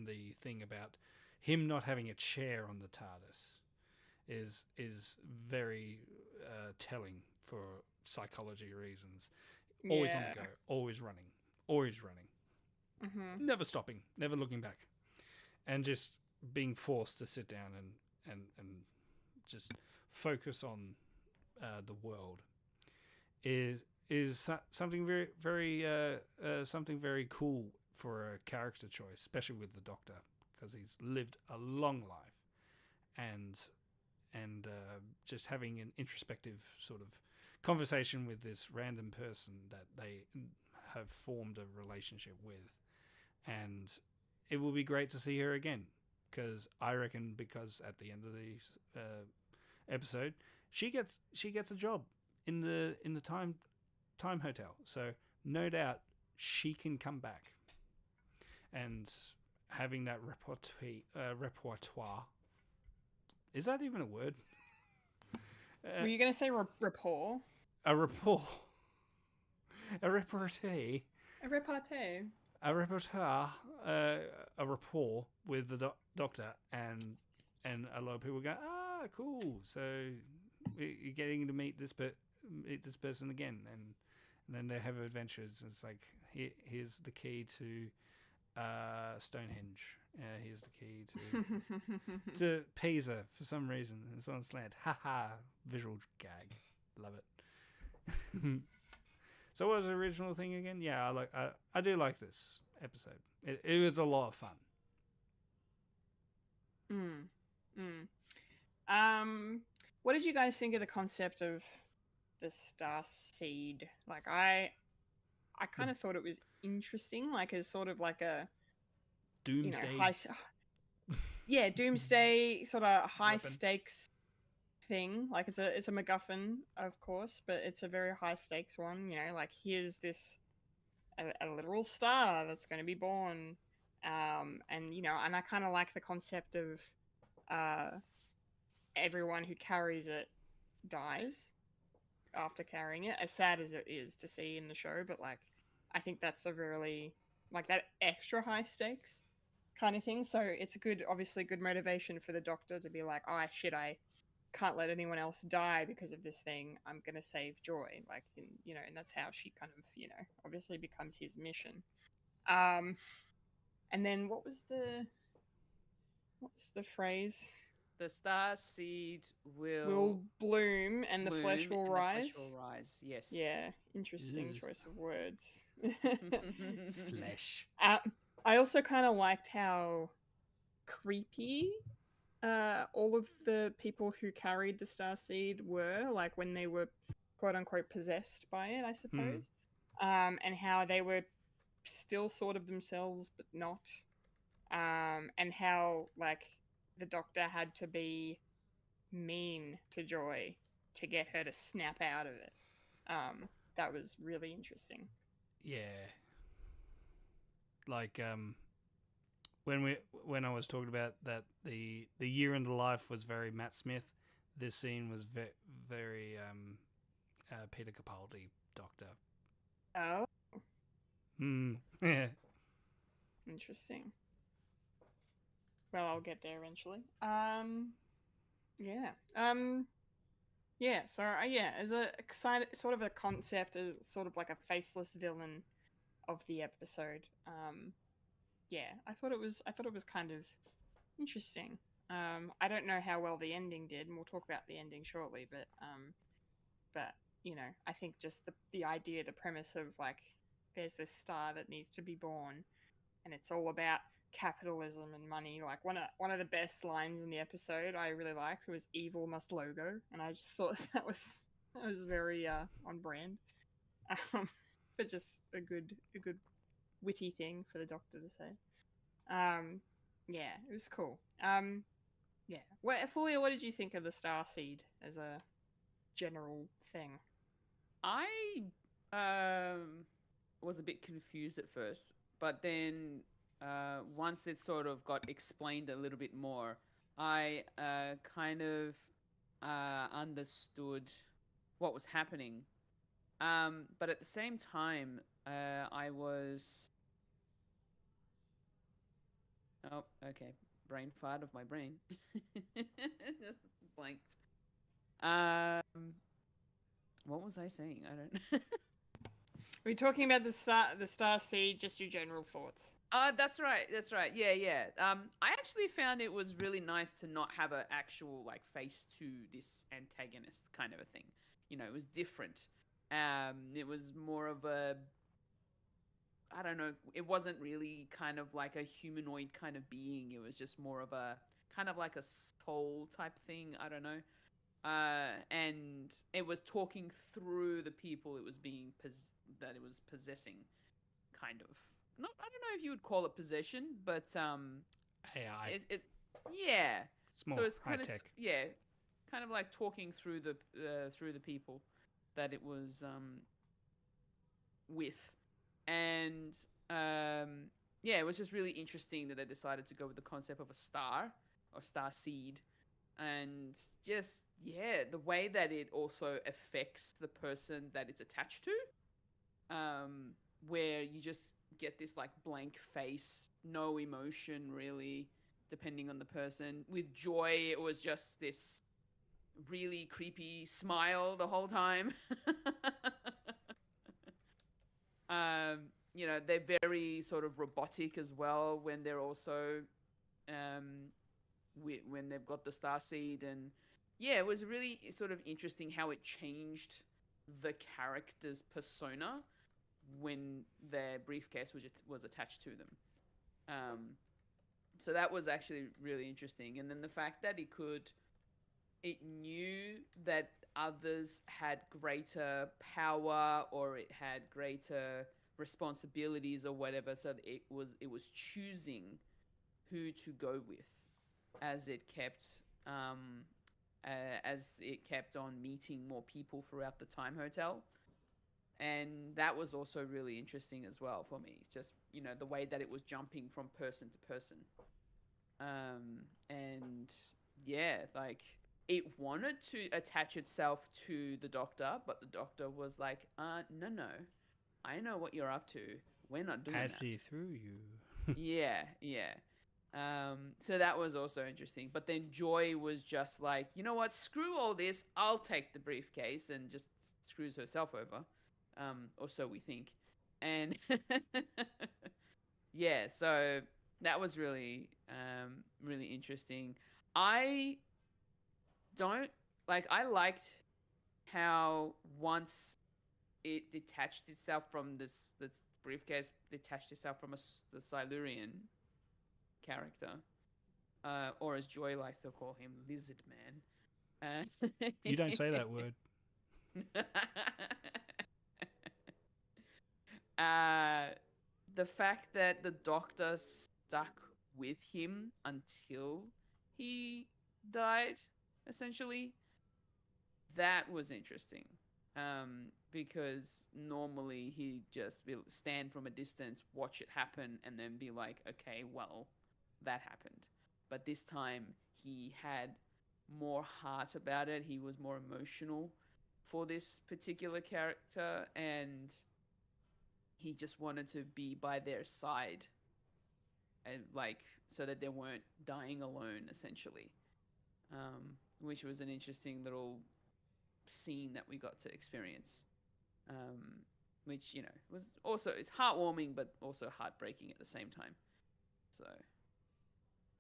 the thing about him not having a chair on the TARDIS is very telling for psychology reasons. Always on the go, always running, Mm-hmm. never stopping, never looking back, and just being forced to sit down and just focus on the world is something very cool for a character choice, especially with the Doctor, because he's lived a long life, and just having an introspective sort of conversation with this random person that they have formed a relationship with, and it will be great to see her again, because I reckon, because at the end of the episode she gets a job in the time hotel, so no doubt she can come back, and having that repertoire, is that even a word? Were you going to say rapport? A rapport. A repartee. A repartee. A repertoire. A rapport with the Doctor, and a lot of people go, cool. So you're getting to meet this person again, and then they have adventures. It's like, here's the key to Stonehenge. Here's the key to Pisa for some reason. It's on slant. Haha. Visual gag. Love it. So what was the original thing again? Yeah, I do like this episode. It was a lot of fun. What did you guys think of the concept of the star seed? Like, I kind of thought it was interesting, like as sort of like a Doomsday. Doomsday sort of high Weapon. stakes thing. Like it's a MacGuffin, of course, but it's a very high stakes one. Like here's this a literal star that's going to be born, and and I kind of like the concept of everyone who carries it dies after carrying it, as sad as it is to see in the show, but like I think that's a really that extra high stakes kind of thing. So it's obviously good motivation for the Doctor to be like, oh shit, I can't let anyone else die because of this thing. I'm gonna save Joy, and that's how she kind of obviously becomes his mission. And then what was the what's the phrase? The star seed Will bloom and the flesh bloom will and rise. the flesh will rise. Yes. Yeah, interesting Ew. choice of words. Flesh. I also kind of liked how creepy all of the people who carried the star seed were, like when they were quote unquote possessed by it, I suppose. And how they were still sort of themselves but not. And how like the doctor had to be mean to Joy to get her to snap out of it. That was really interesting. Yeah. Like when I was talking about that the year in the life was very Matt Smith, this scene was very Peter Capaldi Doctor. Oh, Yeah. interesting. Well, I'll get there eventually. Yeah. Yeah. So yeah, as a sort of a concept, sort of like a faceless villain of the episode. Yeah, I thought it was kind of interesting. I don't know how well the ending did, and we'll talk about the ending shortly. But you know, I think just the idea, the premise of like, there's this star that needs to be born, and it's all about capitalism and money. Like one of the best lines in the episode I really liked was "Evil must logo," and I just thought that was very on brand. But just a good witty thing for the Doctor to say. Yeah, it was cool. Yeah. Fulya, what did you think of the star seed as a general thing? I was a bit confused at first, but then once it sort of got explained a little bit more, I kind of understood what was happening. But at the same time, I was... Oh, okay. Brain fart of my brain. Just blanked. What was I saying? I don't... We're talking about the star seed, just your general thoughts. That's right. That's right. Yeah, yeah. I actually found it was really nice to not have an actual like face to this antagonist kind of a thing. You know, it was different. It was more of a, I don't know. It wasn't really kind of like a humanoid kind of being. It was just more of a kind of like a soul type thing. I don't know. And it was talking through the people it was being that it was possessing, kind of. Not, I don't know if you would call it possession, but AI. Yeah. It's more so it's high kind of tech. yeah, kind of like talking through the people that it was with, and yeah, it was just really interesting that they decided to go with the concept of a star or star seed, and just yeah, the way that it also affects the person that it's attached to, where you just get this like blank face, no emotion really, depending on the person. With Joy, it was just this really creepy smile the whole time. You know, they're very sort of robotic as well when they're also when they've got the star seed. And yeah, it was really sort of interesting how it changed the character's persona when their briefcase was attached to them. So that was actually really interesting. And then the fact that it knew that others had greater power or it had greater responsibilities or whatever, so that it was choosing who to go with as it kept on meeting more people throughout the Time Hotel. And that was also really interesting as well for me. Just, you know, the way that it was jumping from person to person. And yeah, like it wanted to attach itself to the Doctor, but the Doctor was like, no, I know what you're up to. We're not doing I that. see through you. Yeah. So that was also interesting. But then Joy was just like, you know what? Screw all this. I'll take the briefcase, and just screws herself over. Or so we think. And yeah, so that was really really interesting. I don't I liked how once it detached itself from this briefcase, detached itself from the Silurian character, or as Joy likes to call him, Lizard Man. You don't say that word. The fact that the Doctor stuck with him until he died, essentially, that was interesting. Because normally he'd just stand from a distance, watch it happen, and then be like, okay, well, that happened. But this time he had more heart about it. He was more emotional for this particular character, and he just wanted to be by their side, and so that they weren't dying alone, essentially. Which was an interesting little scene that we got to experience. Which was also, it's heartwarming but also heartbreaking at the same time. So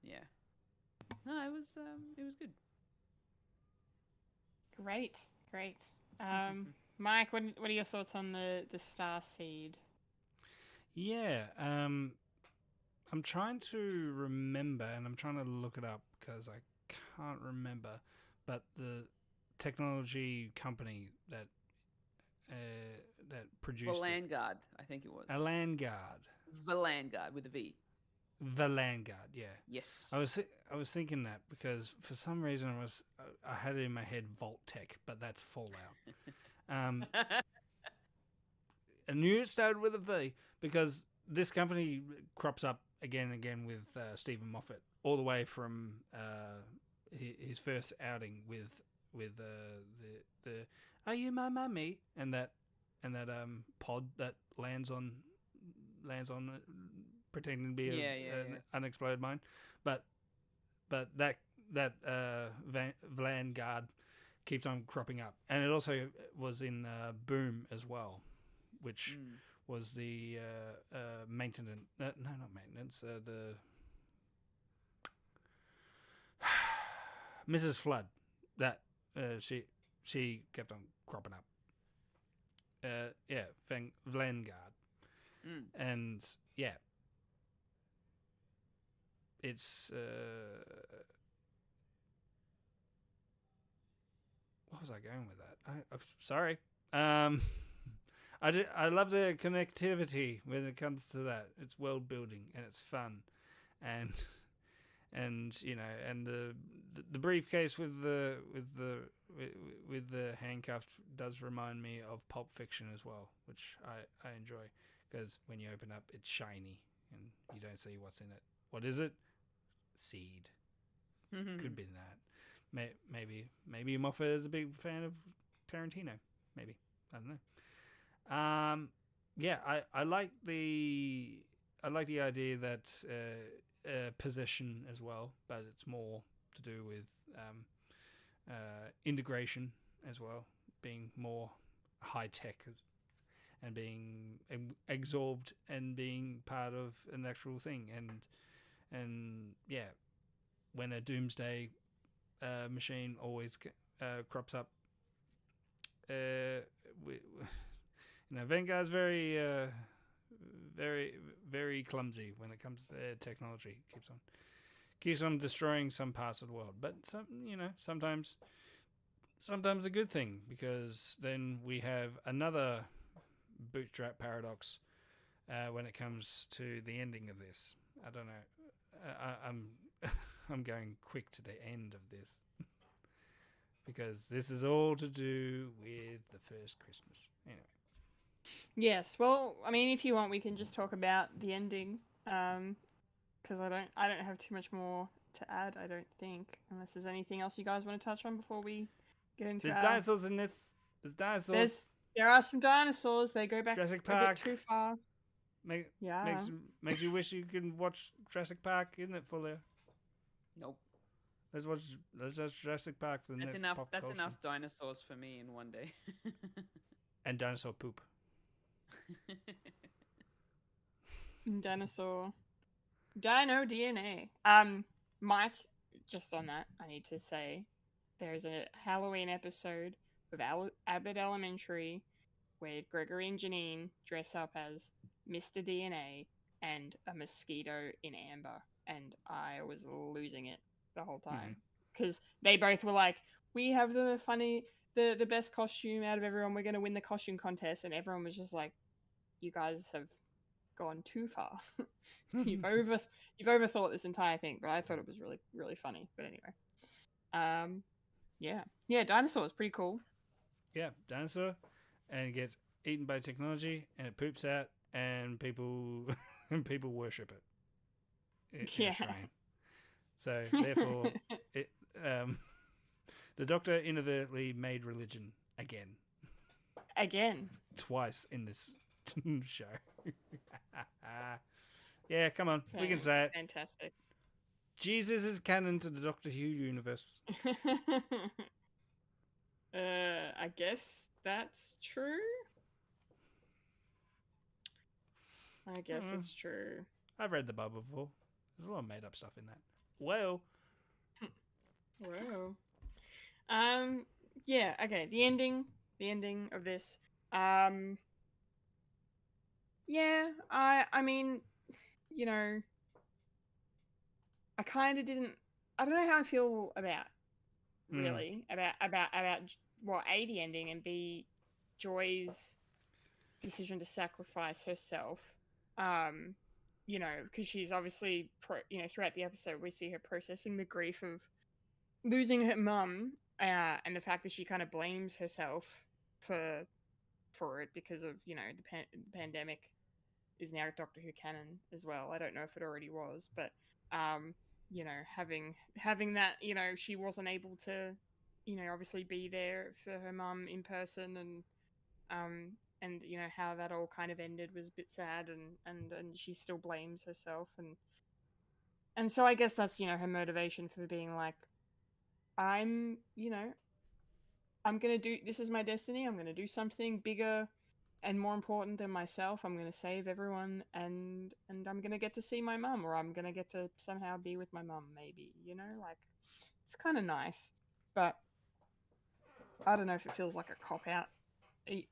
yeah, no, it was good. Great. Mike, what are your thoughts on the star seed? Yeah, I'm trying to remember, and I'm trying to look it up because I can't remember. But the technology company that produced Valangard, I think it was. Valangard with a V. Valangard, yeah. Yes. I was thinking that because for some reason I had it in my head Vault Tech, but that's Fallout. I knew it started with a V because this company crops up again and again with Stephen Moffat, all the way from his first outing with the "Are you my mummy?" and that pod that lands on pretending to be an unexploded mine, but that Vanguard keeps on cropping up, and it also was in Boom as well, which was the maintenance. No, not maintenance. The Mrs. Flood. That she kept on cropping up. Vanguard, and yeah, it's what was I going with that? I'm sorry. I love the connectivity when it comes to that. It's world building and it's fun, and and the briefcase with the handcuff does remind me of Pulp Fiction as well, which I enjoy because when you open up, it's shiny and you don't see what's in it. What is it? Seed. Could be that. Maybe Moffat is a big fan of Tarantino. Maybe, I don't know. Yeah, I like the idea that possession as well, but it's more to do with integration as well, being more high tech and being absorbed and being part of an actual thing, and yeah, when a doomsday machine always crops up. Vanguard's very, very clumsy when it comes to their technology. Keeps on destroying some parts of the world, but sometimes a good thing, because then we have another bootstrap paradox when it comes to the ending of this. I don't know. I'm going quick to the end of this because this is all to do with the first Christmas. Anyway. Yes. Well, I mean, if you want, we can just talk about the ending, because I don't have too much more to add. I don't think, unless there's anything else you guys want to touch on before we get into. There's dinosaurs in this. There's dinosaurs. There are some dinosaurs. They go back Jurassic a Park. bit too far. Makes you wish you could watch Jurassic Park, isn't it, Fulya? Nope. Let's watch Jurassic Park for the next enough. pop That's culture. enough dinosaurs for me in one day. And dinosaur poop. Dinosaur Dino DNA. Mike, just on that, I need to say there's a Halloween episode of Abbott Elementary where Gregory and Janine dress up as Mr. DNA and a mosquito in amber, and I was losing it the whole time because they both were like, "We have the best costume out of everyone. We're gonna win the costume contest," and everyone was just like, "You guys have gone too far. you've overthought this entire thing." But I thought it was really really funny. But anyway, yeah, dinosaur is pretty cool. Yeah, dinosaur, and it gets eaten by technology, and it poops out, and people people worship it. In a shrine. So therefore, it the Doctor inadvertently made religion again. Again. Twice in this show. Yeah, come on, we can say it. Fantastic. Jesus is canon to the Doctor Who universe. I guess that's true. I guess it's true. I've read the Bible before. There's a lot of made up stuff in that. Well. Whoa. Yeah, okay. The ending of this. Yeah, I mean, you know, I kind of didn't. I don't know how I feel about really about well, A, the ending, and B, Joy's decision to sacrifice herself. You know, because she's obviously throughout the episode we see her processing the grief of losing her mum, and the fact that she kind of blames herself for it because of the pandemic is now Doctor Who canon as well. I don't know if it already was, but having that, she wasn't able to, obviously be there for her mum in person, and how that all kind of ended was a bit sad, and she still blames herself, and so I guess that's her motivation for being like, I'm gonna do this, is my destiny. I'm gonna do something bigger and more important than myself. I'm gonna save everyone, and I'm gonna get to see my mum, or I'm gonna get to somehow be with my mum, maybe, like, it's kind of nice, but I don't know if it feels like a cop out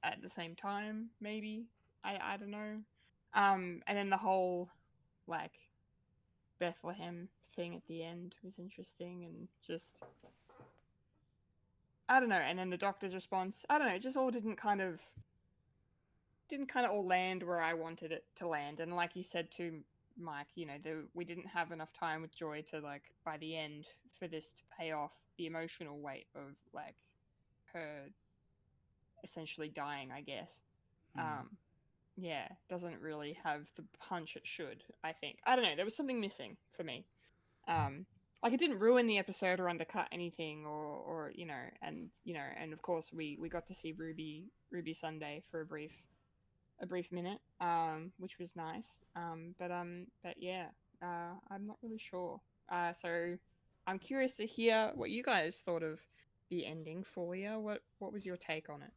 at the same time. Maybe I don't know. And then the whole like Bethlehem thing at the end was interesting, and just I don't know. And then the Doctor's response, I don't know, it just all didn't kind of all land where I wanted it to land. And like you said too, Mike, we didn't have enough time with Joy to, like, by the end, for this to pay off the emotional weight of, like, her essentially dying, I guess. Yeah, doesn't really have the punch it should, I think. I don't know, there was something missing for me. Like, it didn't ruin the episode or undercut anything, or and of course we got to see Ruby Sunday for a brief minute, which was nice. But yeah, I'm not really sure. So I'm curious to hear what you guys thought of the ending. Fulya, what was your take on it?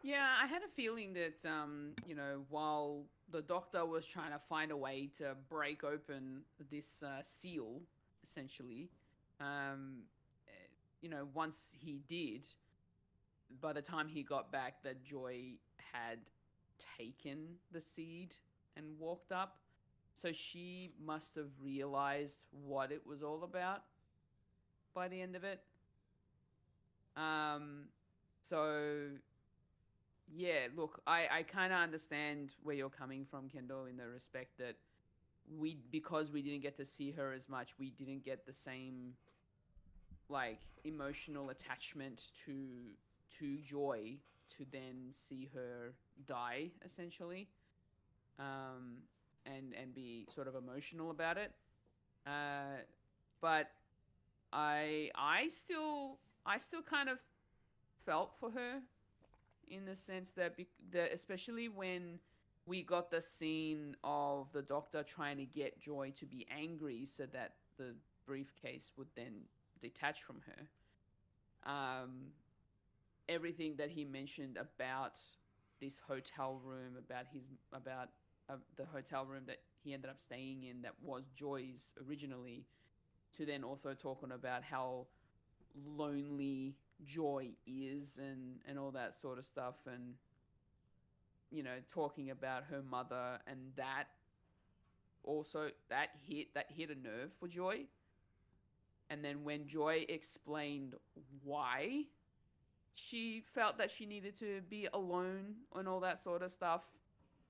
Yeah, I had a feeling that, while the Doctor was trying to find a way to break open this seal, essentially, once he did, by the time he got back, that Joy had taken the seed and walked up. So she must have realized what it was all about by the end of it. So yeah, look, I kind of understand where you're coming from, Kendall, in the respect that because we didn't get to see her as much, we didn't get the same, like, emotional attachment to Joy to then see her die, essentially, and be sort of emotional about it. But I still kind of felt for her, in the sense that, especially when we got the scene of the Doctor trying to get Joy to be angry so that the briefcase would then detach from her. Everything that he mentioned about this hotel room, about the hotel room that he ended up staying in that was Joy's originally, to then also talking about how lonely Joy is and all that sort of stuff, and talking about her mother, and that also that hit a nerve for Joy. And then when Joy explained why she felt that she needed to be alone and all that sort of stuff,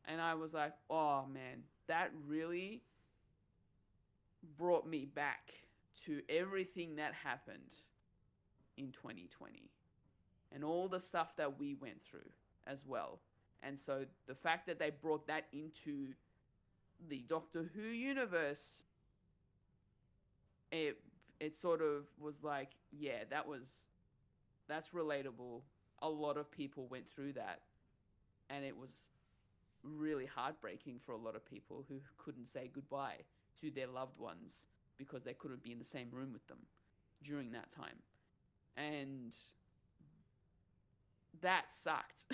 and I was like, oh man, that really brought me back to everything that happened in 2020 and all the stuff that we went through as well. And so the fact that they brought that into the Doctor Who universe, it sort of was like, yeah, that's relatable. A lot of people went through that, and it was really heartbreaking for a lot of people who couldn't say goodbye to their loved ones because they couldn't be in the same room with them during that time. And that sucked.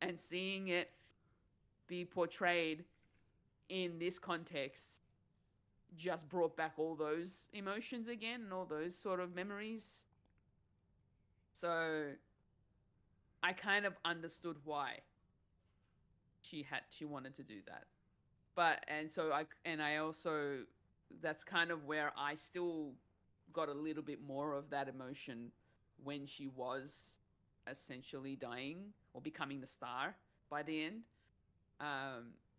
And seeing it be portrayed in this context just brought back all those emotions again and all those sort of memories. So I kind of understood why she wanted to do that. But I also, that's kind of where I still got a little bit more of that emotion when she was essentially dying or becoming the star by the end.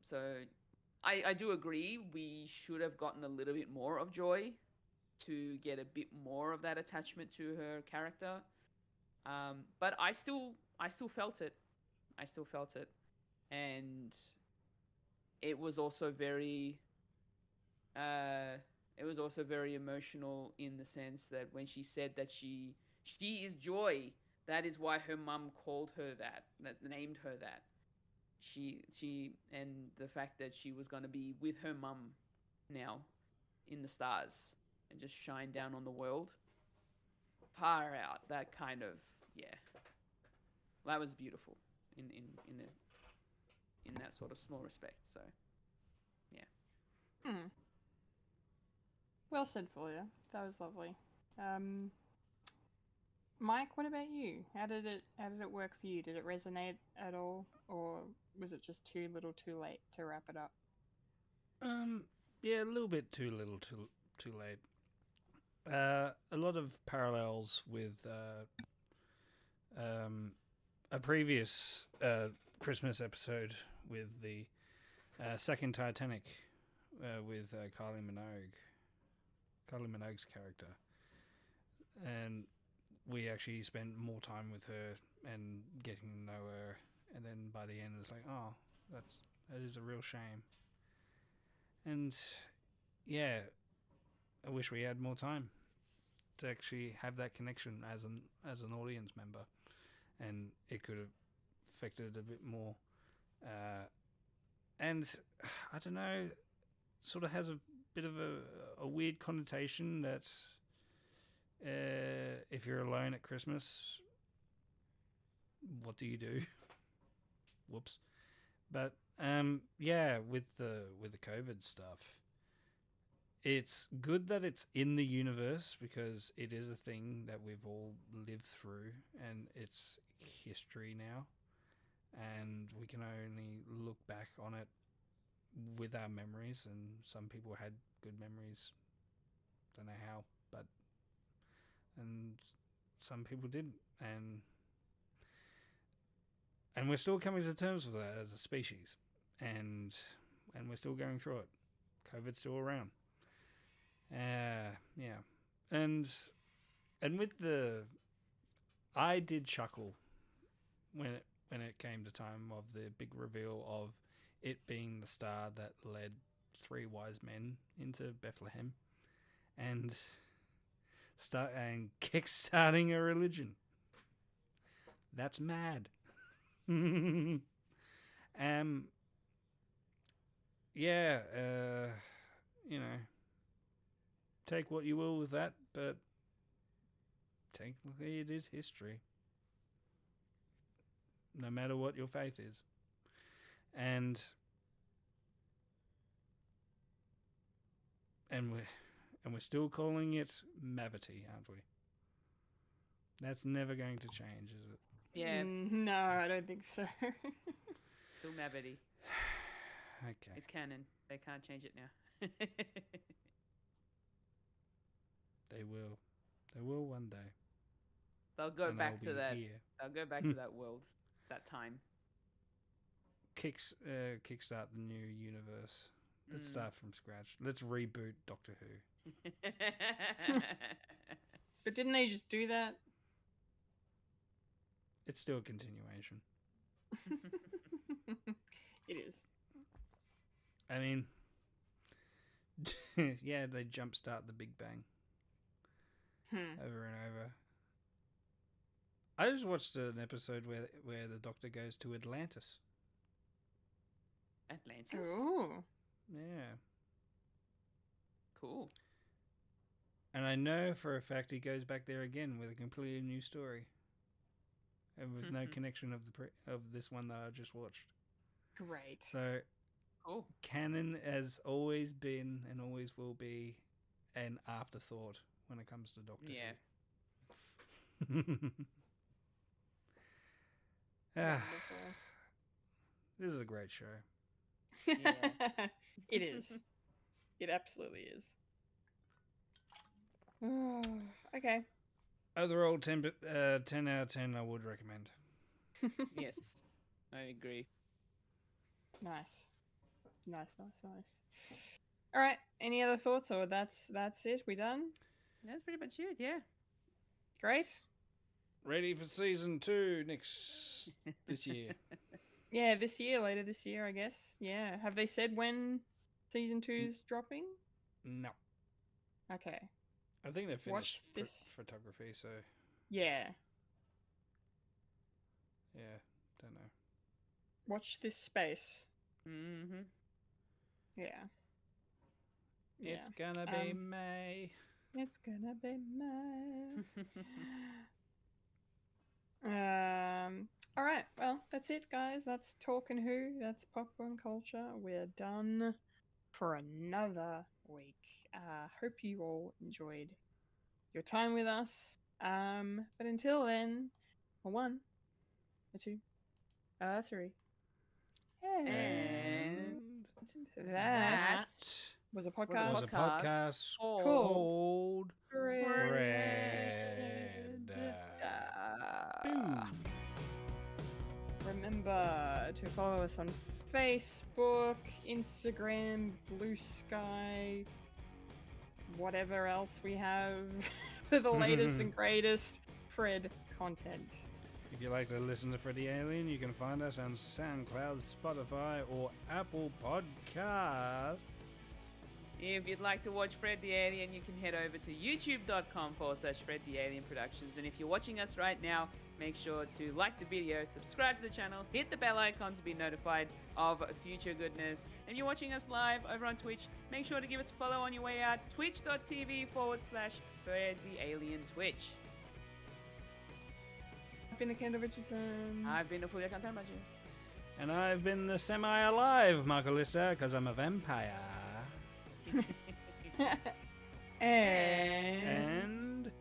So I do agree we should have gotten a little bit more of Joy to get a bit more of that attachment to her character. But I still felt it. I still felt it. And it was also very emotional in the sense that when she said that she is Joy, that is why her mum called her that named her that. She and the fact that she was going to be with her mum now in the stars and just shine down on the world. Far out, that kind of, yeah. That was beautiful in that sort of small respect. So, yeah. Well said, Fulya. That was lovely. Mike, what about you? How did it work for you? Did it resonate at all, or was it just too little, too late to wrap it up? Yeah, a little bit too little, too late. A lot of parallels with a previous Christmas episode with the second Titanic with Kylie Minogue's character, and we actually spent more time with her and getting to know her, and then by the end it's like, oh, that is a real shame. And yeah, I wish we had more time to actually have that connection as an audience member, and it could have affected a bit more. And I don't know, sort of has a bit of a weird connotation that if you're alone at Christmas, what do you do? Whoops. But yeah, with the COVID stuff, it's good that it's in the universe because it is a thing that we've all lived through and it's history now, and we can only look back on it with our memories, and some people had good memories, don't know how, but and some people didn't, and we're still coming to terms with that as a species, and we're still going through it. COVID's still around. Yeah, and with I did chuckle when it came to time of the big reveal of it being the star that led 3 wise men into Bethlehem and kick-starting a religion. That's mad. Yeah, take what you will with that, but technically it is history. No matter what your faith is. And and we're still calling it Mavity, aren't we? That's never going to change, is it? Yeah, No, I don't think so. still Mavity. Okay. It's canon. They can't change it now. They will. They will one day. They'll go and back I'll to be that. Here. They'll go back to that world, that time. Kickstart the new universe. Let's start from scratch. Let's reboot Doctor Who. But didn't they just do that? It's still a continuation. It is. I mean, yeah, they jumpstart the Big Bang over and over. I just watched an episode where the Doctor goes to Atlantis. Atlantis. Ooh. Yeah. Cool. And I know for a fact he goes back there again with a completely new story, and with no connection of this one that I just watched. Great. So, Cool. canon has always been and always will be an afterthought when it comes to Doctor Yeah. Who. Wonderful. This is a great show. Yeah. It is. It absolutely is. Oh, okay. Overall, 10 out of 10 I would recommend. Yes, I agree. Nice. Nice. All right. Any other thoughts, or that's it? We done? That's pretty much it. Yeah. Great. Ready for season 2 this year. Yeah, this year, later this year, I guess. Yeah. Have they said when season 2's dropping? No. Okay. I think they Watch finished this. photography, so Yeah. yeah, don't know. Watch this space. Mm-hmm. Yeah. It's gonna be May. It's gonna be May. All right. Well, that's it, guys. That's Talkin' Who. That's Popcorn Culture. We're done for another week. Hope you all enjoyed your time with us. But until then, a 1, a 2, a 3. And that was a podcast. Was a podcast called called Fred. Boom. Remember to follow us on Facebook, Instagram, Blue Sky, whatever else we have for the latest and greatest Fred content. If you like to listen to Fred the Alien, you can find us on SoundCloud, Spotify, or Apple Podcasts. If you'd like to watch Fred the Alien, you can head over to youtube.com/Fred the Alien Productions. And if you're watching us right now, make sure to like the video, subscribe to the channel, hit the bell icon to be notified of future goodness. And if you're watching us live over on Twitch, make sure to give us a follow on your way out, twitch.tv/Fred the Alien Twitch. I've been a Kendall Richardson. I've been a Fulya and Michael. And I've been the semi-alive Michael Lister, because I'm a vampire. And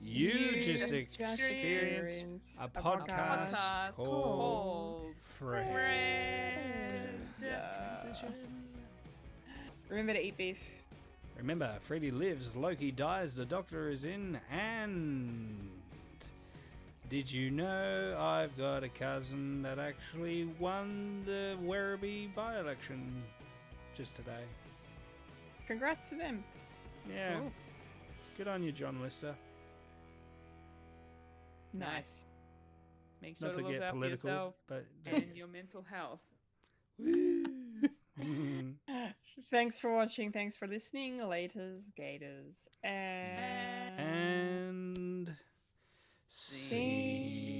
you just experienced a podcast called Fred. Remember to eat beef. Remember, Freddy lives, Loki dies, the Doctor is in, and did you know I've got a cousin that actually won the Werribee by-election just today? Congrats to them. Yeah. Cool. Good on you, John Lister. Nice. Make sure Not to to look get after political, yourself but and your mental health. Thanks for watching. Thanks for listening. Laters, gators, and and see